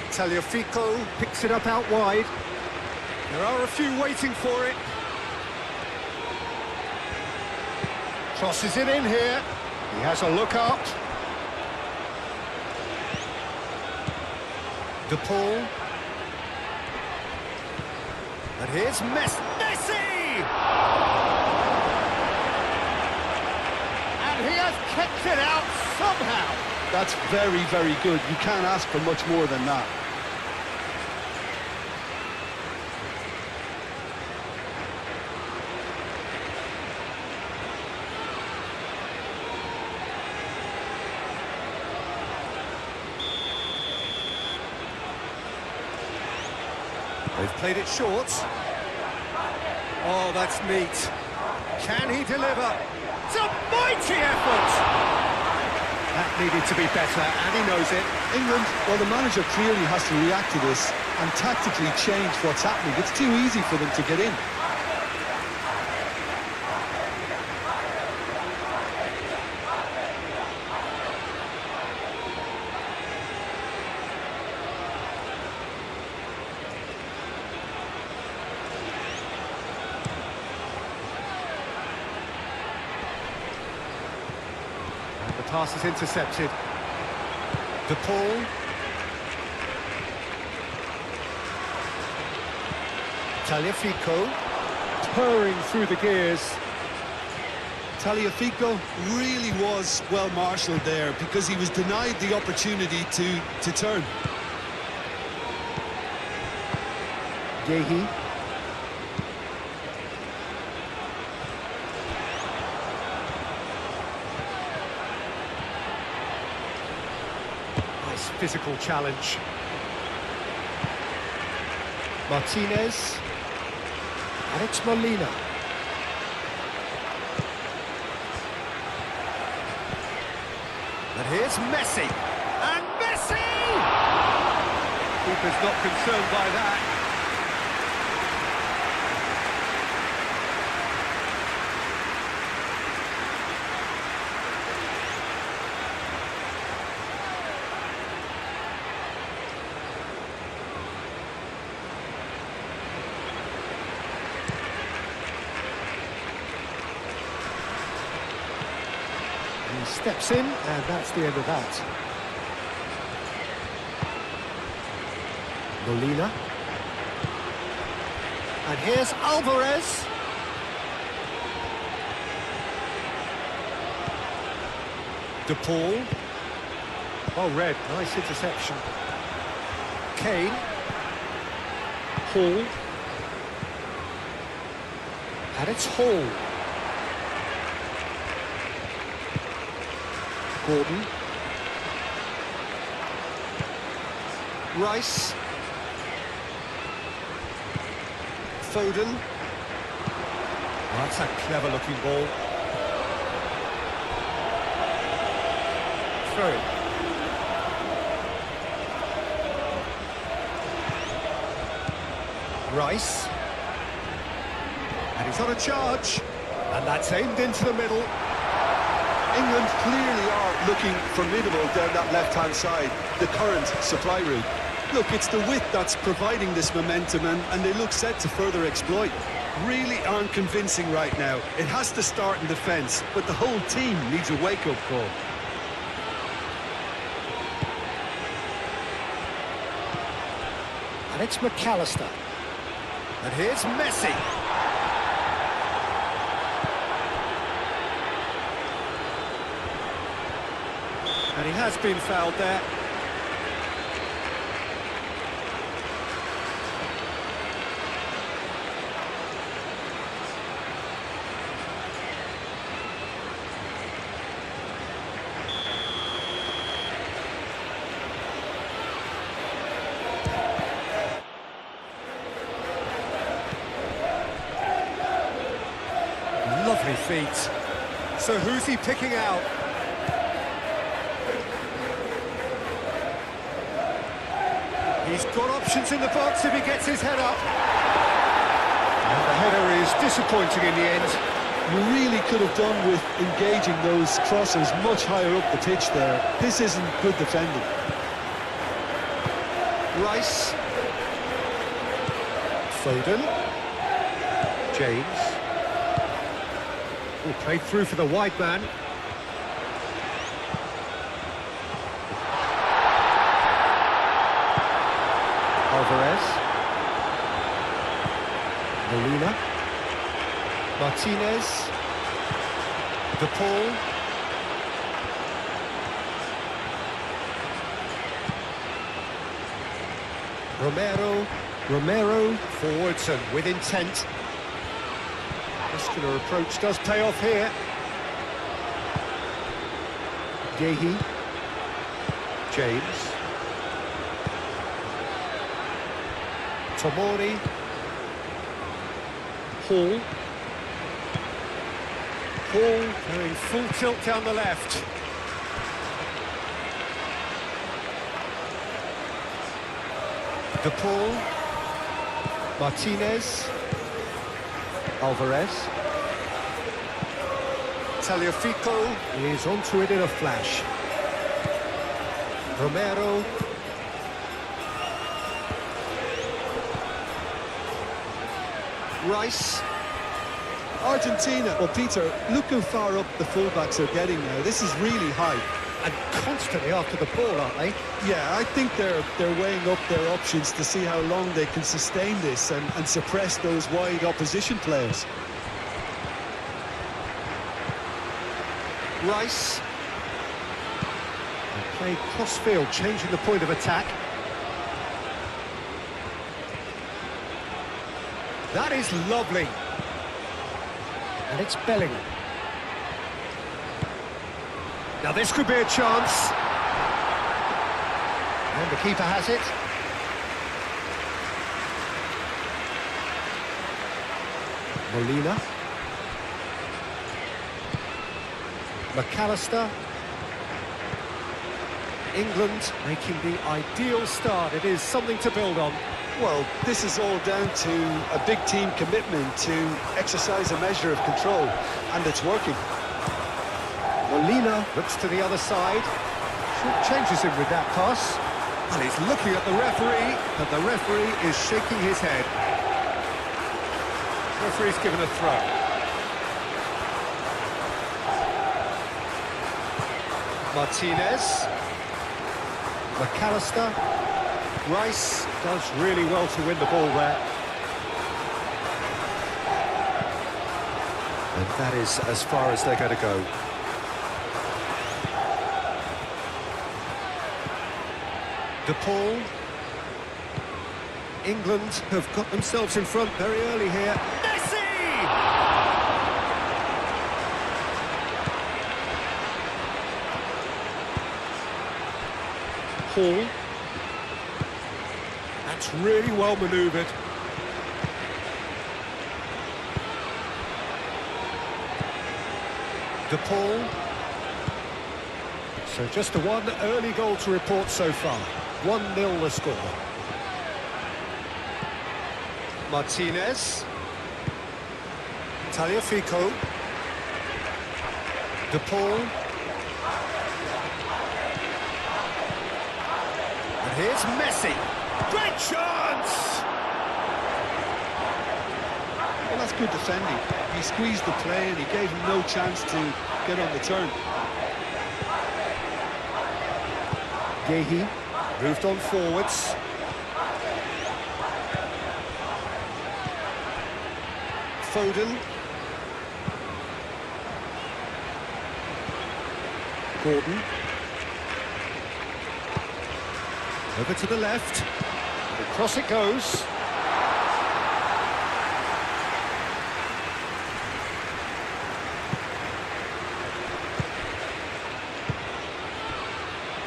Taliafico picks it up out wide. There are a few waiting for it. Crosses it in here. He has a look up. De Paul. And here's Messi! And he has kept it out somehow. That's very, very good. You can't ask for much more than that. They've played it short. Oh, that's neat. Can he deliver? It's a mighty effort! That needed to be better, and he knows it. England, well, the manager clearly has to react to this and tactically change what's happening. It's too easy for them to get in. The pass is intercepted. De Paul. Taliafico. Purring through the gears. Taliafico really was well marshalled there because he was denied the opportunity to turn. Yehi. Nice physical challenge. Martinez. And it's Molina. And here's Messi. And Messi! Keeper's not concerned by that. He steps in, and that's the end of that. Molina. And here's Alvarez. De Paul. Oh, red. Nice interception. Kane. Hall. And it's Hall. Gordon. Rice. Foden. Oh, that's a clever looking ball. Throw it. Rice. And he's on a charge. And that's aimed into the middle. England clearly are looking formidable down that left-hand side, the current supply route. Look, it's the width that's providing this momentum, and they look set to further exploit. Really aren't convincing right now. It has to start in defence, but the whole team needs a wake-up call. And it's McAllister. And here's Messi. And he has been fouled there. Lovely feet. So who's he picking out? He's got options in the box if he gets his head up. And the header is disappointing in the end. You really could have done with engaging those crosses much higher up the pitch there. This isn't good defending. Rice. Foden. James. Oh, played through for the wide man. Alvarez. Molina. Martinez. De Paul. Romero forwards and with intent. Muscular approach does pay off here. Yehi. James. Tomori. Hall. Going full tilt down the left. De Paul. Martinez. Alvarez. Tagliafico is onto it in a flash. Romero. Rice. Argentina, well, Peter, look how far up the fullbacks are getting now. This is really high. And constantly after the ball, aren't they? Yeah, I think they're weighing up their options to see how long they can sustain this and suppress those wide opposition players. Rice. They play cross-field, changing the point of attack. That is lovely. And it's Belling. Now this could be a chance. And the keeper has it. Molina. McAllister. England making the ideal start. It is something to build on. Well, this is all down to a big team commitment to exercise a measure of control, and it's working. Molina looks to the other side. Changes him with that pass. And he's looking at the referee, and the referee is shaking his head. Referee's given a throw. Martinez. McAllister. Rice does really well to win the ball there. And that is as far as they're going to go. De Paul. England have got themselves in front very early here. Messi! Hall. That's really well manoeuvred. De Paul. So just the one early goal to report so far. 1-0 the score. Martinez. Tagliafico. De Paul. And here's Messi. Great chance! Well, that's good defending. He squeezed the play and he gave him no chance to get on the turn. Yehi moved on forwards. Foden. Gordon. Over to the left. Across it goes.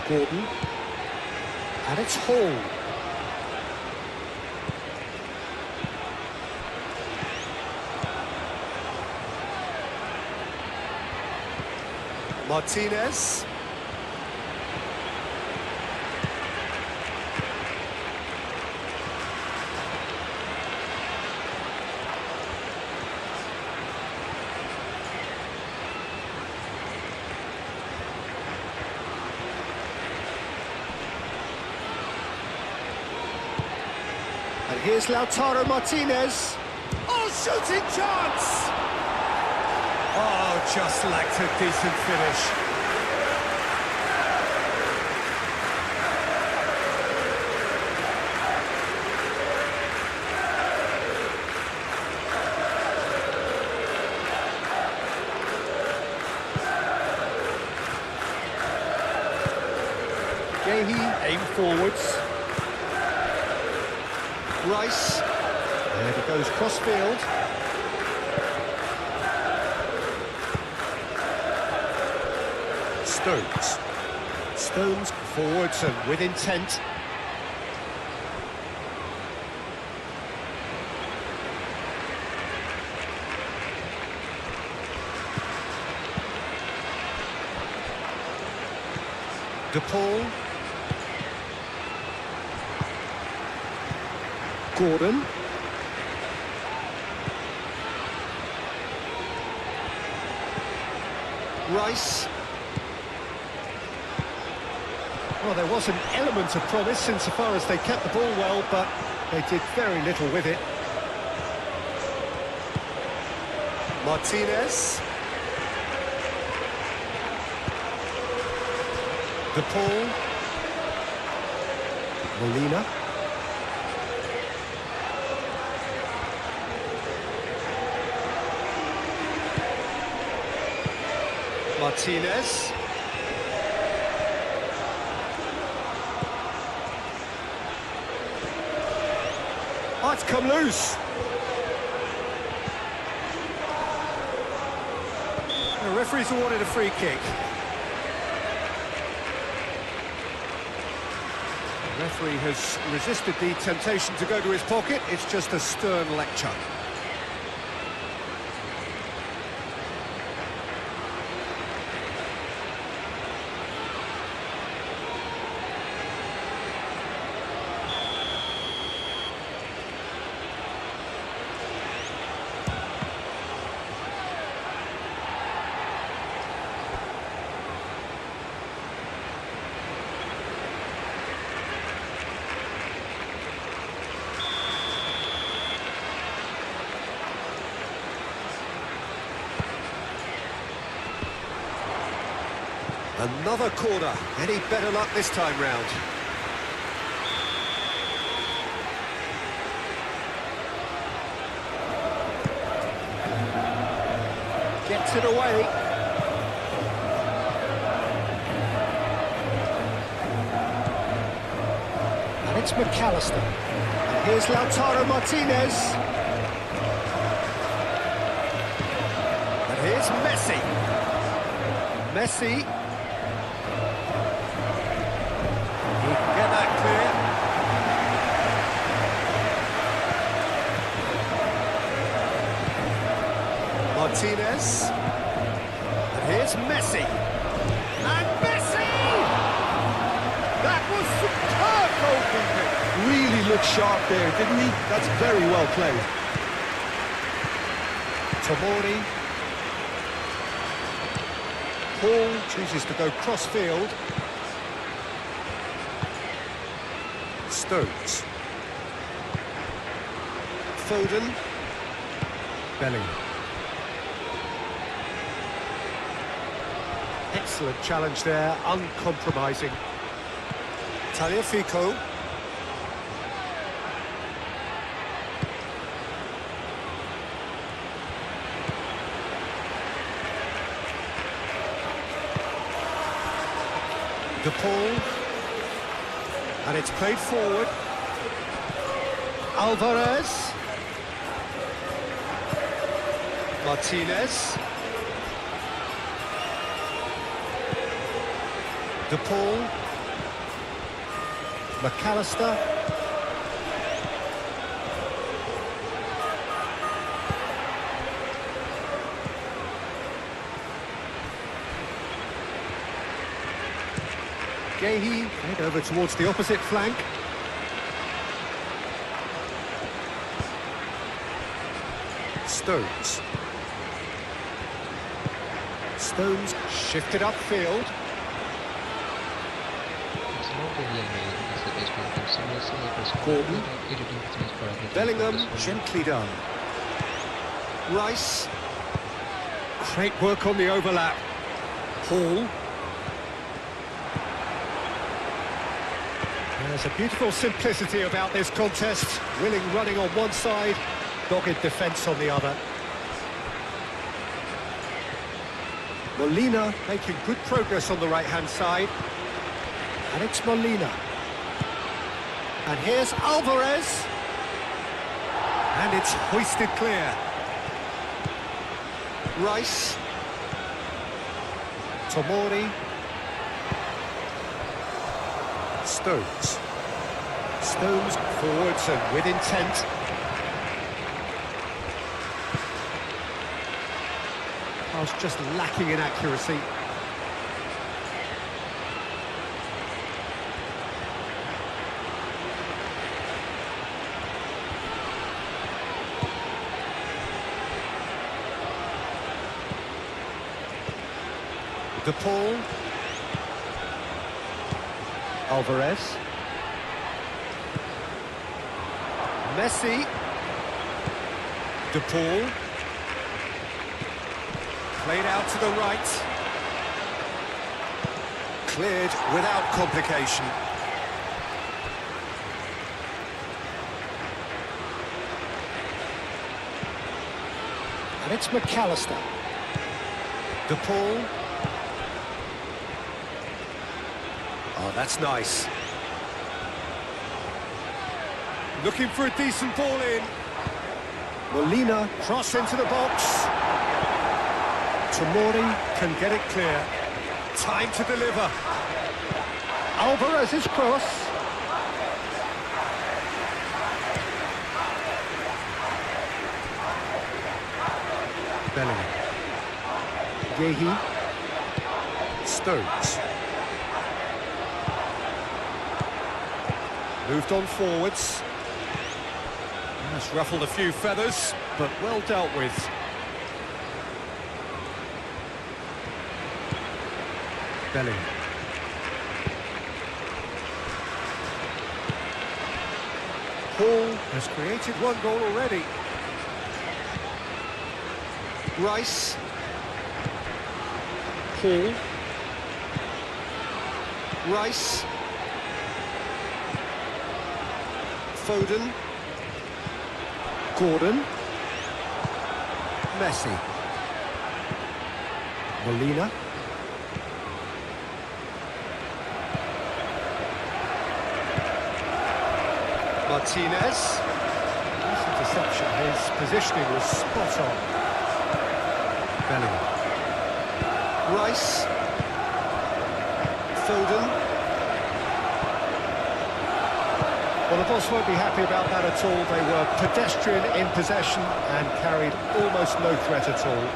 Gordon. And it's Hall. Martinez. here's Lautaro Martinez. Oh, shooting chance! Oh, just lacked a decent finish. Aim forwards. Rice. There he goes, cross-field. Stones. Stones forwards and with intent. DePaul. Gordon. Rice. Well, there was an element of promise insofar as they kept the ball well, but they did very little with it. Martinez. DePaul. Molina. Martinez. Oh, it's come loose. The referee's awarded a free kick. The referee has resisted the temptation to go to his pocket. It's just a stern lecture. Another corner. Any better luck this time round? Gets it away. And it's McAllister. And here's Lautaro Martinez. And here's Messi. Messi. Get that clear. Martinez. And here's Messi. And Messi! That was superb goalkeeping. Really looked sharp there, didn't he? That's very well played. Tomori. Paul chooses to go cross-field. Stones. Foden. Bellingham. Excellent challenge there, uncompromising. Tagliafico. DePaul. And it's played forward. Alvarez. Martinez. DePaul. McAllister. Gahey, head over towards the opposite flank. Stones. Stones shifted upfield. It's not a real man, it's a best friend seriously a personal Gordon. athlete and 82% for everything from Bellingham, this World Cup. gently done. Rice. Great work on the overlap. Hall. There's a beautiful simplicity about this contest. Willing running on one side, dogged defence on the other. Molina making good progress on the right-hand side. And it's Molina. And here's Alvarez. And it's hoisted clear. Rice. Tomori. Stones. Stones forwards and with intent. Pass just lacking in accuracy. De Paul. Alvarez. Messi. De Paul. Played out to the right. Cleared without complication. And it's McAllister. De Paul. Oh, that's nice. Looking for a decent ball in. Molina, cross into the box. Tomori can get it clear. Time to deliver. Alvarez's cross. Bellingham. Yehi. Stones. Moved on forwards. That's ruffled a few feathers, but well dealt with. Bellingham. Hall has created one goal already. Rice. Hall. Rice. Foden. Gordon. Messi. Molina. Martinez. Nice interception. His positioning was spot on. Bellingham. Rice. Foden. Well, the boss won't be happy about that at all. They were pedestrian in possession and carried almost no threat at all.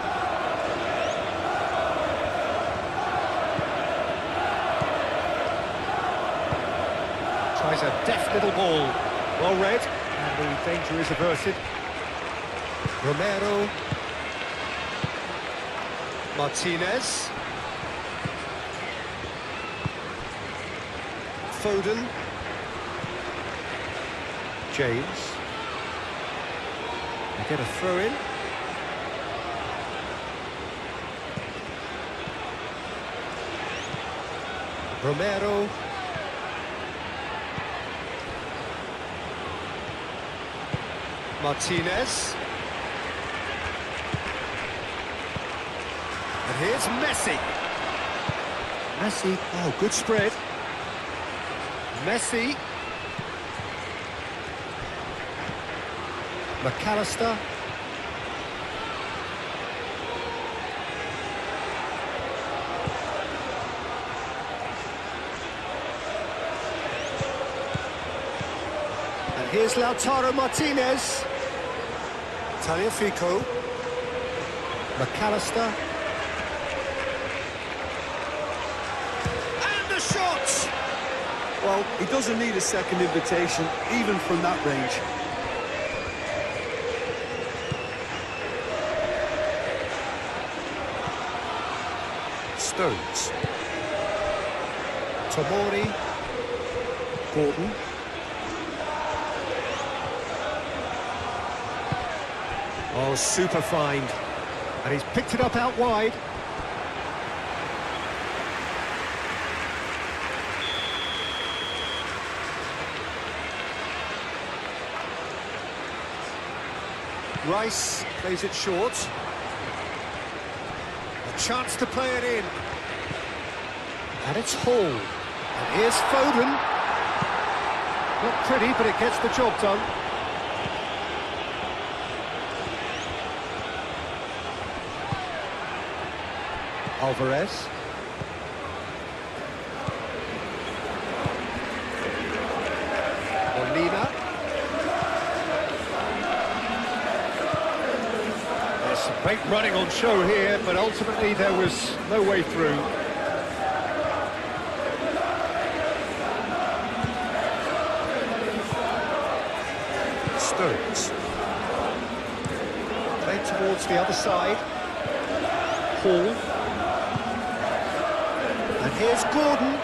Tries a deft little ball. Well read, and the danger is averted. Romero. Martinez. Foden. James. They get a throw in. Romero. Martinez. And here's Messi. Messi, oh, good spread. Messi. McAllister. And here's Lautaro Martinez. Tagliafico. McAllister. And the shot! Well, he doesn't need a second invitation, even from that range. Stones. Tomori. Gordon. Oh, super find. And he's picked it up out wide. Rice plays it short. A chance to play it in. And it's Hall. And here's Foden. Not pretty, but it gets the job done. Alvarez. Molina. There's some great running on show here, but ultimately there was no way through. Stones. Played towards the other side. Hall. And here's Gordon.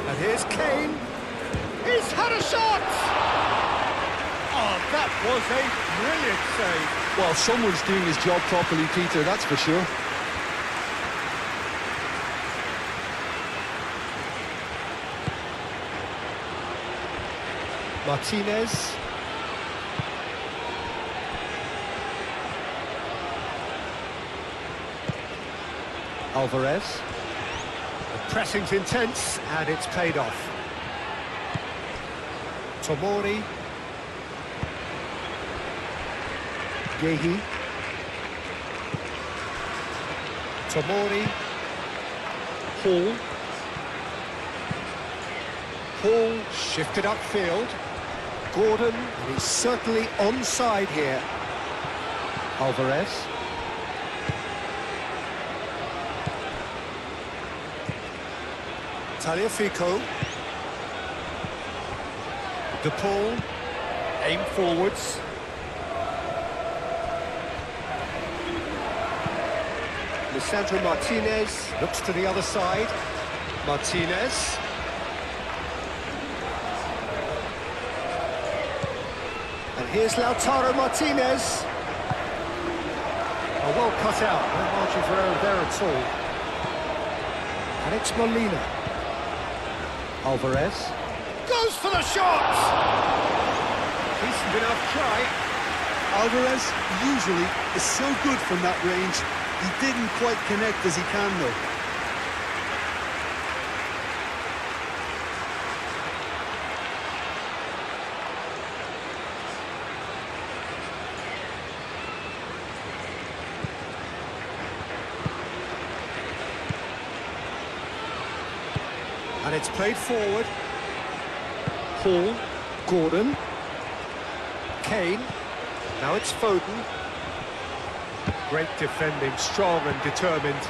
And here's Kane. He's had a shot! Oh, that was a brilliant save. Well, someone's doing his job properly, Peter, that's for sure. Martinez. Alvarez. The pressing's intense, and it's paid off. Tomori. Gehi. Tomori. Hall. Hall shifted upfield. Gordon, and he's certainly onside here. Alvarez. Tagliafico. De Paul. Aim forwards. Lisandro Martinez looks to the other side. Martinez. And here's Lautaro Martinez. Oh, well cut out. No margin for error there at all. And it's Molina. Alvarez. Goes for the shot! Decent enough try. Alvarez usually is so good from that range. He didn't quite connect as he can, though. And it's played forward. Hall, Gordon, Kane. Now it's Foden. Great defending, strong and determined.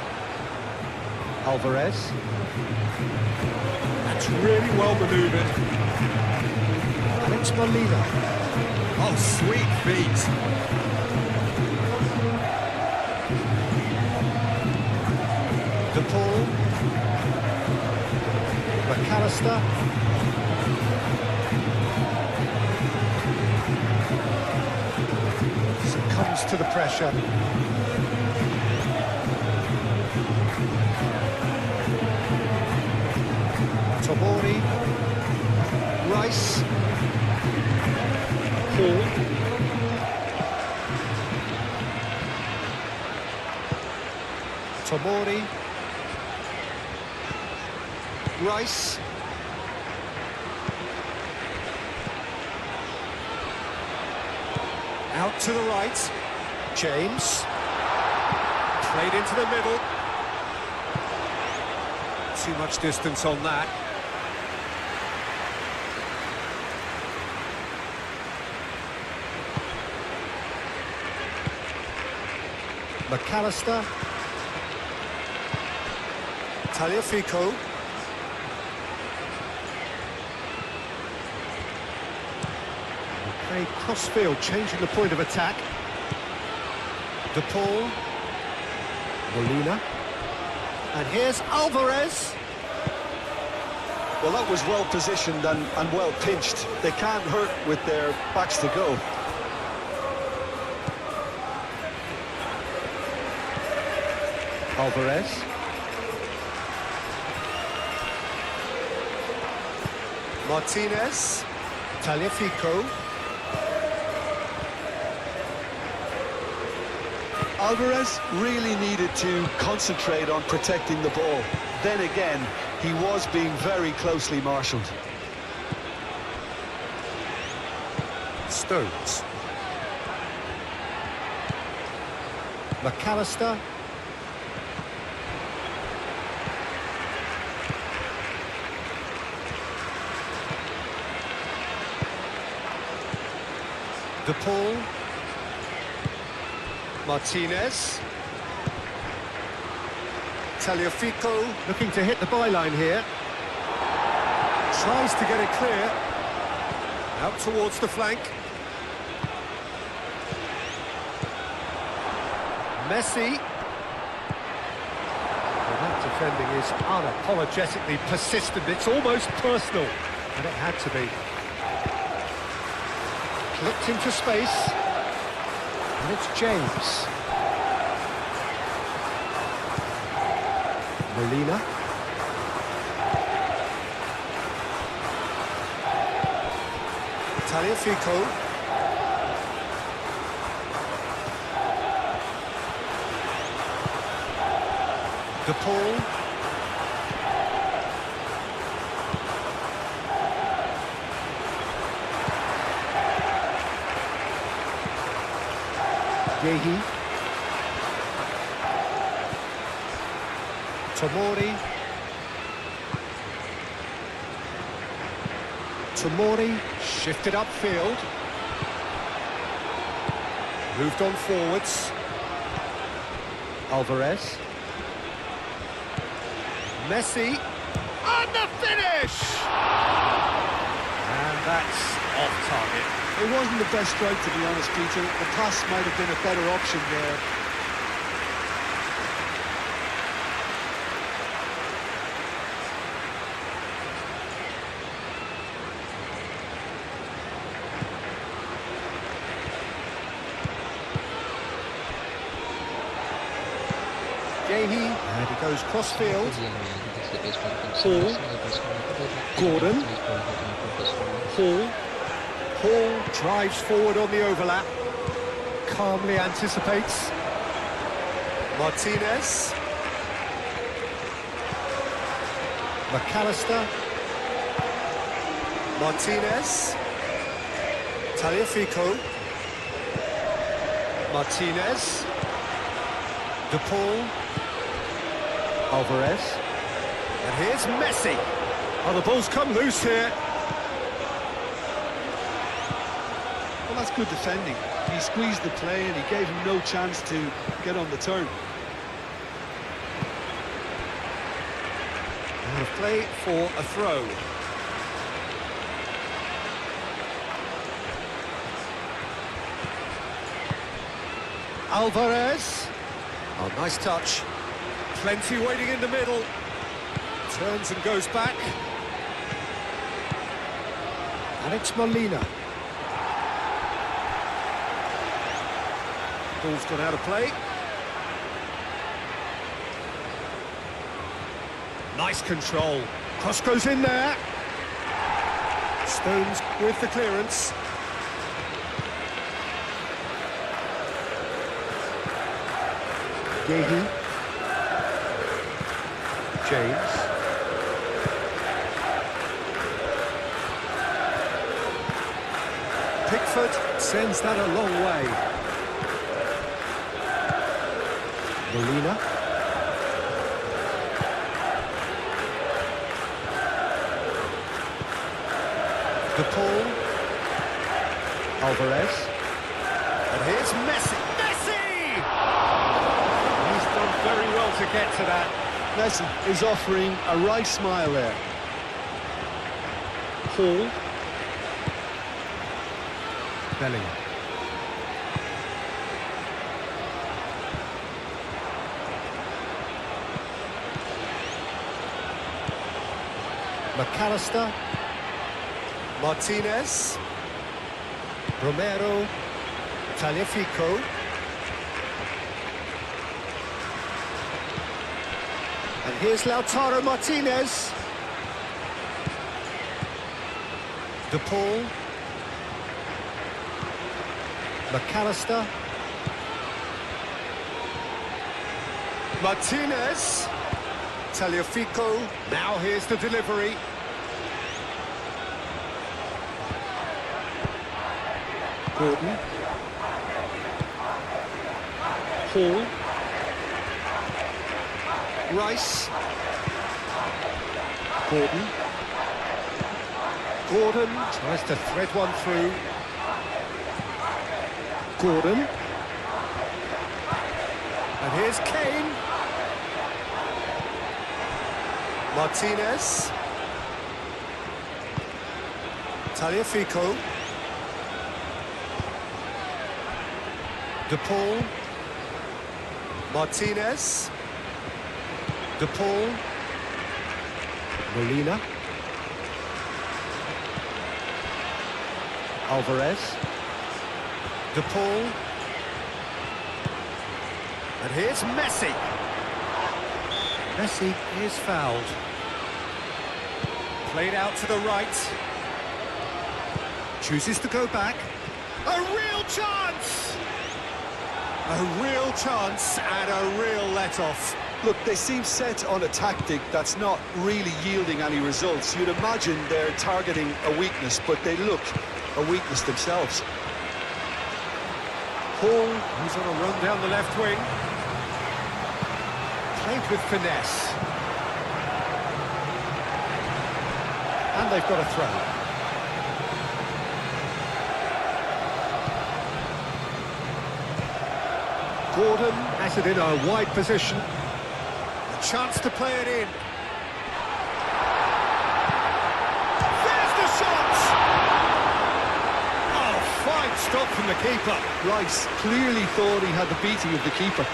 Alvarez. That's really well manoeuvred. And it's Molina. Oh, sweet feet. De Paul. McAllister. Succumbs to the pressure. Tomori. Rice. Hall. Tomori. Rice. Out to the right. James. Played into the middle. Too much distance on that. McAllister. Tagliafico. Played cross-field, changing the point of attack. De Paul. Molina. And here's Alvarez. Well, that was well positioned and well pinched. They can't hurt with their backs to go. Alvarez. Martinez. Taliafico. Alvarez really needed to concentrate on protecting the ball. Then again, he was being very closely marshalled. Stones. McAllister. DePaul. Martinez. Taliafico looking to hit the byline here. Tries to get it clear. Out towards the flank. Messi. Well, that defending is unapologetically persistent. It's almost personal, and it had to be. Flipped into space. And it's James. Molina. Taliafico. DePaul. Yehi. Tomori. Tomori shifted upfield. Moved on forwards. Alvarez. Messi. And the finish! And that's off target. It wasn't the best strike, to be honest, Peter. The pass might have been a better option there. Yehi, and he goes cross-field. Hall. Gordon. Hall. Hall drives forward on the overlap. Calmly anticipates. Martinez. McAllister. Martinez. Taliafico. Martinez. DePaul. Alvarez. And here's Messi. Oh, the ball's come loose here. Well, that's good defending. He squeezed the play and he gave him no chance to get on the turn. And a play for a throw. Alvarez. Oh, nice touch. Plenty waiting in the middle. Turns and goes back. And it's Molina. Ball's gone out of play. Nice control. Cross goes in there. Stones with the clearance. Yehi. James. Pickford sends that a long way. Molina. DePaul. Alvarez. And here's Messi. Messi! He's done very well to get to that. Messi is offering a right smile there. Hall. Bellingham. McAllister. Martinez. Romero. Taliafico. And here's Lautaro Martinez. De Paul. McAllister. Martinez. Tagliafico. Now here's the delivery. Gordon. Hall. Rice. Gordon. Gordon tries to thread one through. Gordon. And here's Kane. Martinez. Tagliafico. De Paul. Martinez. De Paul. Molina. Alvarez. De Paul. And here's Messi. Messi is fouled. Played out to the right. Chooses to go back. A real chance! A real chance and a real let-off. Look, they seem set on a tactic that's not really yielding any results. You'd imagine they're targeting a weakness, but they look a weakness themselves. Hall, who's on a run down the left wing. Played with finesse. And they've got a throw. Gordon has it in a wide position. A chance to play it in. There's the shot! Oh, fine stop from the keeper. Rice clearly thought he had the beating of the keeper.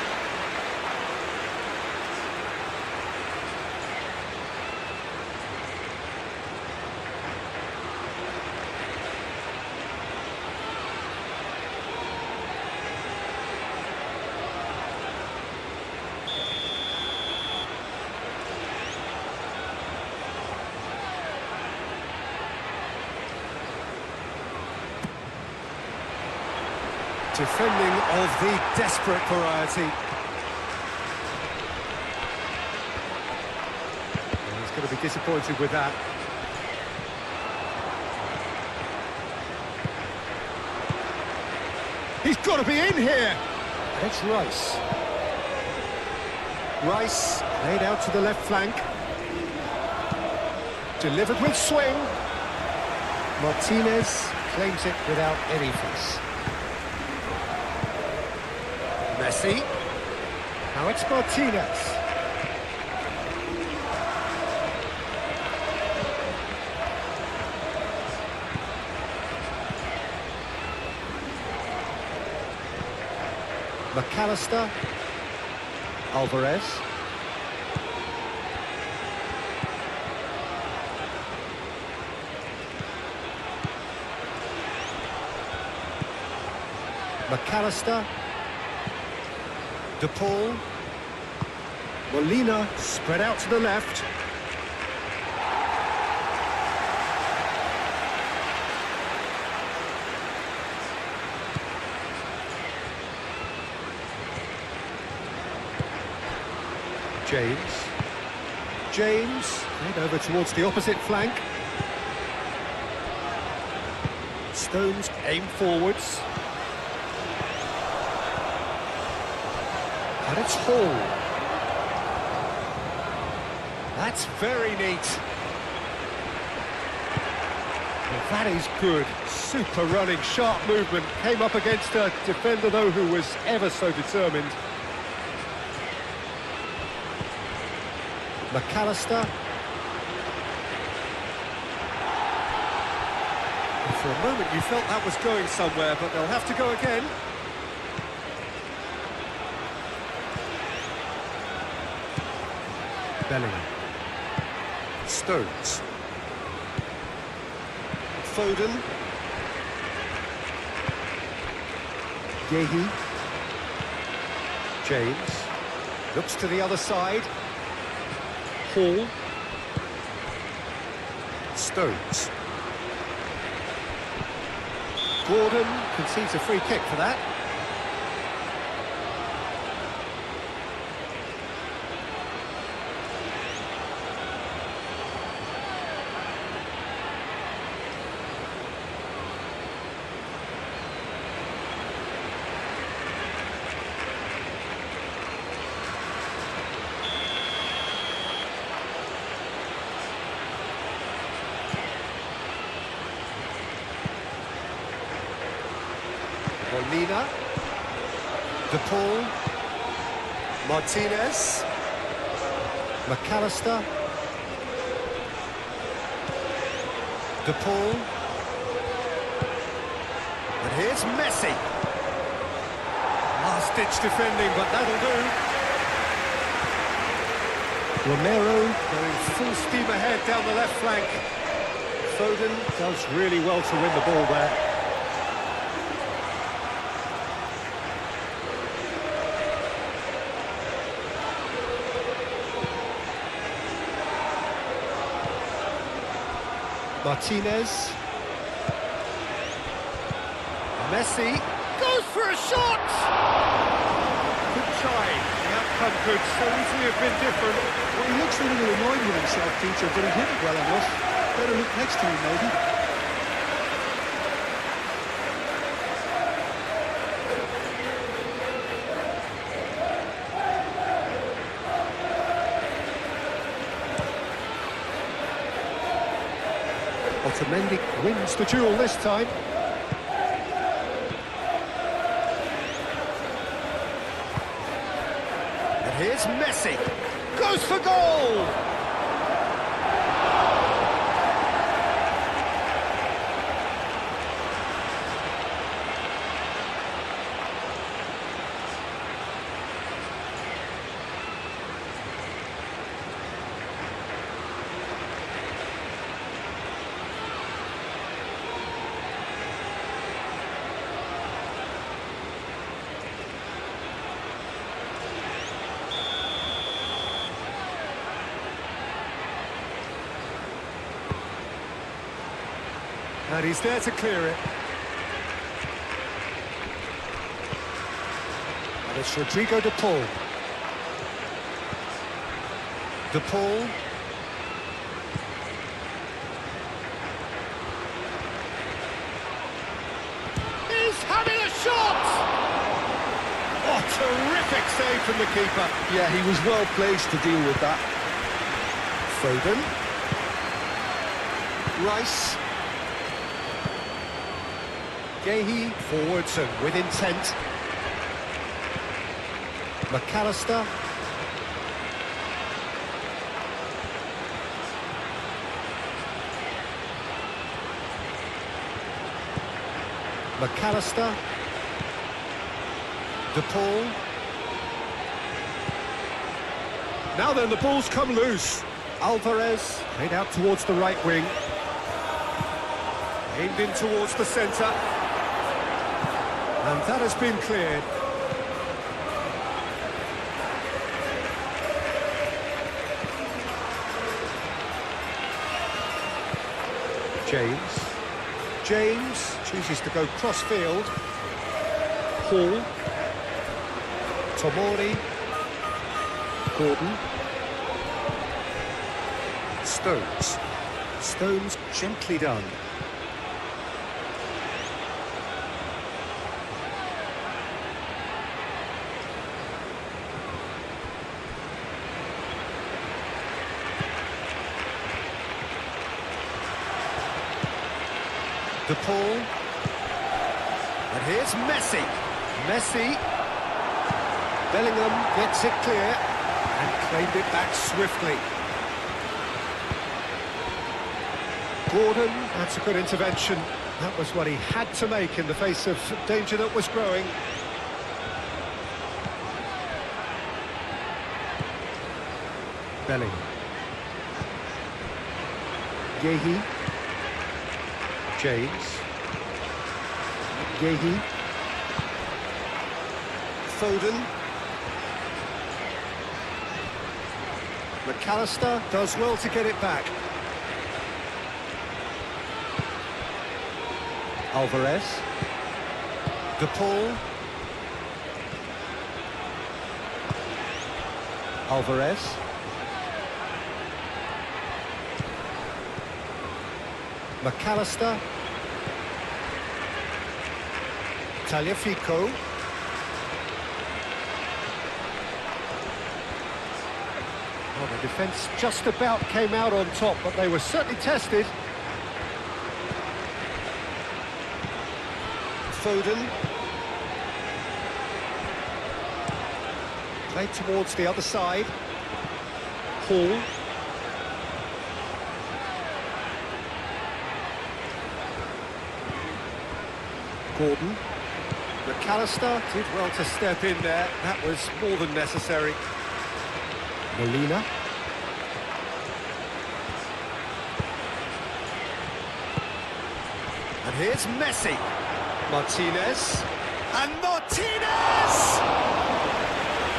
Defending of the desperate variety. Well, he's going to be disappointed with that. He's got to be in here! It's Rice. Rice laid out to the left flank. Delivered with swing. Martinez claims it without any fuss. Messi. Now it's Martinez. McAllister. Alvarez. McAllister. De Paul. Molina spread out to the left. James. James, played over towards the opposite flank. Stones aim forwards. And it's Hall. That's very neat. Well, that is good. Super running, sharp movement. Came up against a defender, though, who was ever so determined. McAllister. For a moment you felt that was going somewhere, but they'll have to go again. Bellingham. Stones. Foden. Yehi. James. Looks to the other side. Hall. Stones. Gordon concedes a free kick for that. Molina, De Paul, Martinez, McAllister, De Paul, and here's Messi. Last-ditch defending, but that'll do. Romero going full steam ahead down the left flank. Foden does really well to win the ball there. Martinez. Messi goes for a shot! Good try. The outcome could so easily have been different. Well, he looks a little annoyed with himself, Peter, but he hit it well enough. Better look next to him, maybe. Otamendi wins the duel this time. And here's Messi. Goes for goal! And he's there to clear it. And it's Rodrigo De Paul. De Paul. He's having a shot! Oh, terrific save from the keeper. Yeah, he was well placed to deal with that. Foden. Rice. Gehi forwards and with intent. McAllister. McAllister. De Paul. Now then, the ball's come loose. Alvarez played out towards the right wing. Aimed in towards the centre. And that has been cleared. James chooses to go cross-field. Hall. Tomori. Gordon. Stones gently done. De Paul. And here's Messi. Messi. Bellingham gets it clear and claimed it back swiftly. Gordon, that's a good intervention. That was what he had to make in the face of danger that was growing. Bellingham. Gehi. James. Gehi. Foden. McAllister does well to get it back. Alvarez. De Paul. Alvarez. McAllister. Tagliafico. Well, the defence just about came out on top, but they were certainly tested. Foden. Played towards the other side. Hall. Gordon. McAllister did well to step in there. That was more than necessary. Molina. And here's Messi. Martinez. And Martinez!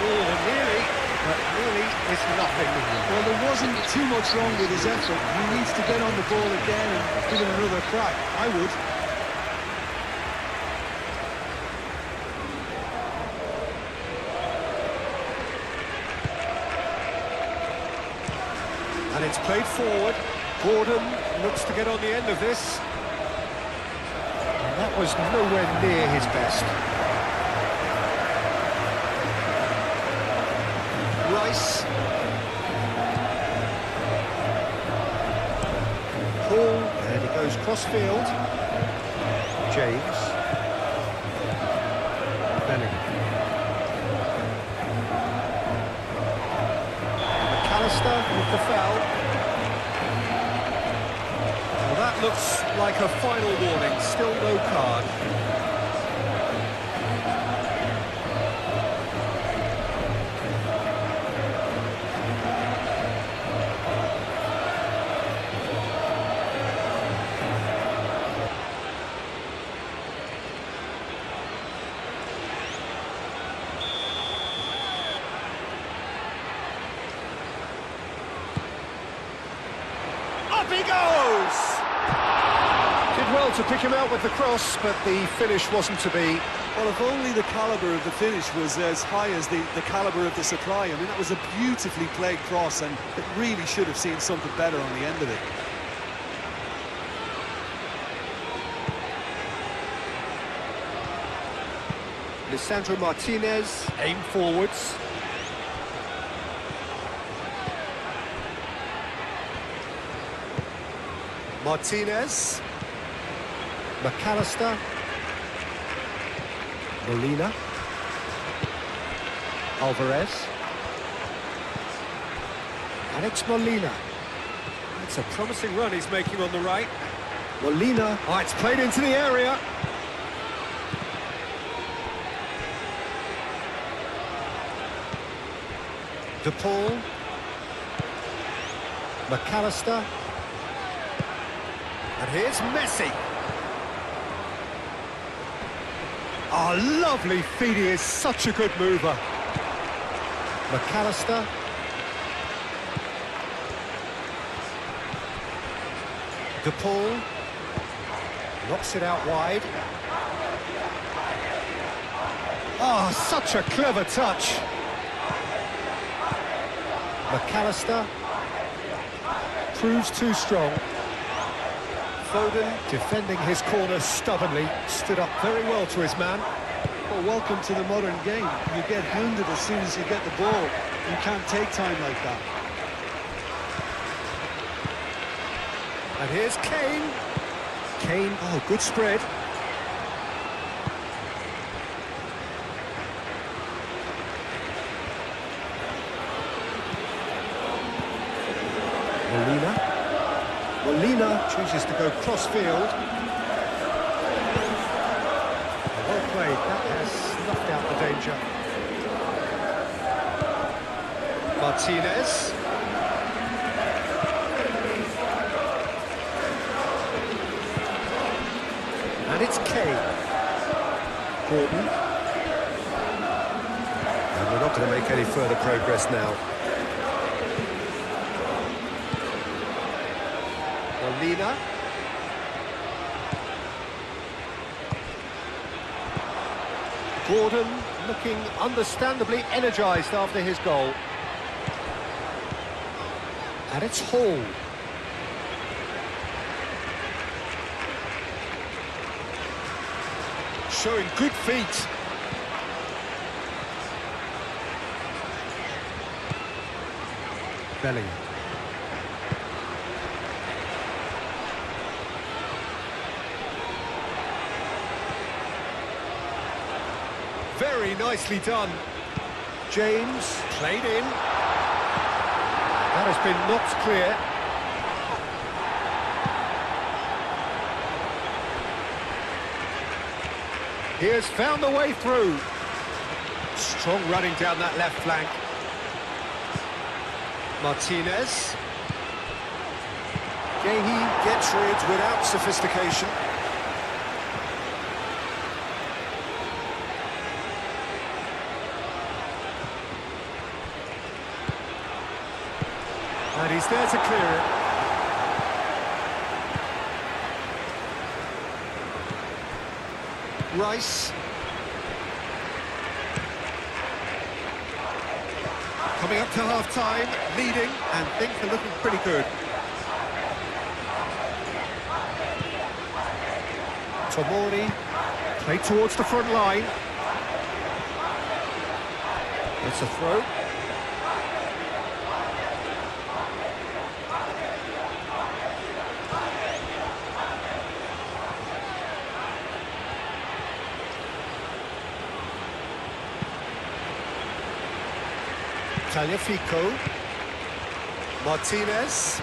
Oh, nearly, but nearly is nothing. Well, there wasn't too much wrong with his effort. He needs to get on the ball again and give it another crack. I would. And it's played forward. Gordon looks to get on the end of this. And that was nowhere near his best. Rice. Paul, and he goes cross-field. James. Bellingham. McAllister with the foul. Well, that looks like a final warning, still no card. Up he goes! Did well to pick him out with the cross, but the finish wasn't to be. Well, if only the calibre of the finish was as high as the calibre of the supply. I mean, that was a beautifully played cross, and it really should have seen something better on the end of it. Lisandro Martinez, aim forwards. Martinez. McAllister. Molina. Alvarez. And it's Molina. It's a promising run he's making on the right. Molina. Oh, it's played into the area. De Paul. McAllister. And here's Messi. Oh, lovely feed. He is such a good mover. McAllister. De Paul. Knocks it out wide. Oh, such a clever touch. McAllister. Proves too strong. Foden, defending his corner stubbornly, stood up very well to his man. Well, welcome to the modern game. You get hounded as soon as you get the ball. You can't take time like that. And here's Kane. Kane, oh, good spread. Molina. Molina chooses to go cross-field. Well played, that has snuffed out the danger. Martinez. And it's Kane. Gordon. And we're not going to make any further progress now. Molina. Gordon looking understandably energised after his goal. And it's Hall. Showing good feet. Bellingham. Very nicely done. James played in. That has been knocked clear. He has found the way through. Strong running down that left flank. Martinez. Gehi gets rid without sophistication. And he's there to clear it. Rice. Coming up to half-time, leading, and things are looking pretty good. Tomori, played towards the front line. It's a throw. Tagliafico. Martinez.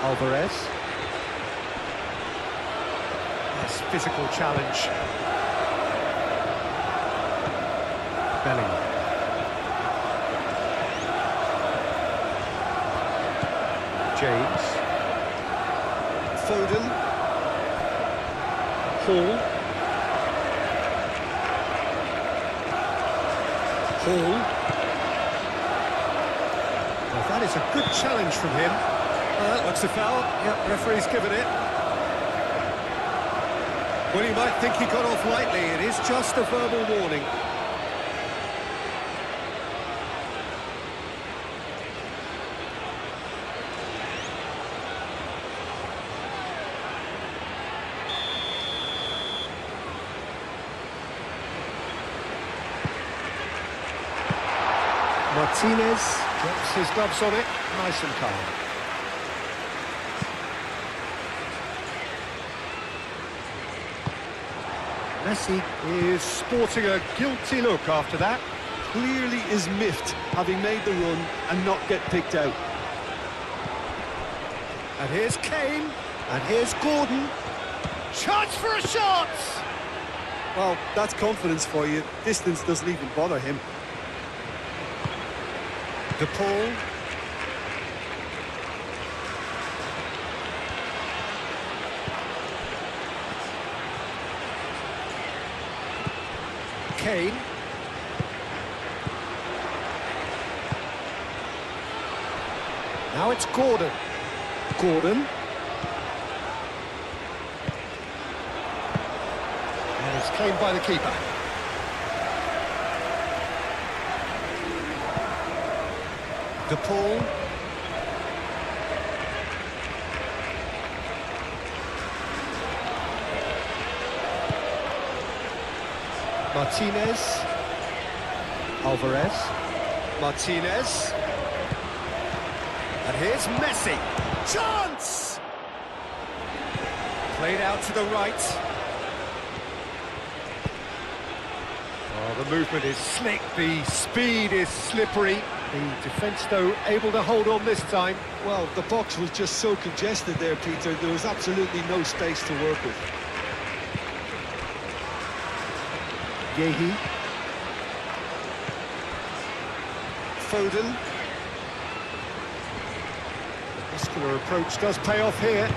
Alvarez. Nice physical challenge. Bellingham. James. Foden. Hall. Well, that is a good challenge from him. That looks a foul. Yep, referee's given it. Well, you might think he got off lightly. It is just a verbal warning. Martinez gets his gloves on it, nice and calm. Messi is sporting a guilty look after that. Clearly is miffed, having made the run and not get picked out. And here's Kane, and here's Gordon. Chance for a shot! Well, that's confidence for you. Distance doesn't even bother him. De Paul. Kane. Now it's Gordon. Gordon. And it's claimed by the keeper. De Paul. Martinez. Alvarez. Martinez. And here's Messi. Chance! Played out to the right. Oh, the movement is slick, the speed is slippery. The defence, though, able to hold on this time. Well, the box was just so congested there, Peter. There was absolutely no space to work with. Gehi. Foden. The muscular approach does pay off here.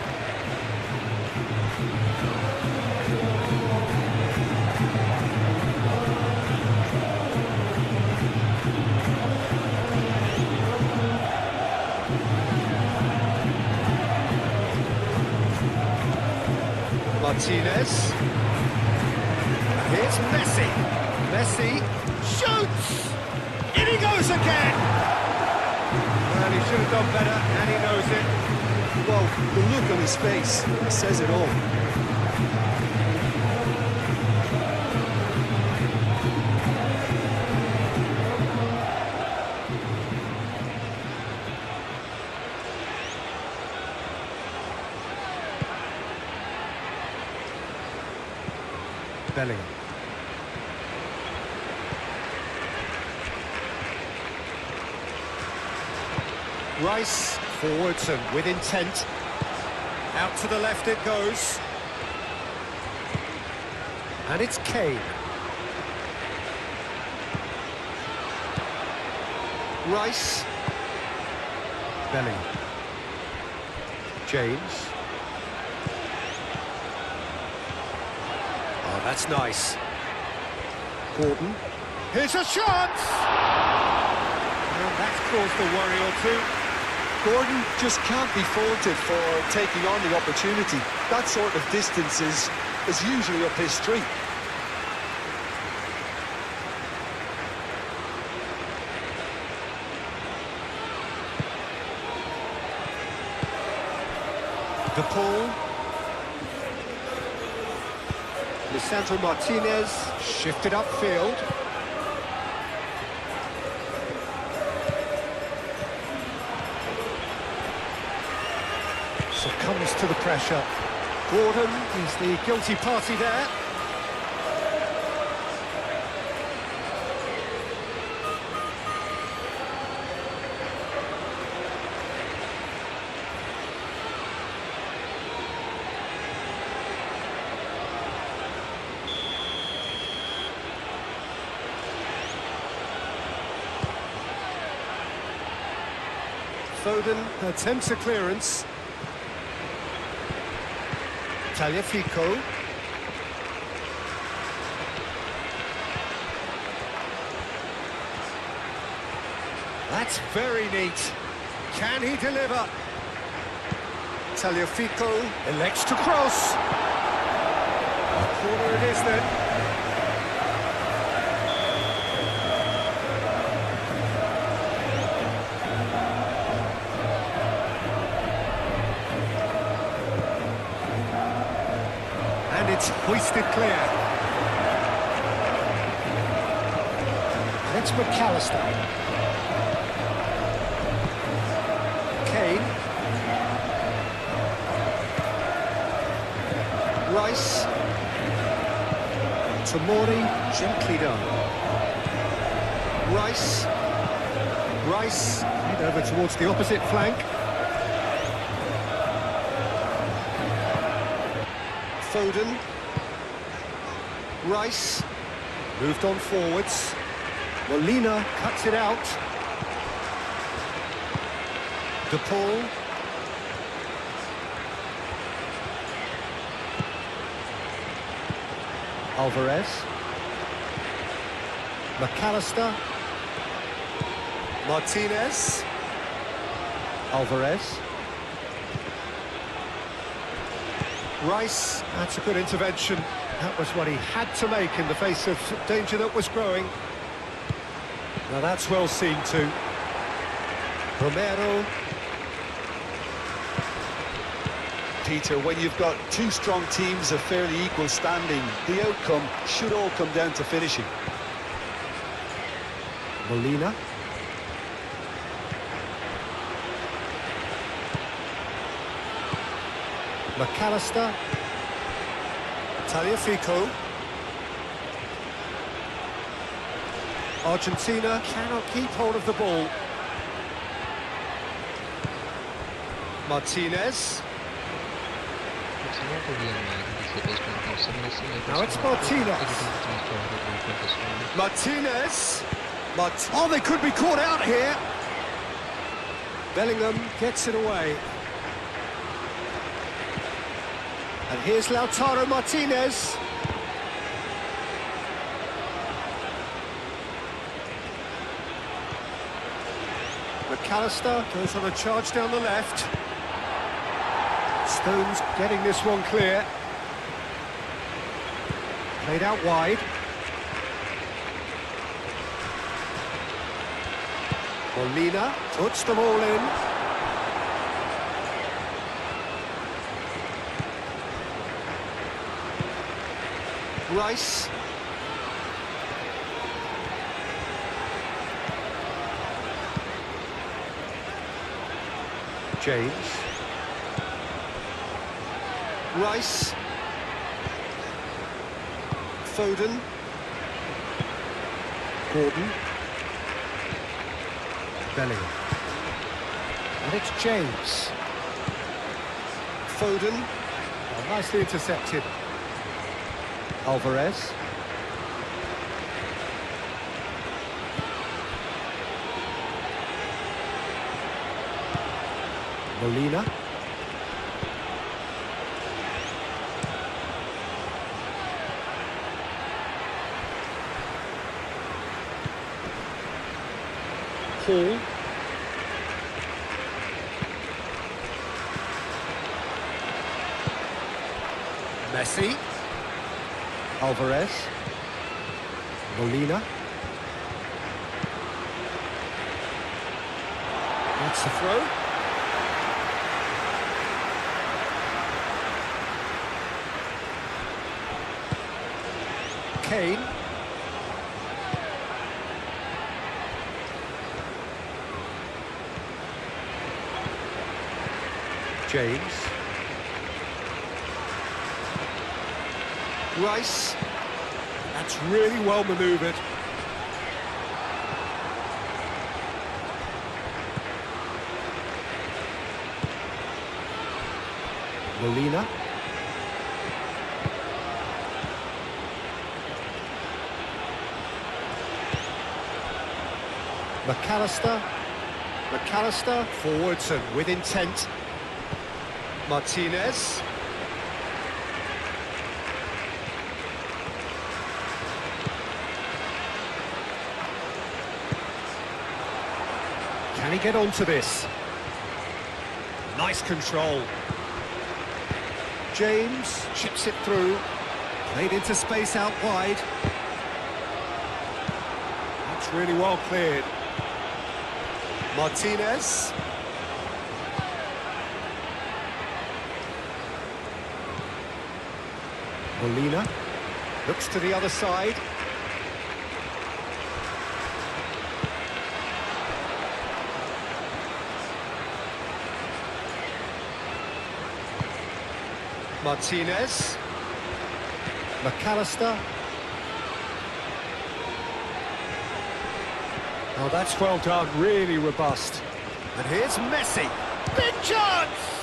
Martinez. Here's Messi. Messi shoots! In he goes again! Well, he should have done better, and he knows it. Well, the look on his face says it all. Bellingham. Rice, forwards and with intent. Out to the left it goes. And it's Kane. Rice. Bellingham. James. Oh, that's nice. Gordon. Here's a shot! Well, that's caused a worry or two. Gordon just can't be faulted for taking on the opportunity. That sort of distance is usually up his street. De Paul. Lisandro Martinez shifted upfield. Succumbs to the pressure. Gordon is the guilty party there. Foden attempts a clearance. Tagliafico. That's very neat. Can he deliver? Tagliafico elects to cross. Corner it is then. It's hoisted clear. And it's McAllister. Kane. Rice. Tomori, gently done. Rice. Rice, head over towards the opposite flank. Foden. Rice. Moved on forwards. Molina cuts it out. De Paul. Alvarez. McAllister. Martinez. Alvarez. Rice, that's a good intervention. That was what he had to make in the face of danger that was growing. Now that's well seen too. Romero. Peter, when you've got two strong teams of fairly equal standing, the outcome should all come down to finishing. Molina. McAllister. Tagliafico. Argentina cannot keep hold of the ball. Martinez. Now it's Martinez. Martinez. Oh, they could be caught out here. Bellingham gets it away. And here's Lautaro Martinez. McAllister goes on a charge down the left. Stones getting this one clear. Played out wide. Molina puts them all in. Rice. James. Rice. Foden. Gordon. Bellingham. And it's James. Foden. Oh, nicely intercepted. Alvarez. Molina. Paul. Messi. Alvarez. Molina. That's the throw. Kane. James. Rice. That's really well manoeuvred. Molina. McAllister forwards and with intent. Martinez. Can he get onto this? Nice control. James chips it through. Played into space out wide. That's really well cleared. Martinez. Molina looks to the other side. Martinez. McAllister. Oh, that's well done, really robust. And here's Messi. Big chance!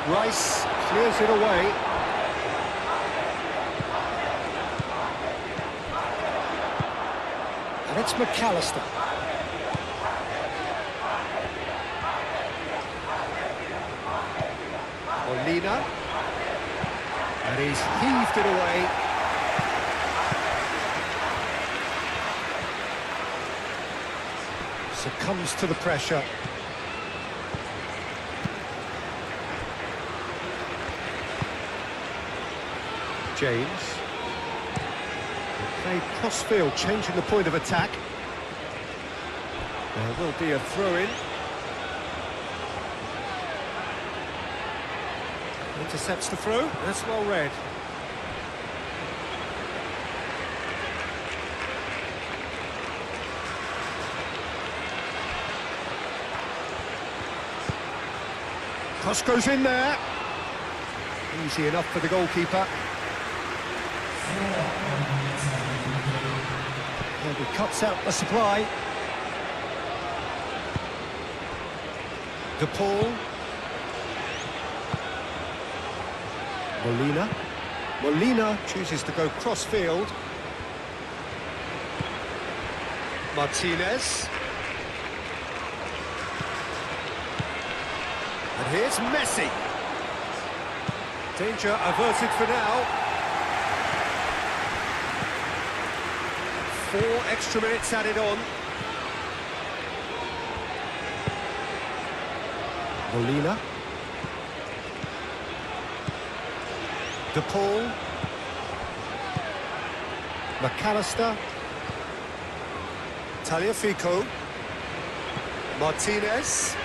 Rice clears it away. And it's McAllister. Molina. And he's heaved it away. Succumbs to the pressure. James. Played cross-field, changing the point of attack. There will be a throw-in. Intercepts the throw. That's well read. Cross goes in there. Easy enough for the goalkeeper. And he cuts out the supply. De Paul. Molina. Molina chooses to go cross-field. Martinez. And here's Messi. Danger averted for now. 4 extra minutes added on. Molina. De Paul. McAllister. Tagliafico. Martinez.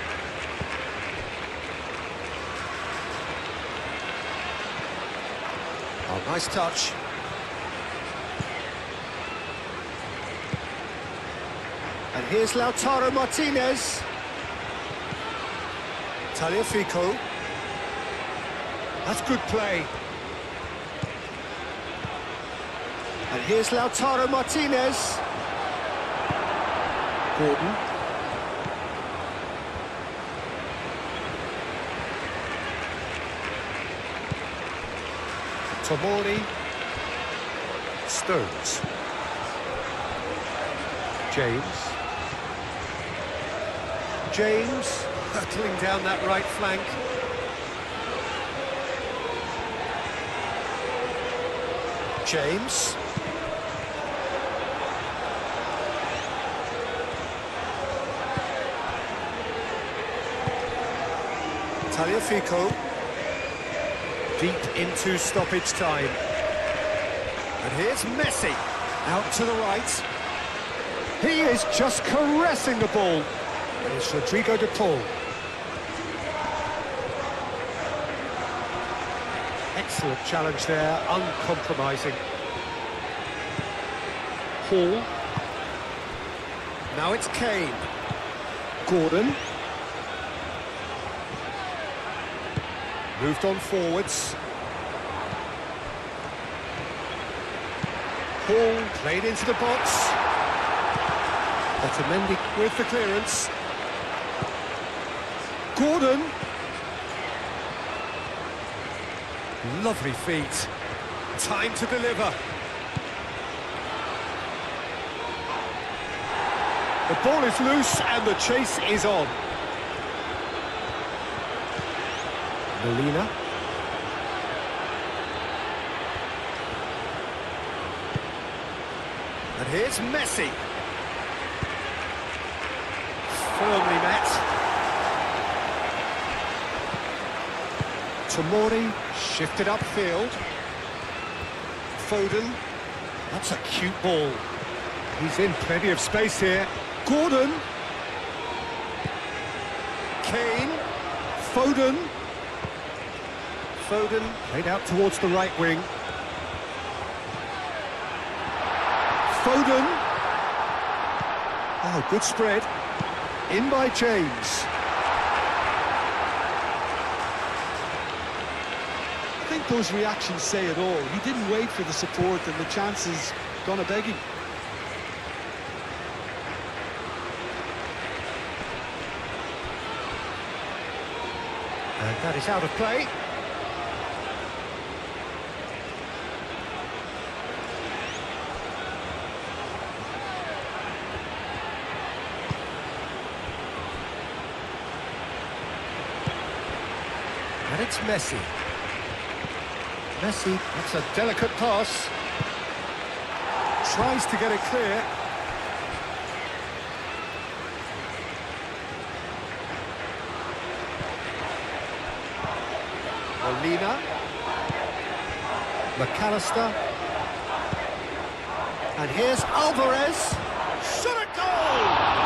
Oh, nice touch. And here's Lautaro Martinez. Tagliafico. That's good play. And here's Lautaro Martinez. Gordon. Tomori. Stones. James hurtling down that right flank. James. Tagliafico. Deep into stoppage time. And here's Messi. Out to the right. He is just caressing the ball. And it's Rodrigo de Paul. Excellent challenge there, uncompromising. Hall. Now it's Kane. Gordon. Moved on forwards. Hall played into the box. Otamendi with the clearance. Gordon. Lovely feet. Time to deliver. The ball is loose and the chase is on. Molina. And here's Messi. Firmly met. Tomori shifted upfield. Foden. That's a cute ball. He's in plenty of space here. Gordon. Kane. Foden. Foden played out towards the right wing. Foden. Oh, good spread. In by James. I think those reactions say it all. He didn't wait for the support and the chances gone a-begging. And that is out of play. And it's Messi. Messi, that's a delicate pass. Tries to get it clear. Molina. McAllister. And here's Alvarez. Shot a goal!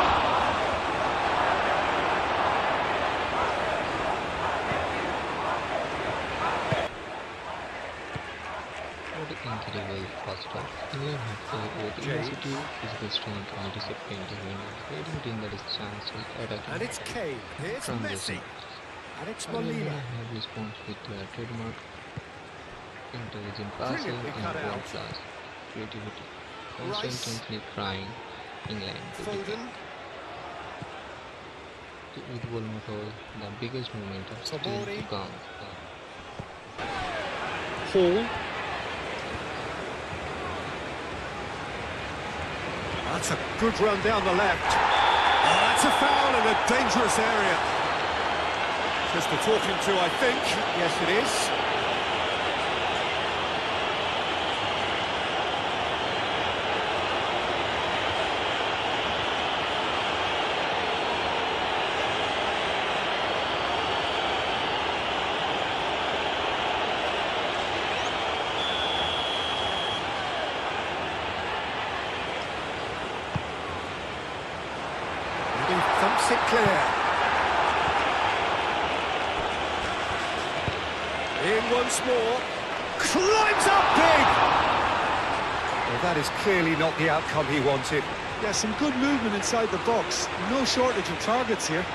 What an incredible first half. England have played with intensity, physical strength and discipline to win, creating team that is chance with attacking And it's Kane. Here's transition. Messi. And it's Argentina Molina. have responded with their trademark intelligent passing Brilliantly and cut out. world-class creativity, Rice. constantly trying England to Foden. defend. With GoalMatol, the biggest moment of still to Tomori. come. Hall. That's a good run down the left. Oh, that's a foul in a dangerous area. Just a talking to, I think. Yes, it is. He thumps it clear. In once more. Climbs up big! Well, that is clearly not the outcome he wanted. Yeah, some good movement inside the box. No shortage of targets here.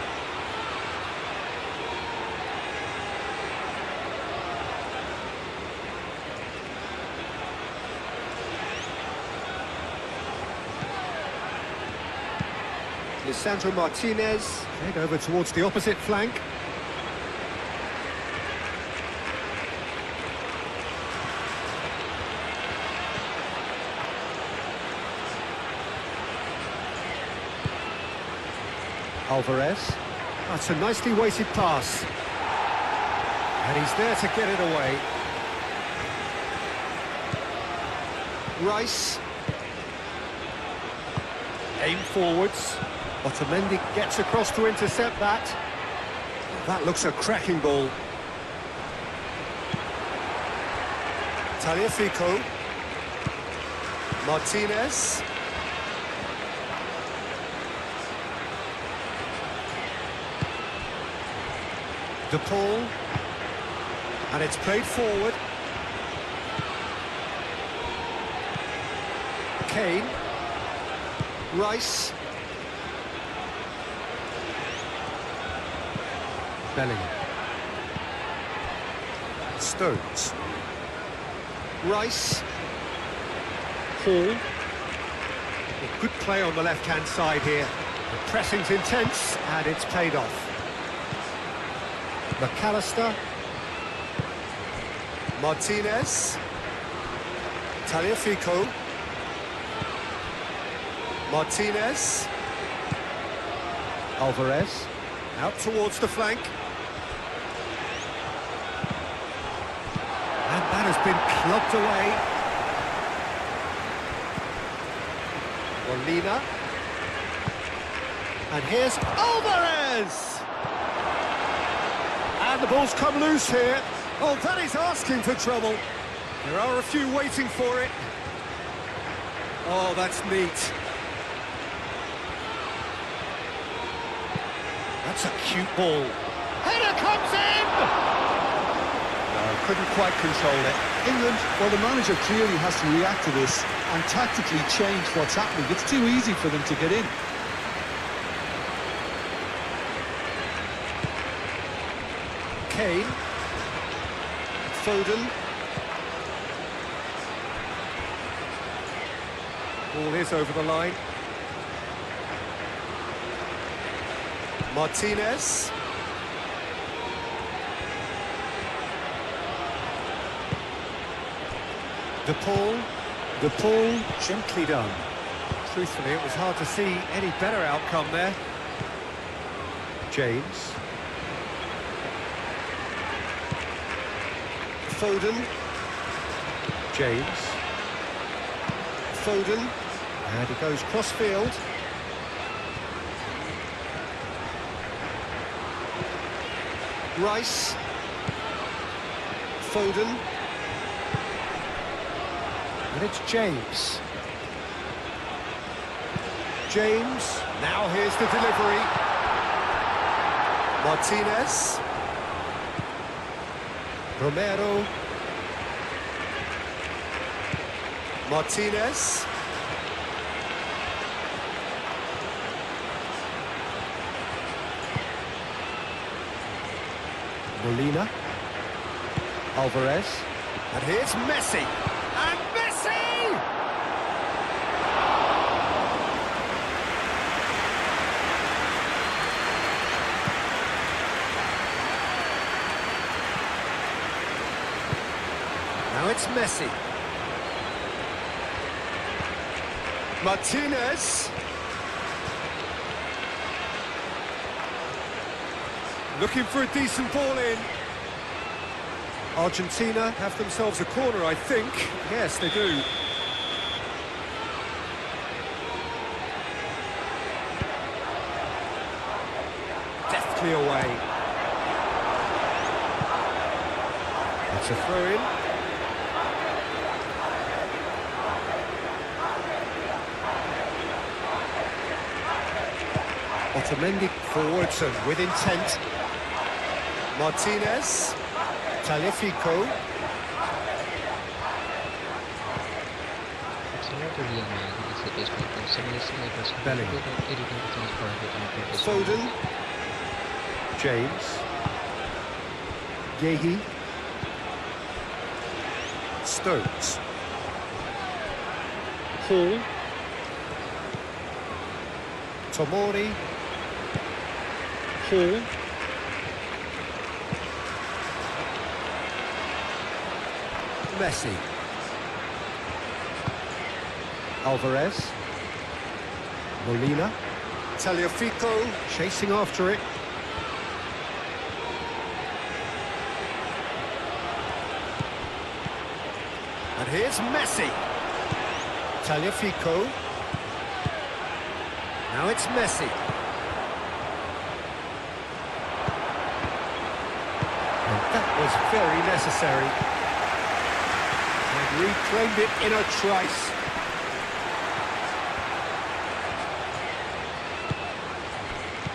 Lisandro Martinez. Head over towards the opposite flank. Alvarez. That's a nicely weighted pass. And he's there to get it away. Rice. Aim forwards. Otamendi gets across to intercept that. That looks a cracking ball. Tagliafico. Martinez. De Paul. And it's played forward. Kane. Rice. Bellingham. Stones. Rice. Hall. Good play on the left-hand side here. The pressing's intense, and it's paid off. McAllister. Martinez. Tagliafico. Martinez. Alvarez. Out towards the flank. And that has been clubbed away. Molina. And here's Alvarez! And the ball's come loose here. Oh, that is asking for trouble. There are a few waiting for it. Oh, that's neat. That's a cute ball. Header comes in! No, couldn't quite control it. England, well, the manager clearly has to react to this and tactically change what's happening. It's too easy for them to get in. Kane. Foden. Ball is over the line. Martinez. De Paul. De Paul, gently done. Truthfully, it was hard to see any better outcome there. James. Foden. James. Foden. And he goes cross-field. Rice. Foden. And it's James. James. Now here's the delivery. Martinez. Romero. Martinez. Molina. Alvarez. And here's Messi. And Messi! Now it's Messi. Martinez. Looking for a decent ball in. Argentina have themselves a corner, I think. Yes, they do. Deftly away. It's a throw-in. Otamendi forwards and with intent. Martinez. Taliafico. It's not a real man, it's a baseball player. Someone is similar person. Bellingham. About 80% for a hit on purpose. Foden. James. Yehi. Stones. Hall. Tomori. Hall. Messi. Alvarez. Molina. Taliafico chasing after it. And here's Messi. Taliafico. Now it's Messi. And that was very necessary. And reclaimed it in a trice.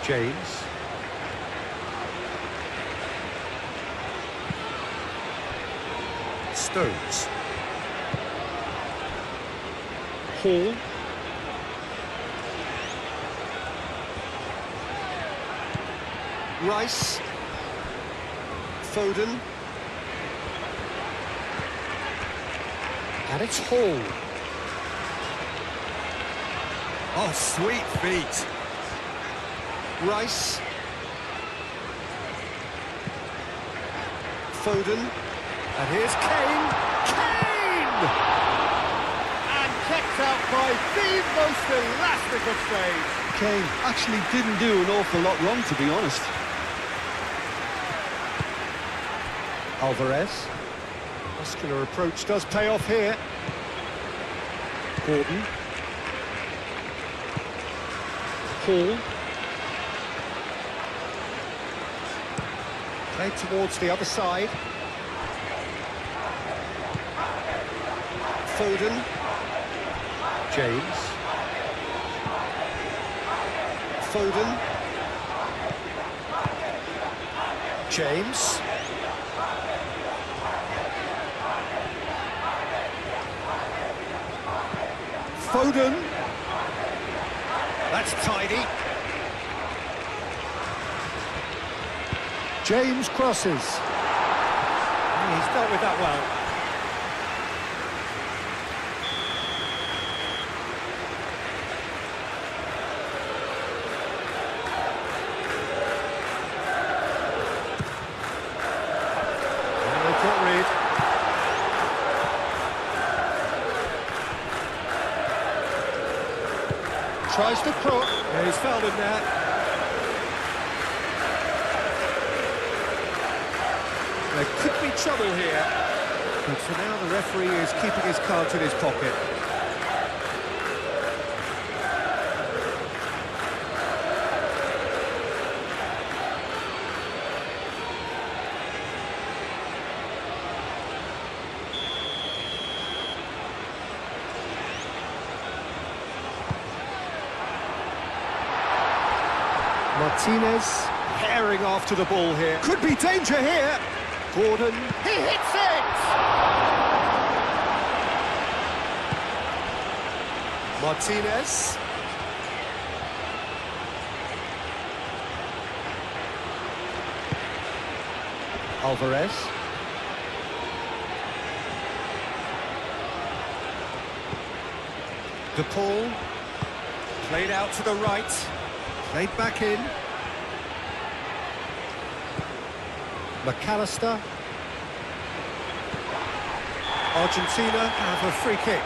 James. Stones. Hall. Rice. Foden. And it's Hall. Oh, sweet feet. Rice. Foden. And here's Kane. Kane! And kept out by the most elastic of saves. Kane actually didn't do an awful lot wrong, to be honest. Alvarez. Muscular approach does pay off here. Gordon. Hall. Played towards the other side. Foden. James. Foden. James. Foden. That's tidy. James crosses. He's dealt with that well. And they got rid. Tries to crook. Yeah, he's fouled him there. There could be trouble here. But for now, the referee is keeping his cards in his pocket. Martinez herring after the ball here. Could be danger here. Gordon, he hits it! Martinez. Alvarez. DePaul. Played out to the right. Played back in. McAllister. Argentina have a free kick.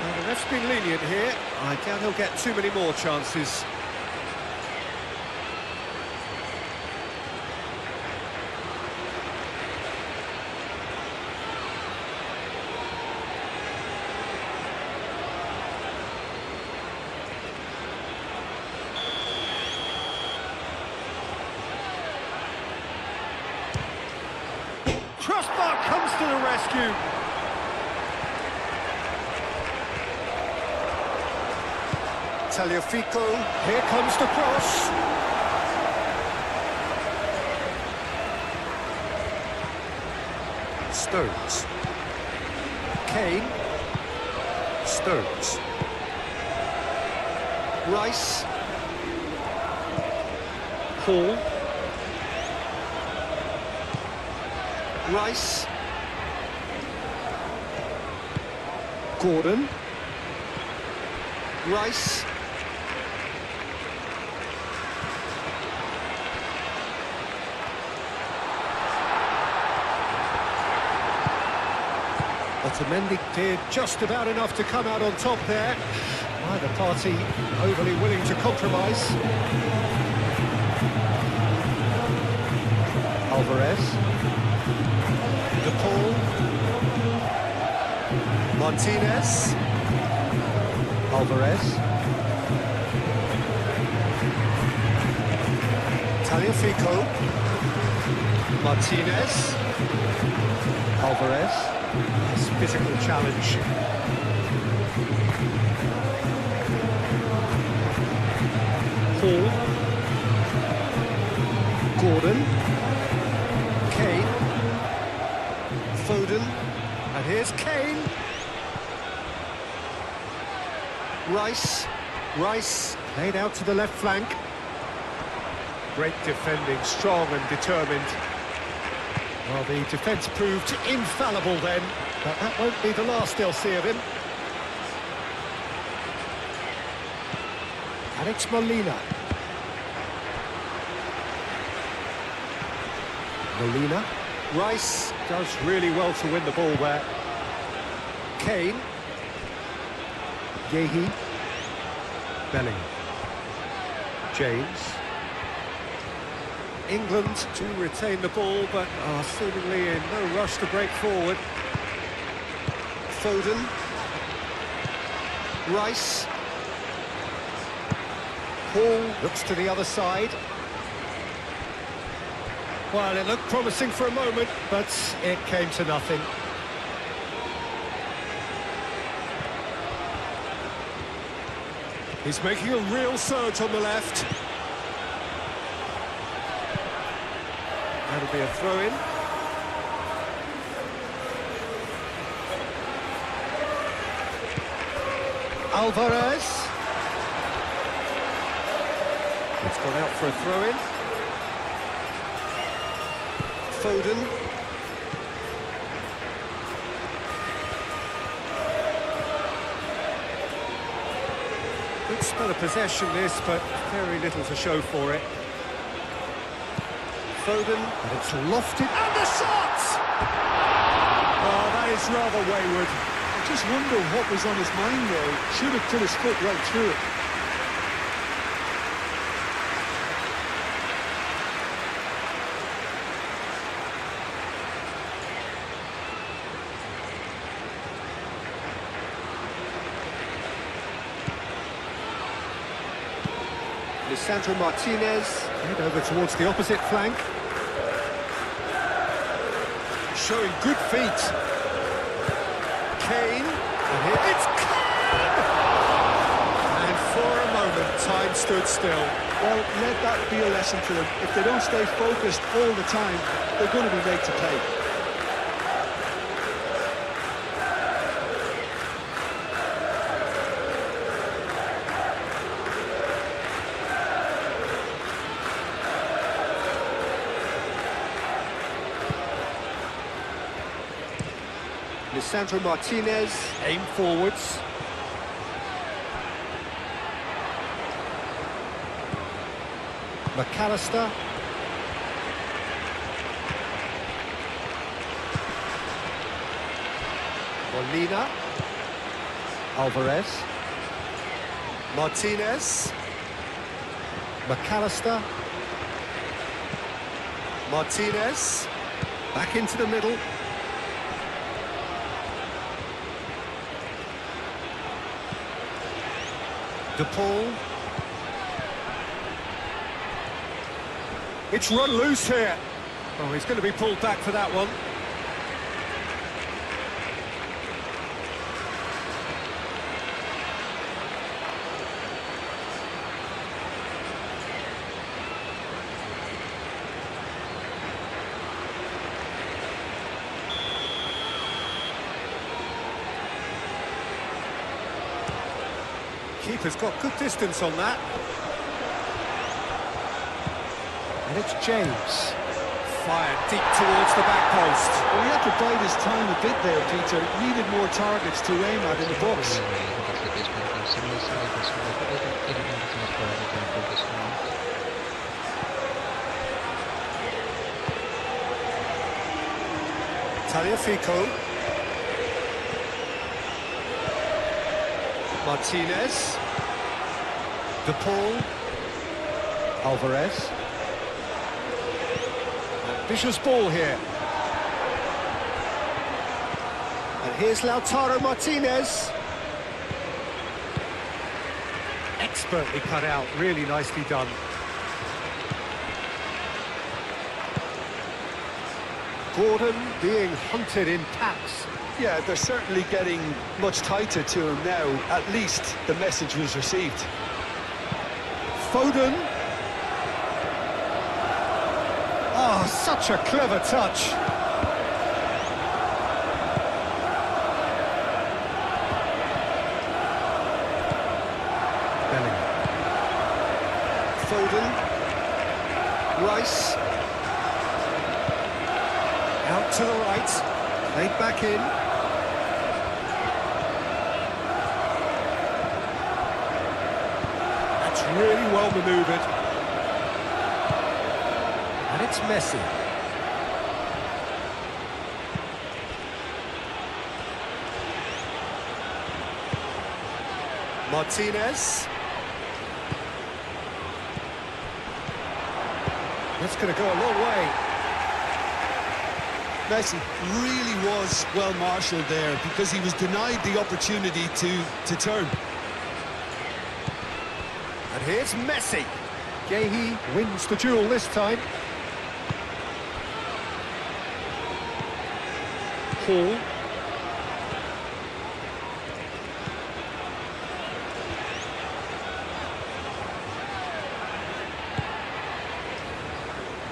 Well, the ref's been lenient here. I doubt he'll get too many more chances. crossbar comes to the rescue. Tagliafico, here comes the cross. Stones. Kane. Stones. Rice. Hall. Rice. Gordon. Rice. Otamendi did just about enough to come out on top there. Neither party overly willing to compromise. Alvarez. De Paul. Martinez. Alvarez. Tagliafico. Martinez. Alvarez. Nice physical challenge. Hall. Gordon. Kane. Foden. And here's Kane. Rice. Rice played out to the left flank. Great defending, strong and determined. Well, the defence proved infallible then, but that won't be the last they'll see of him. Alex Molina. Molina. Rice does really well to win the ball there. Kane. Yehi. Bellingham. James. England to retain the ball, but are seemingly in no rush to break forward. Foden. Rice. Hall looks to the other side. Well, it looked promising for a moment, but it came to nothing. He's making a real surge on the left. That'll be a throw-in. Alvarez. It's gone out for a throw-in. Foden. Good spell of possession this, but very little to show for it. Foden, and it's lofted, and the shot! Oh, that is rather wayward. I just wonder what was on his mind there. Should have put his foot right through it. Lisandro Martinez, head over towards the opposite flank. Showing good feet. Kane, and here it's Kane! And for a moment, time stood still. Well, let that be a lesson to them. If they don't stay focused all the time, they're going to be made to pay. Lisandro Martinez, aim forwards. McAllister. Molina. Alvarez. Martinez. McAllister. Martinez. Back into the middle. De Paul. It's run loose here. Oh, he's going to be pulled back for that one. keeper's got good distance on that. And it's James. Fired deep towards the back post. Well, he had to bide his time a bit there, Peter. Needed more targets to aim at in the box. Tagliafico. Martinez. De Paul. Alvarez. Ambitious ball here. And here's Lautaro Martinez. Expertly cut out, really nicely done. Gordon being hunted in packs. Yeah, they're certainly getting much tighter to him now. At least the message was received. Foden. Oh, such a clever touch. Bellingham. Foden. Rice. Out to the right. Played back in. That's really well manoeuvred. And it's Messi. Martinez. That's going to go a long way. Messi really was well marshalled there because he was denied the opportunity to turn. And here's Messi. Gahey wins the duel this time. Hall.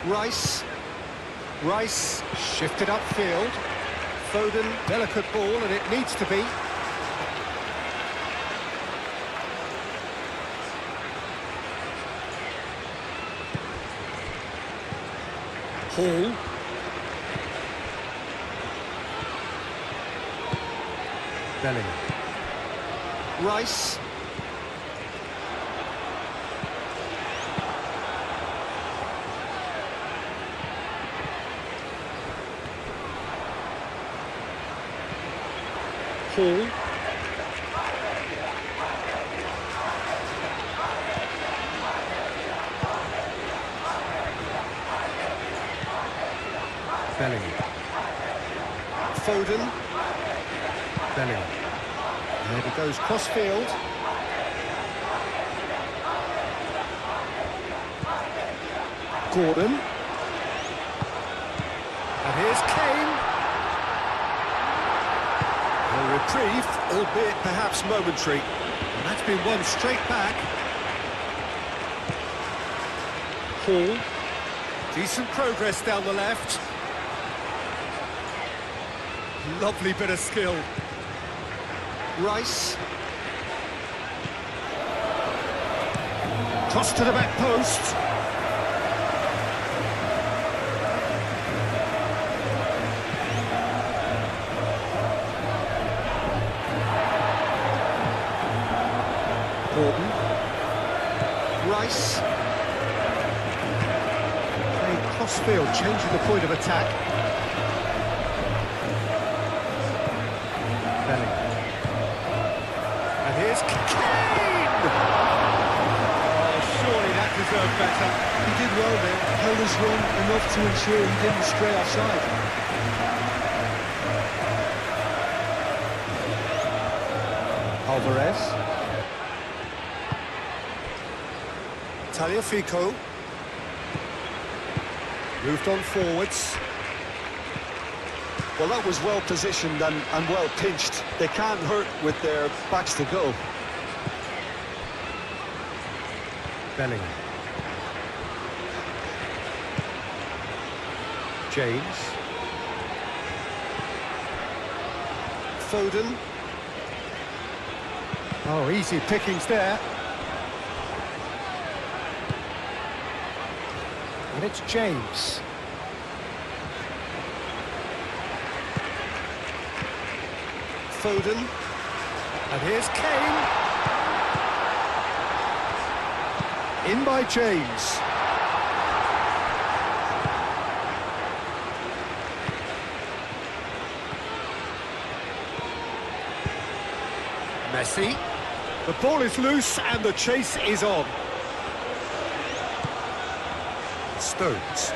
Rice. Rice shifted upfield. Foden, delicate ball, and it needs to be. Hall. Bellingham. Rice. Hall. Bellingham. Foden. Bellingham. There he goes, cross-field. Gordon. And here's Kane. A reprieve, albeit perhaps momentary. And that's been won straight back. Hall. Decent progress down the left. Lovely bit of skill. Rice. Cross to the back post. Gordon. Rice. Playing cross-field, changing the point of attack. Bellingham. And here's Kane! Oh, surely that deserved better. He did well there, held his run enough to ensure he didn't stray offside. Alvarez. Tagliafico. Moved on forwards. Well, that was well positioned and well pinched. They can't hurt with their backs to goal. Bellingham. James. Foden. Oh, easy pickings there. And it's James. Foden. And here's Kane. In by James. Messi. The ball is loose and the chase is on. Stones.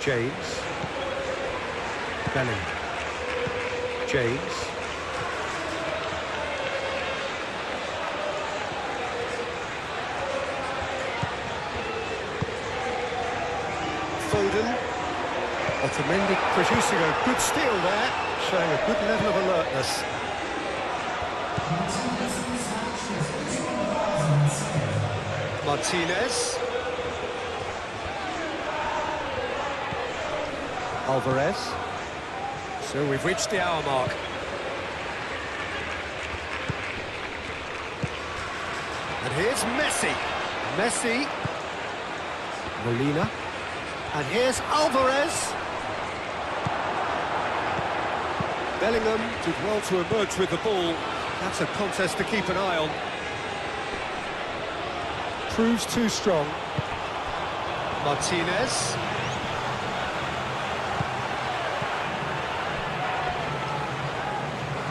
James. Bellingham. James. Foden. Otamendi producing a good steal there, showing a good level of alertness. Martinez. Alvarez. So we've reached the hour mark. And here's Messi. Messi. Molina. And here's Alvarez. Bellingham did well to emerge with the ball. That's a contest to keep an eye on. Proves too strong. Martinez.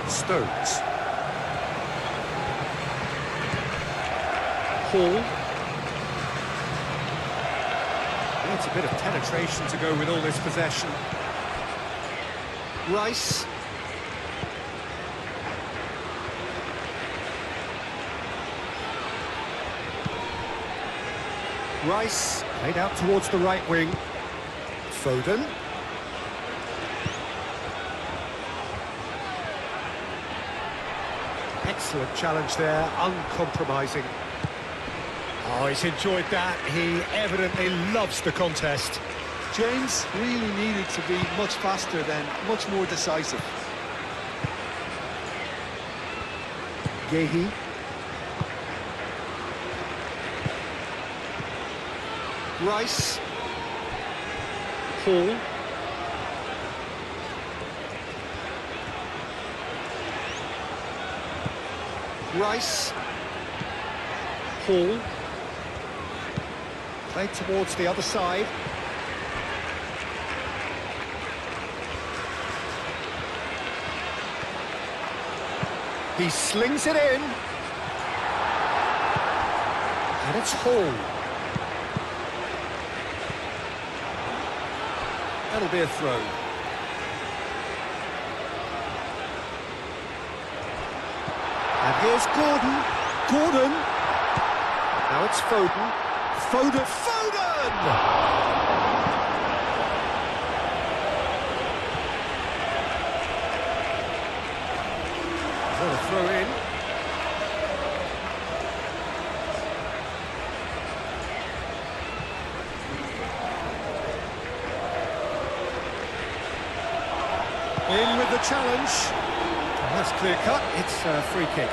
Stones. Hall. Needs a bit of penetration to go with all this possession. Rice. Rice played out towards the right wing. Foden. Excellent challenge there, uncompromising. Oh, he's enjoyed that. He evidently loves the contest. James really needed to be much faster then, much more decisive. Yehi. Rice. Hall. Rice. Hall. Played towards the other side. He slings it in. And it's Hall. That'll be a throw. And here's Gordon. Gordon. Now it's Foden. Foden. Foden! What a throw in. In with the challenge. And that's clear cut. It's a free kick.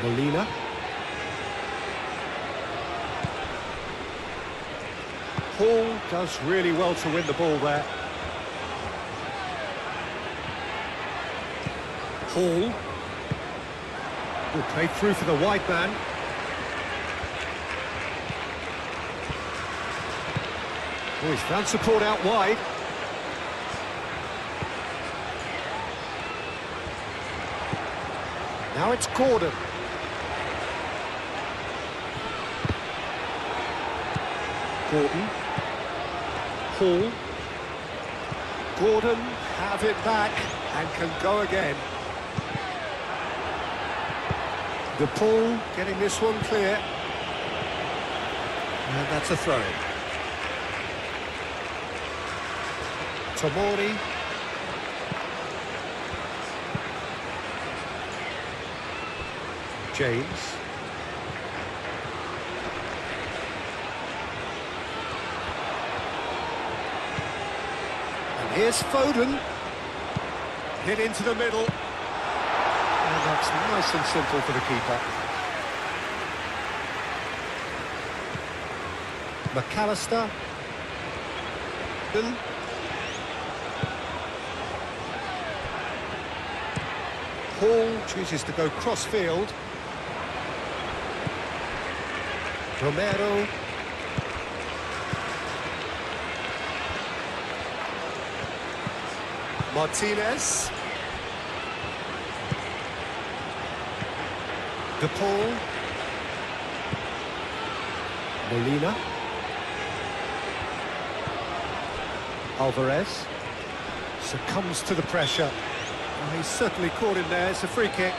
Molina. Hall does really well to win the ball there. Hall. Good play through for the wide man. Oh, he's found support out wide. Now it's Gordon. Gordon. Hall. Gordon have it back and can go again. De Paul getting this one clear. And that's a throw-in. Tomori. James. And here's Foden. Hit into the middle. And that's nice and simple for the keeper. McAllister. Hall chooses to go cross-field. Romero. Martinez. De Paul. Molina. Alvarez succumbs to the pressure. Oh, he's certainly caught him there. It's a free kick.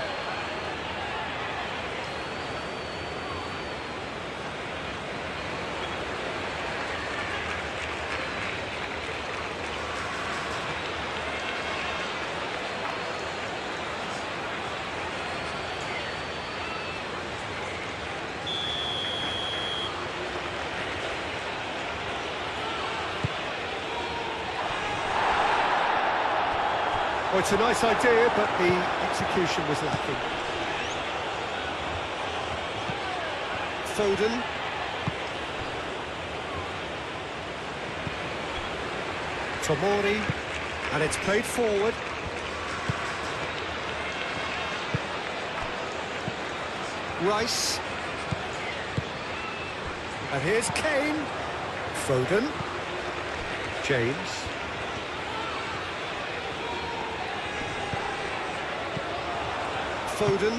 Well, it's a nice idea, but the execution was lacking. Foden. Tomori. And it's played forward. Rice. And here's Kane. Foden. James. Foden.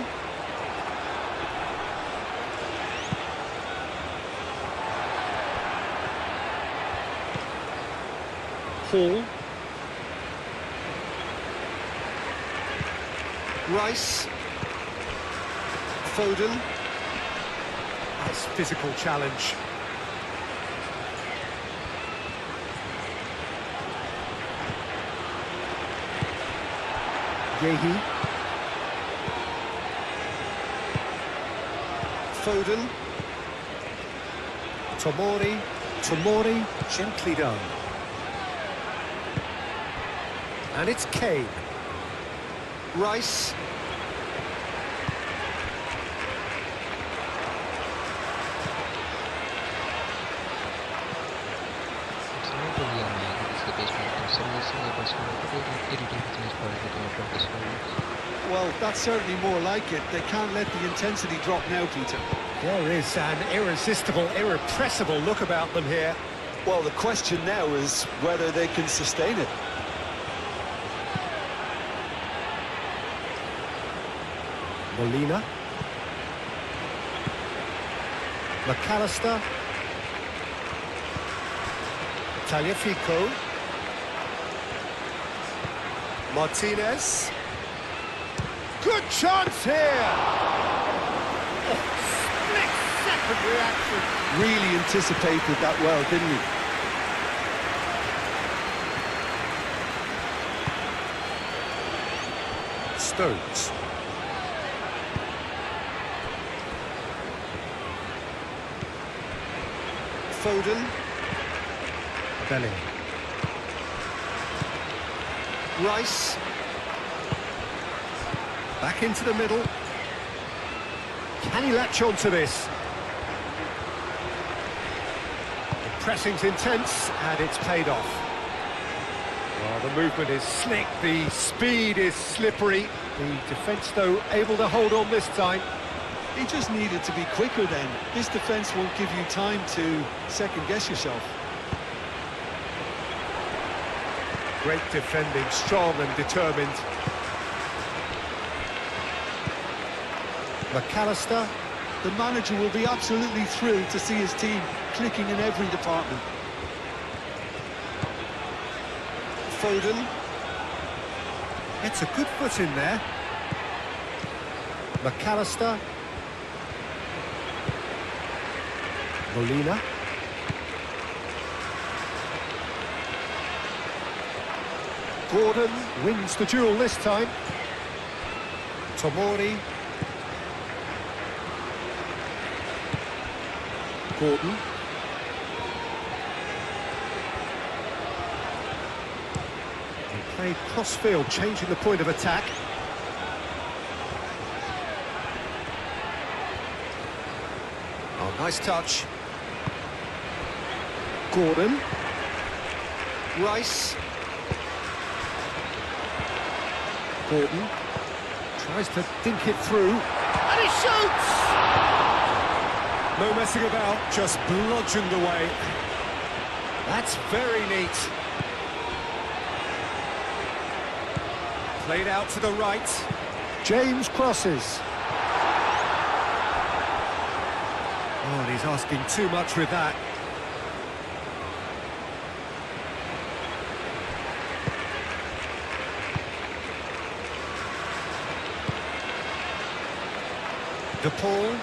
Hall. Rice. Foden. Nice physical challenge. Yehi. Foden. Tomori, gently done. And it's Kane. Rice. Well, that's certainly more like it. They can't let the intensity drop now, Peter. There is an irresistible, irrepressible look about them here. Well, the question now is whether they can sustain it. Molina. McAllister. Tagliafico. Martinez. Good chance here! Oh, split-second reaction. Really anticipated that well, didn't he? Stones. Foden. Bellingham. Rice. Back into the middle. Can he latch on to this? The pressing's intense and it's paid off. Well, the movement is slick, the speed is slippery. The defence, though, able to hold on this time. He just needed to be quicker then. This defence won't give you time to second-guess yourself. Great defending, strong and determined. McAllister. The manager will be absolutely thrilled to see his team clicking in every department. Foden. It's a good foot in there. McAllister. Molina. Gordon wins the duel this time. Tomori. Gordon. He played cross-field, changing the point of attack. Oh, nice touch. Gordon. Rice. Gordon tries to dink it through, and he shoots! No messing about, just bludgeoned away. That's very neat. Played out to the right. James crosses. Oh, and he's asking too much with that. DePaul.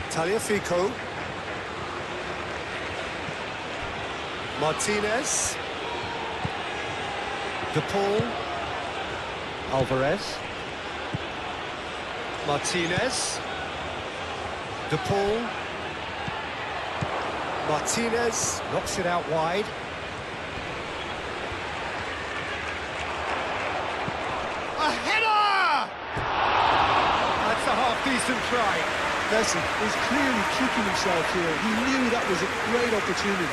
Tagliafico. Martinez. DePaul. Alvarez. Martinez. DePaul. Martinez knocks it out wide. A header! That's a half-decent try. Listen, he's clearly kicking himself here. He knew that was a great opportunity.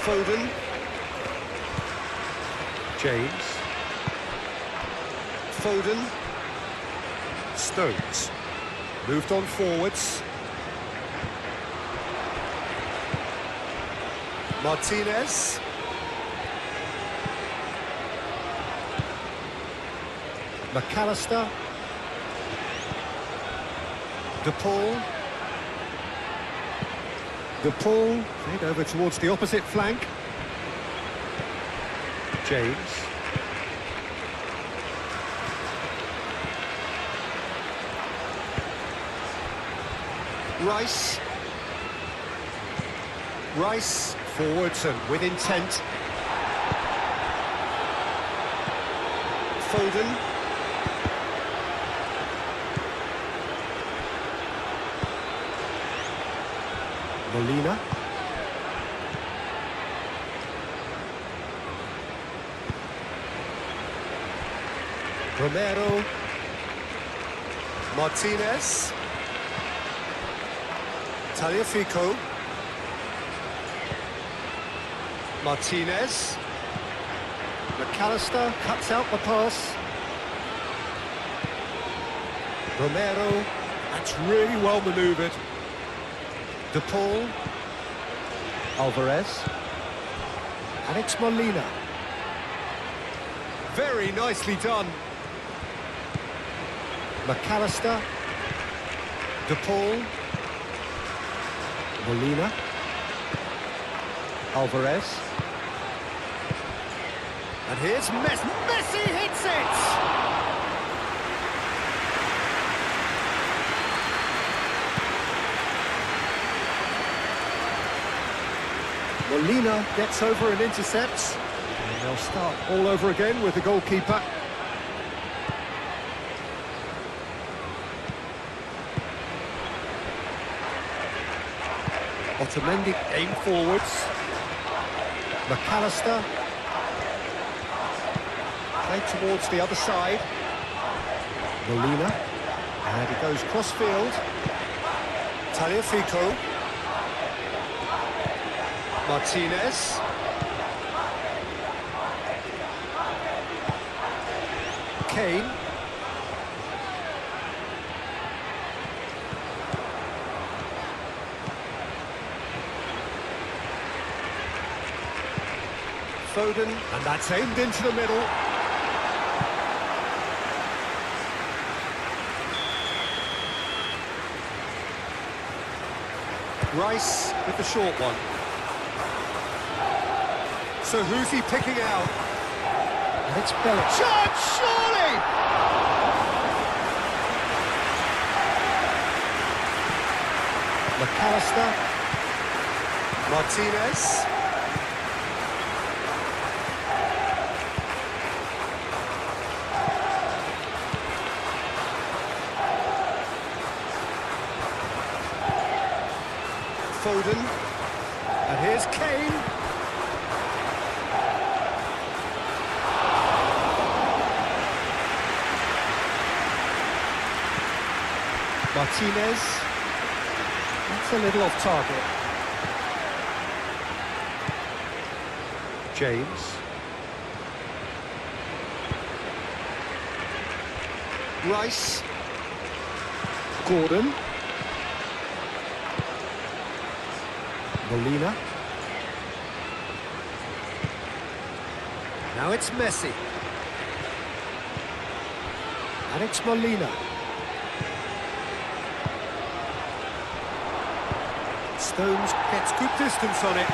Foden. James. Foden. Stones. Moved on forwards. Martinez. McAllister. DePaul. DePaul played over towards the opposite flank. James. Rice. Rice forwards and with intent. Foden. Molina. Romero. Martinez. Tagliafico. Martinez. McAllister cuts out the pass. Romero. That's really well manoeuvred. DePaul. Alvarez. Alex Molina. Very nicely done. McAllister. DePaul. Molina. Alvarez. And here's Messi. Messi hits it! Molina gets over and intercepts. And they'll start all over again with the goalkeeper. Otamendi aim forwards. McAllister. Played towards the other side. Molina. And he goes cross-field. Tagliafico. Martinez. Kane. Foden, and that's aimed into the middle. Rice with the short one. So who's he picking out? And it's Bellingham. Chance, surely! McAllister. Martinez. Foden, and here's Kane. Martinez, that's a little off target. James. Rice. Gordon. Molina. Now it's Messi. And it's Molina. Stones gets good distance on it.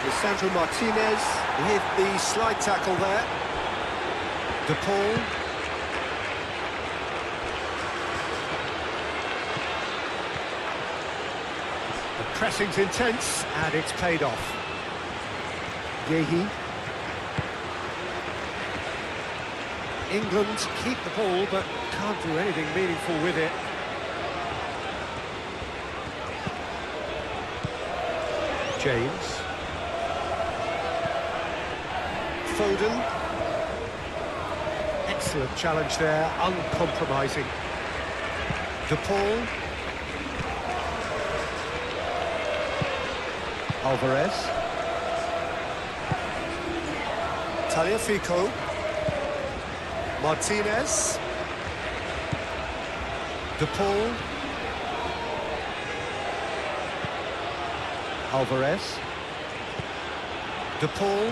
Lisandro Martinez with the slide tackle there. De Paul. Pressing's intense, and it's paid off. Yehi. England keep the ball, but can't do anything meaningful with it. James. Foden. Excellent challenge there, uncompromising. De Paul. Alvarez. Tagliafico. Martinez. De Paul. Alvarez. De Paul.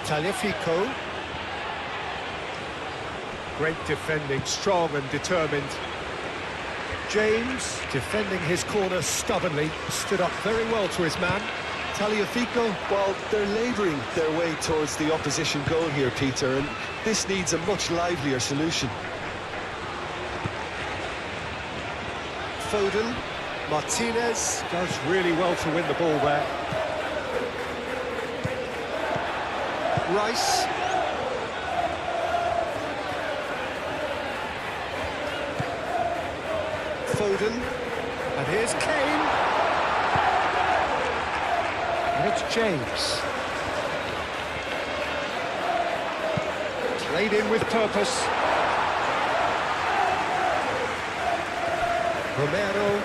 Tagliafico. Great defending, strong and determined. James, defending his corner stubbornly, stood up very well to his man. Tagliafico, well, they're labouring their way towards the opposition goal here, Peter, and this needs a much livelier solution. Foden, Martinez does really well to win the ball there. Rice. Foden, and here's Kane. And it's James. Played in with purpose. Romero.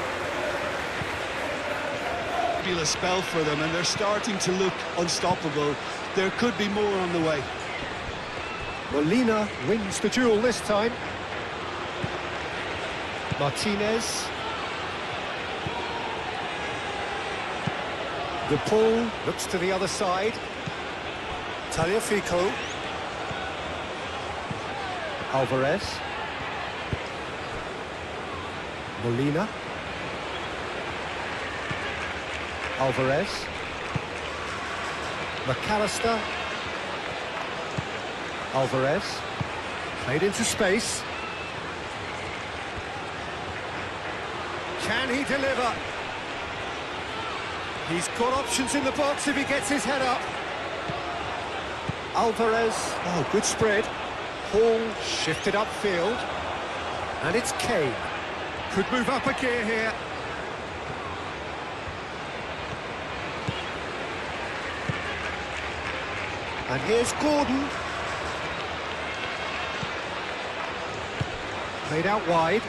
Feel a spell for them, and they're starting to look unstoppable. There could be more on the way. Molina wins the duel this time. Martinez. De Paul looks to the other side. Tagliafico. Alvarez. Molina. Alvarez. McAllister. Alvarez. Played into space. Can he deliver? He's got options in the box if he gets his head up. Alvarez. Oh, good spread. Hall shifted upfield. And it's Kane. Could move up a gear here. And here's Gordon. Played out wide.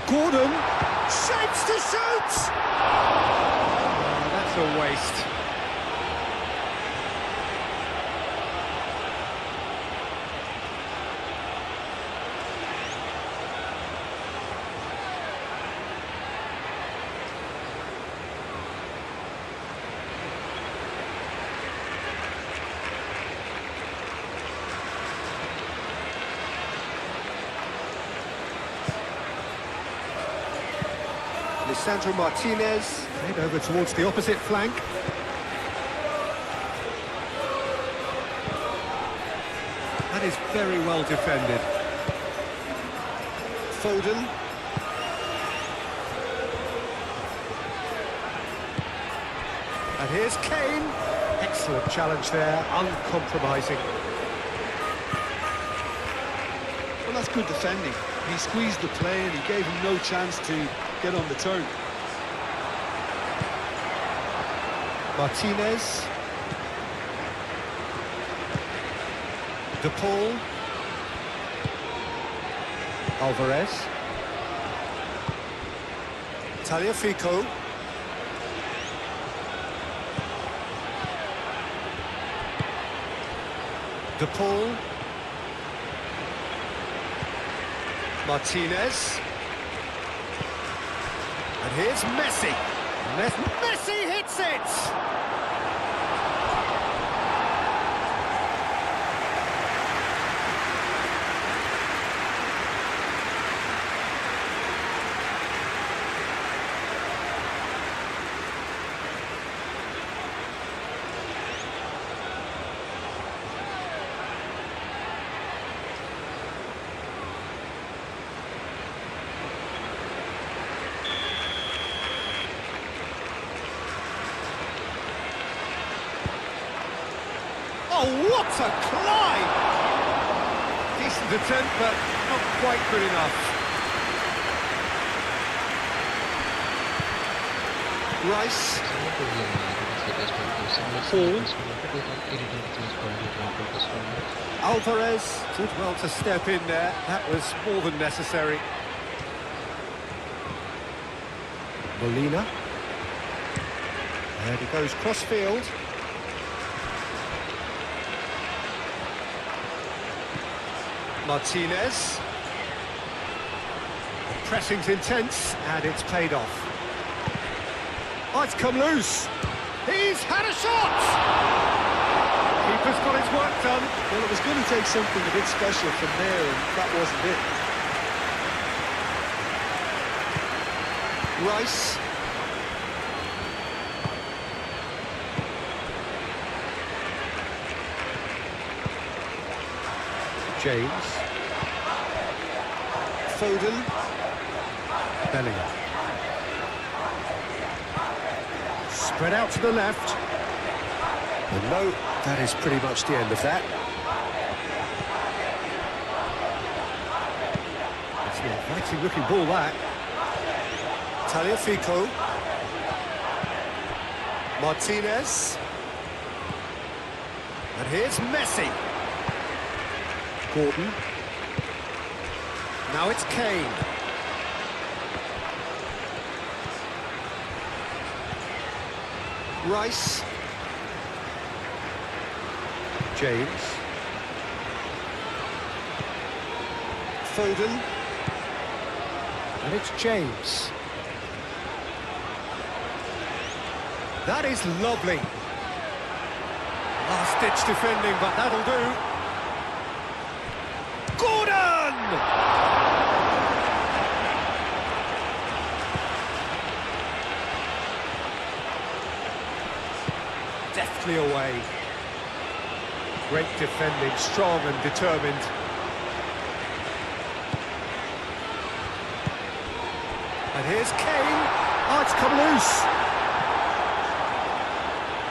Gordon shapes to shoot! Oh, that's a waste. Lisandro Martinez, played over towards the opposite flank. That is very well defended. Foden. And here's Kane. Excellent challenge there, uncompromising. Well, that's good defending. He squeezed the play and he gave him no chance to get on the turn. Martinez. De Paul. Alvarez. Tagliafico. De Paul. Martinez. And here's Messi. Messi hits it! Oh, what a climb! Decent attempt, but not quite good enough. Rice. Alvarez did well to step in there. That was more than necessary. Molina. There he goes, cross-field. Martinez. The pressing's intense, and it's paid off. Oh, it's come loose. He's had a shot! Keeper's got his work done. Well, it was going to take something a bit special from there, and that wasn't it. Rice. James. Foden. Bellingham. Spread out to the left. And no, that is pretty much the end of that. It's an inviting looking ball, that. Tagliafico. Martinez. And here's Messi. Gordon. Now it's Kane. Rice. James. Foden. And it's James. That is lovely. Last-ditch defending, but that'll do. Gordon! Deftly away. Great defending, strong and determined. And here's Kane. Oh, it's come loose.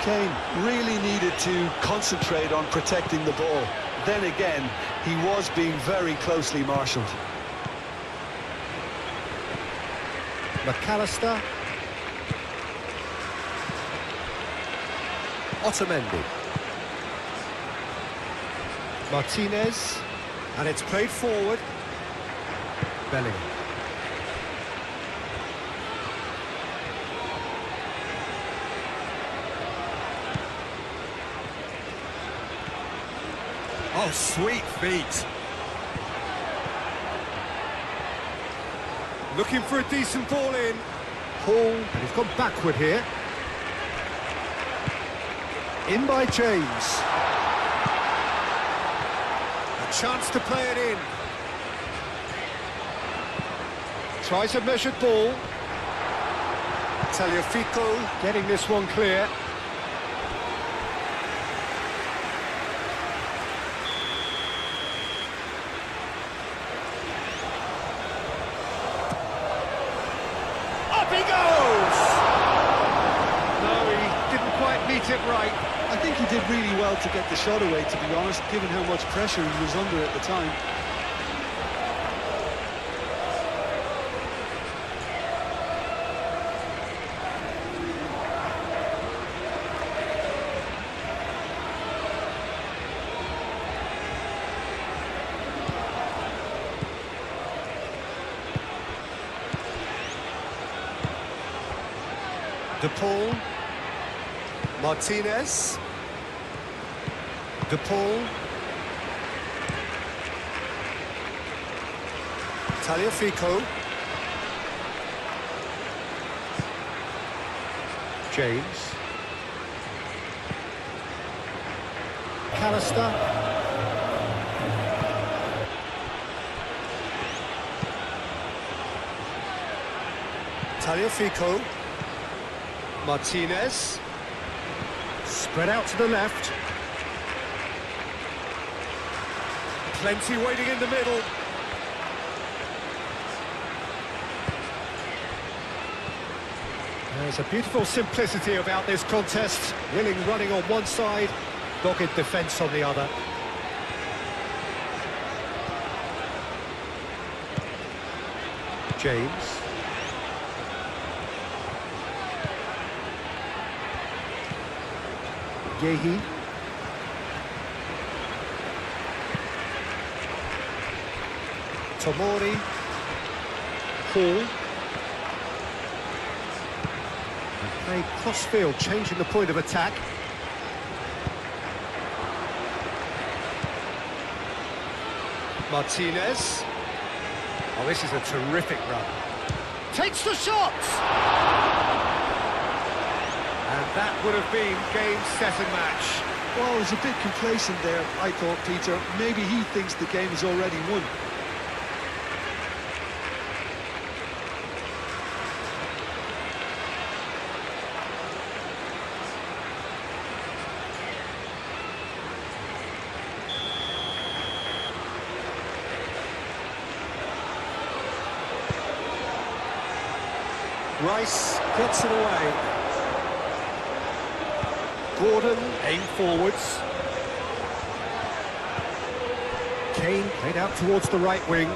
Kane really needed to concentrate on protecting the ball. Then again, he was being very closely marshalled. McAllister. Otamendi. Martinez. And it's played forward. Bellingham. Oh, sweet feet. Looking for a decent ball in. Paul, and he's gone backward here. In by James. A chance to play it in. Tries a measured ball. Tagliafico getting this one clear. Up he goes! No, he didn't quite meet it right. I think he did really well to get the shot away, to be honest, given how much pressure he was under at the time. De Paul, Martinez, De Paul, Tagliafico, James, Callister, Tagliafico, Martinez, spread out to the left. Plenty waiting in the middle. There's a beautiful simplicity about this contest. Willing running on one side, dogged defence on the other. James. Yehi. Tomori. Hall. And play cross-field, changing the point of attack. Martinez. Oh, this is a terrific run. Takes the shot! And that would have been game, set and match. Well, he was a bit complacent there, I thought, Peter. Maybe he thinks the game is already won. Rice gets it away. Gordon, aim forwards. Kane played out towards the right wing.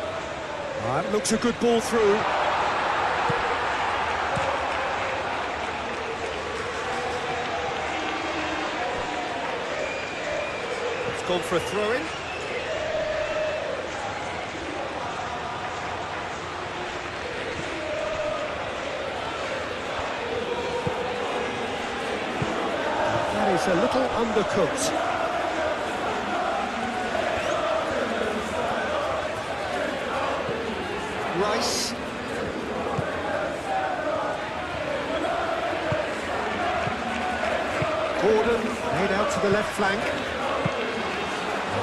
That looks a good ball through. It's gone for a throw-in. It's a little undercooked. Rice. Gordon made out to the left flank.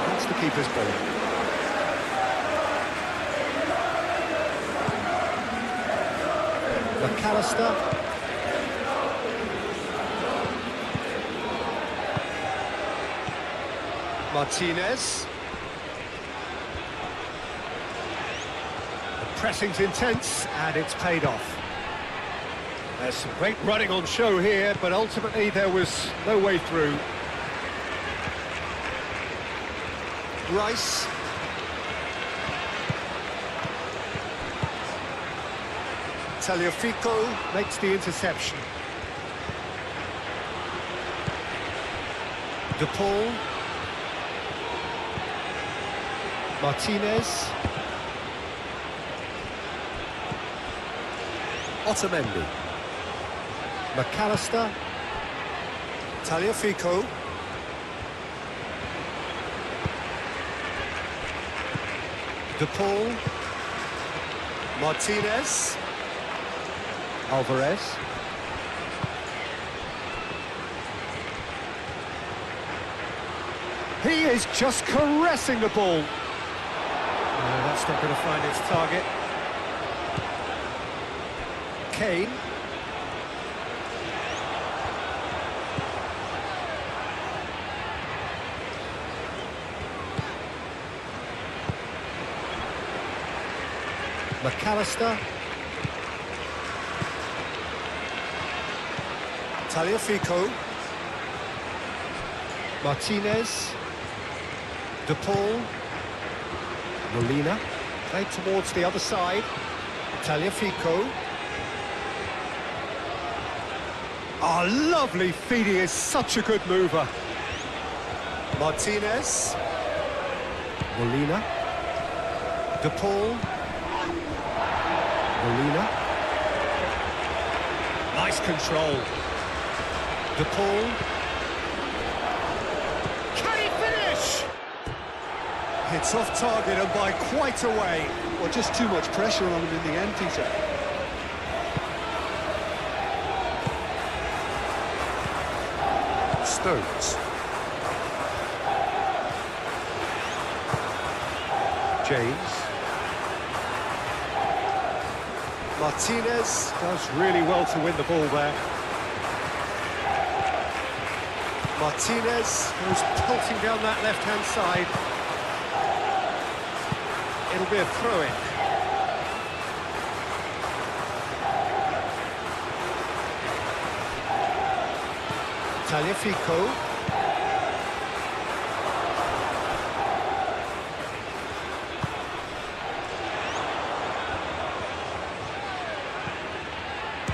That's the keeper's ball. McAllister. Martinez. The pressing's intense, and it's paid off. There's some great running on show here, but ultimately there was no way through. Rice. Tagliafico makes the interception. De Paul. Martinez. Otamendi. McAllister. Tagliafico. De Paul. Martinez. Alvarez. He is just caressing the ball. No, that's not going to find its target. Kane. McAllister. Tagliafico. Martinez. De Paul. Molina. Played towards the other side. Tagliafico. Oh, lovely feed. He is such a good mover. Martinez. Molina. De Paul. Molina. Nice control. De Paul. Can he finish? It's off target and by quite a way. Well, just too much pressure on him in the end, Peter. Stones. James. Martinez does really well to win the ball there. Martinez goes pelting down that left-hand side. It'll be a throw-in. Tagliafico.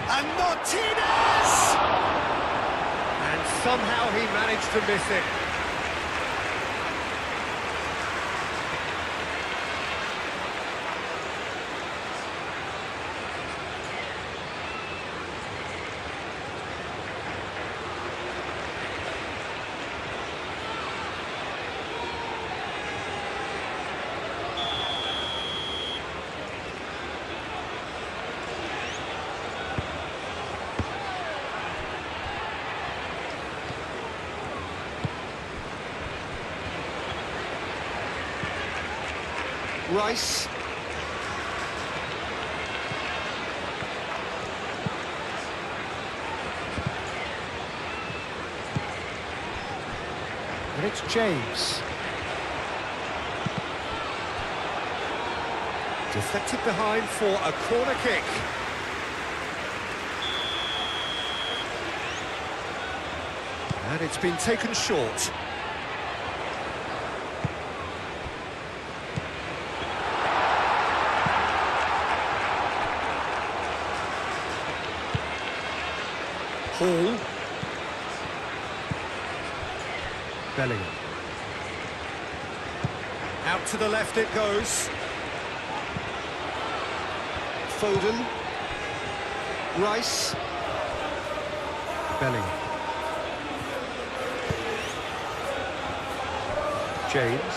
And Martinez! And somehow he managed to miss it. Rice. And it's James. Deflected behind for a corner kick. And it's been taken short. Hall. Bellingham. Out to the left it goes. Foden. Rice. Bellingham. James.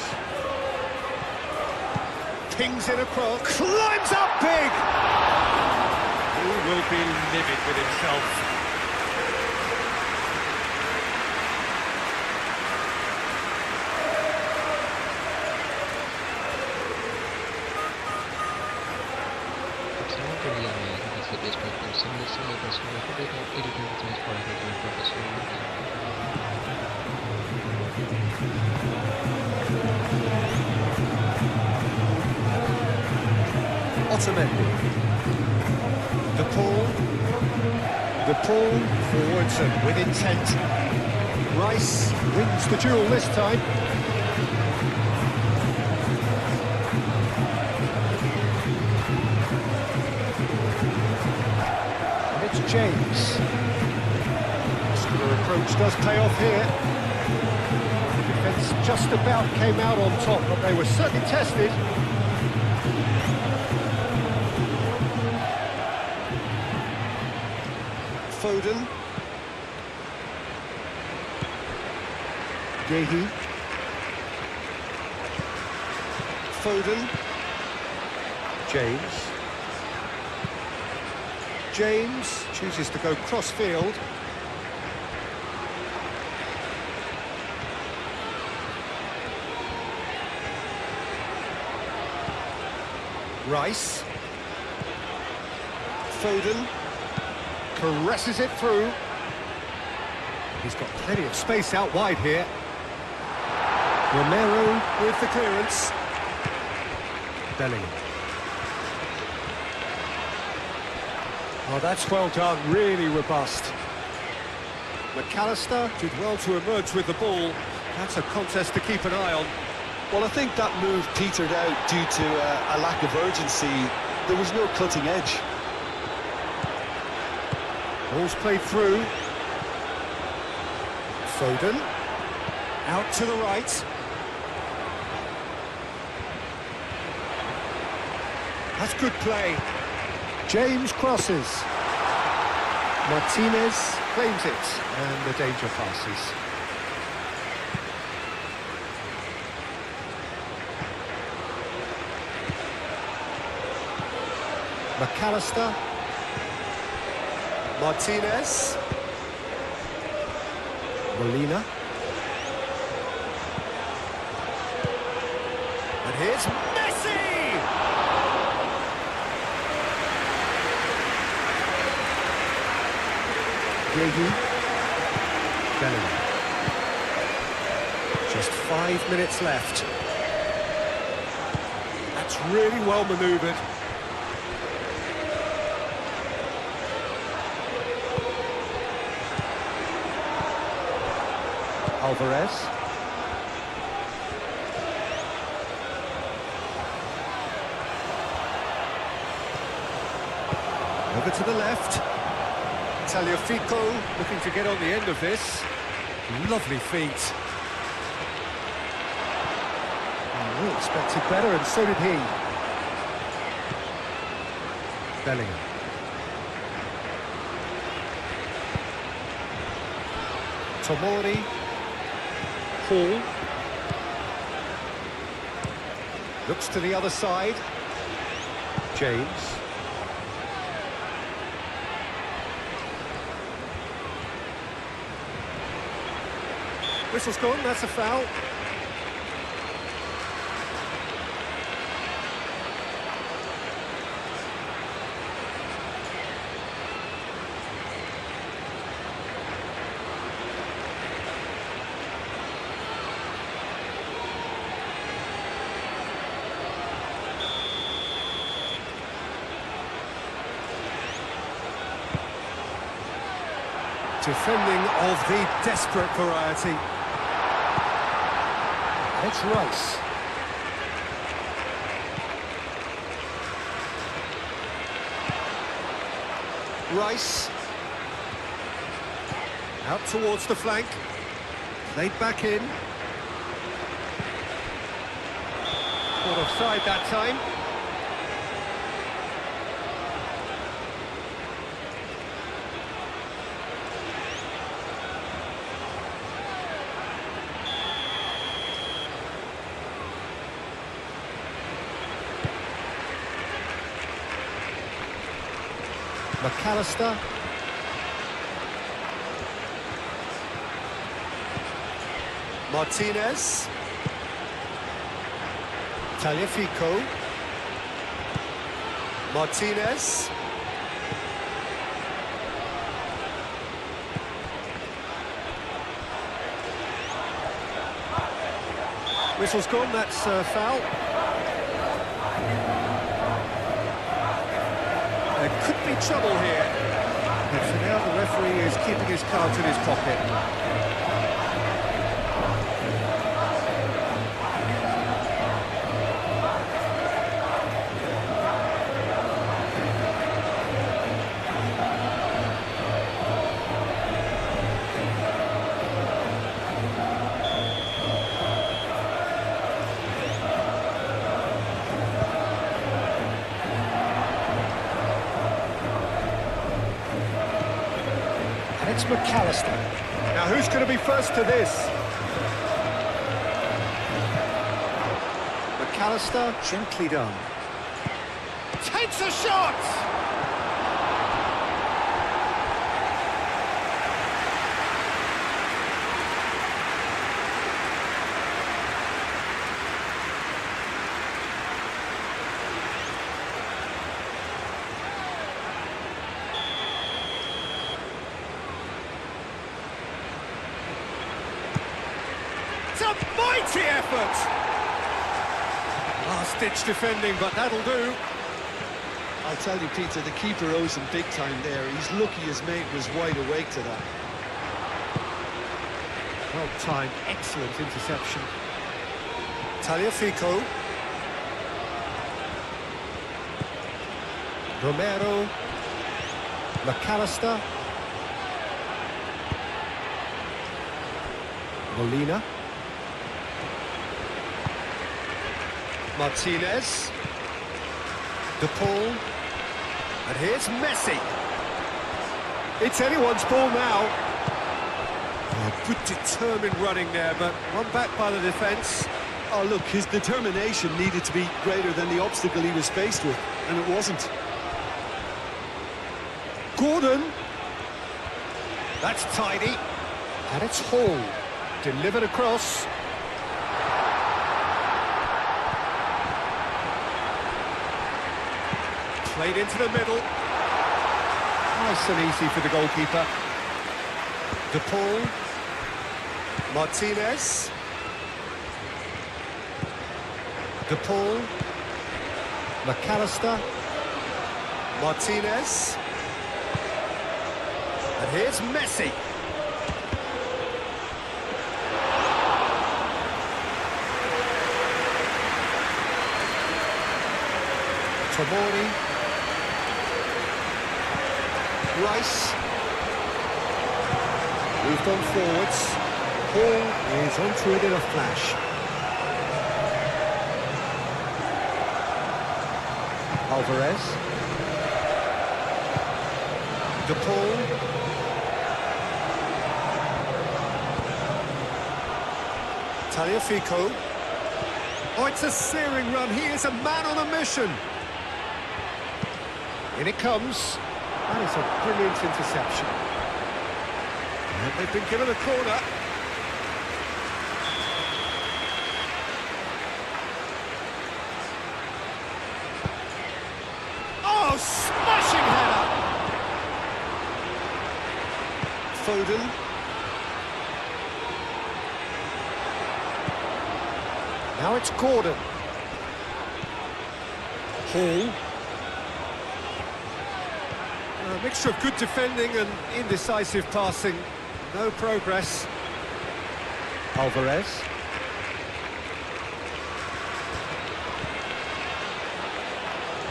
Pings it across. Climbs up big! He will be livid with himself. Otamendi. De Paul. De Paul forwards and with intent. Rice wins the duel this time. And it's James. Muscular approach does pay off here. The defence just about came out on top, but they were certainly tested. Foden. Yehi. Foden. James. James chooses to go cross-field. Rice. Foden. Caresses it through. He's got plenty of space out wide here. Romero with the clearance. Bellingham. Oh, that's well done, really robust. McAllister did well to emerge with the ball. That's a contest to keep an eye on. Well, I think that move petered out due to a lack of urgency. There was no cutting edge. Ball's played through. Foden. Out to the right. That's good play. James crosses. Martinez claims it, and the danger passes. McAllister. Martinez. Molina. And here's Messi! Diego. Bellingham. Just 5 minutes left. That's really well manoeuvred. Alvarez. Over to the left. Tagliafico looking to get on the end of this. Lovely feet. Oh, we expected better, and so did he. Bellingham. Tomori. Hall. Looks to the other side. James. Whistle's gone, that's a foul. Defending of the desperate variety. It's Rice. Rice. Out towards the flank. Played back in. Caught offside that time. McAllister. Martinez. Tagliafico. Martinez. Whistle's gone, that's a foul. There could be trouble here. But for now, the referee is keeping his cards in his pocket. It's McAllister. Now who's going to be first to this? McAllister, gently done. Takes a shot! It's a mighty effort! Last-ditch defending, but that'll do. I'll tell you, Peter, the keeper owes him big time there. He's lucky his mate was wide awake to that. Well timed, excellent interception. Tagliafico. Romero. McAllister. Molina. Martinez. De Paul. And here's Messi. It's anyone's ball now. Oh, good determined running there, but one back by the defence. Oh, look, his determination needed to be greater than the obstacle he was faced with, and it wasn't. Gordon. That's tidy. And it's Hall. Delivered across. Played into the middle. Nice and easy for the goalkeeper. De Paul. Martinez. De Paul. McAllister. Martinez. And here's Messi. Tomori. Rice. Moved on forwards. Hall is onto it in a flash. Alvarez. De Paul. Tagliafico. Oh, it's a searing run. He is a man on a mission. In it comes. That is a brilliant interception. And they've been given a corner. Oh, smashing header! Foden. Now it's Gordon. Hall. A mixture of good defending and indecisive passing. No progress. Alvarez.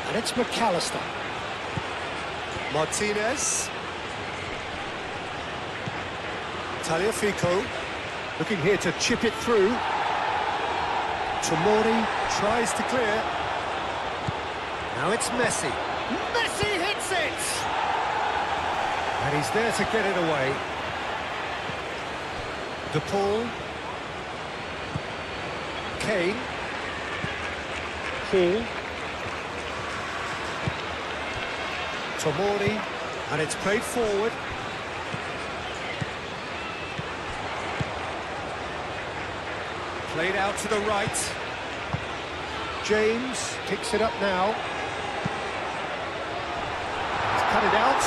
And it's McAllister. Martinez. Tagliafico. Looking here to chip it through. Tomori tries to clear. Now it's Messi. Messi hits it! And he's there to get it away. De Paul. Kane. Hall. Tomori. And it's played forward. Played out to the right. James picks it up now. He's cut it out.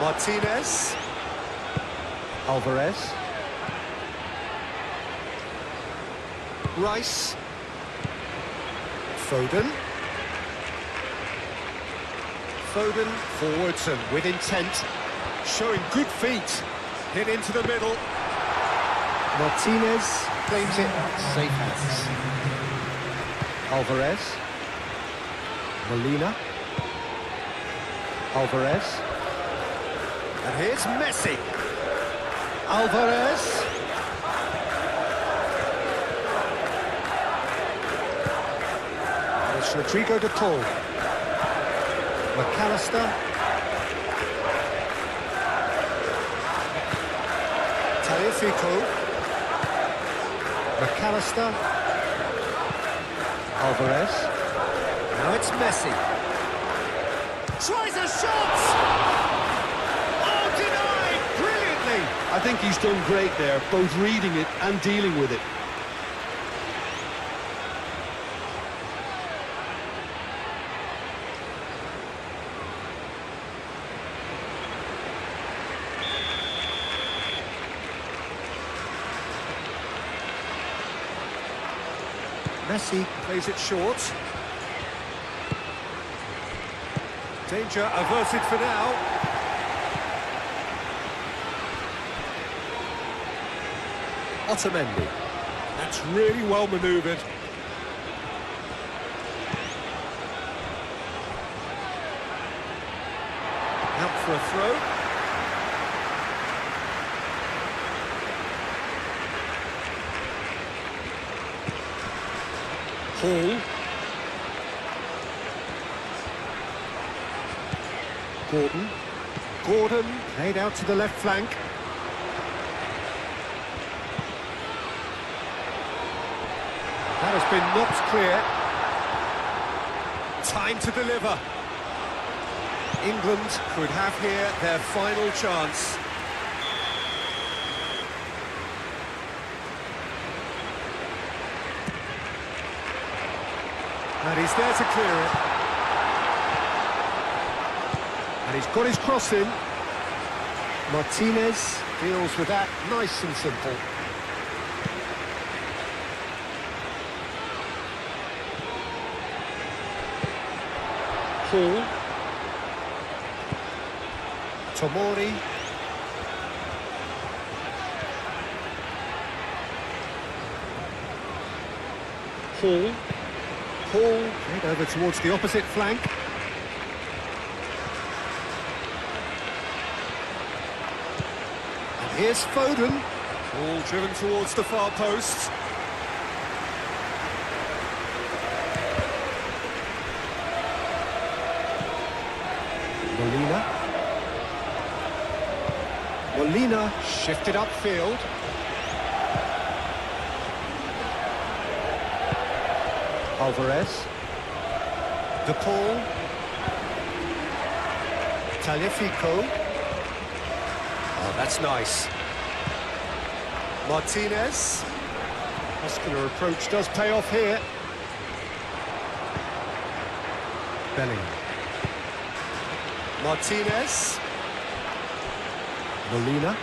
Martinez. Alvarez. Rice. Foden. Foden forwards and with intent. Showing good feet. Hit into the middle. Martinez claims it. Safe hands. Alvarez. Molina. Alvarez. And here's Messi. Alvarez. It's Rodrigo de Paul. McAllister. Tagliafico. McAllister. Alvarez. Now it's Messi. Tries a shot! Oh, denied! Brilliantly! I think he's done great there, both reading it and dealing with it. Messi plays it short. Danger averted for now. Otamendi. That's really well manoeuvred. Out for a throw. Hall. Gordon played out to the left flank. That has been knocked clear. Time to deliver. England could have here their final chance. And he's there to clear it. And he's got his cross in. Martinez deals with that nice and simple. Hall. Tomori. Hall. Played over towards the opposite flank. And here's Foden. Ball driven towards the far post. Molina shifted upfield. Alvarez. De Paul. Taliafico. Oh, that's nice. Martinez. Muscular approach does pay off here. Bellingham. Martinez. Molina.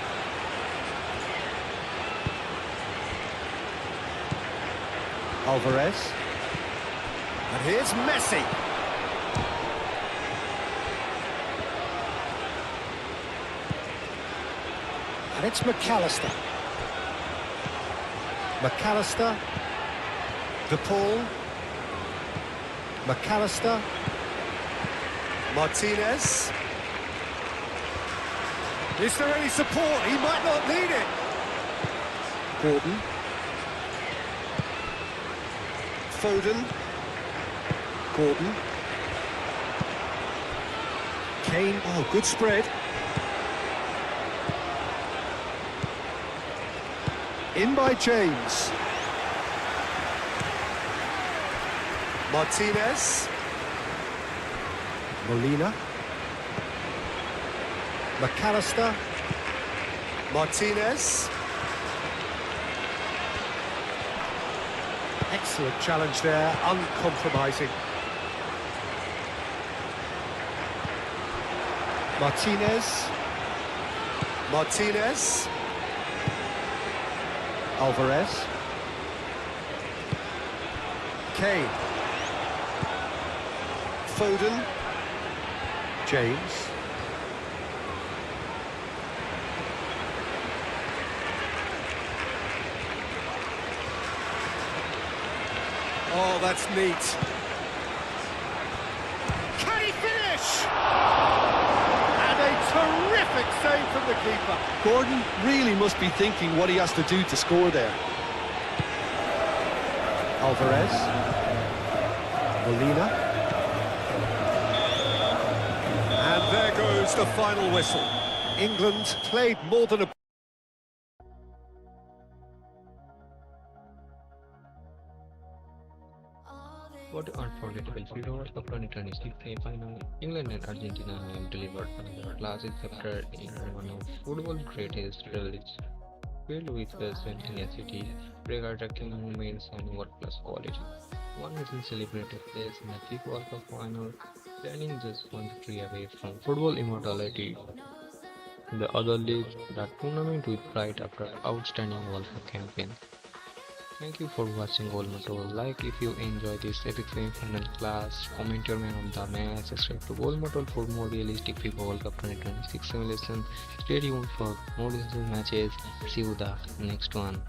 Alvarez. And here's Messi. And it's McAllister. McAllister. De Paul. McAllister. Martinez. Is there any support? He might not need it. Gordon. Foden. Gordon. Kane. Oh, good spread. In by James. Martinez. Molina. McAllister. Martinez. Excellent challenge there, uncompromising. Martinez. Alvarez. Kane. Foden. James. Oh, that's neat. Can he finish? And a terrific save from the keeper. Gordon really must be thinking what he has to do to score there. Alvarez. Molina. And there goes the final whistle. England played more than a... What an unforgettable FIFA World Cup 2026 semi-final. England and Argentina have delivered another classic chapter in one of football's greatest rivalries, filled with passion, tenacity, breathtaking moments, and world-class quality. One nation celebrated place in the FIFA World Cup final, standing just one victory away from football immortality. The other leads the tournament with pride after outstanding World Cup campaign. Thank you for watching GoalMatol. Like if you enjoy this epic semi-final class, comment your man of the match, subscribe to GoalMatol for more realistic FIFA World Cup 2026 simulation. Stay tuned for more matches. See you the next one.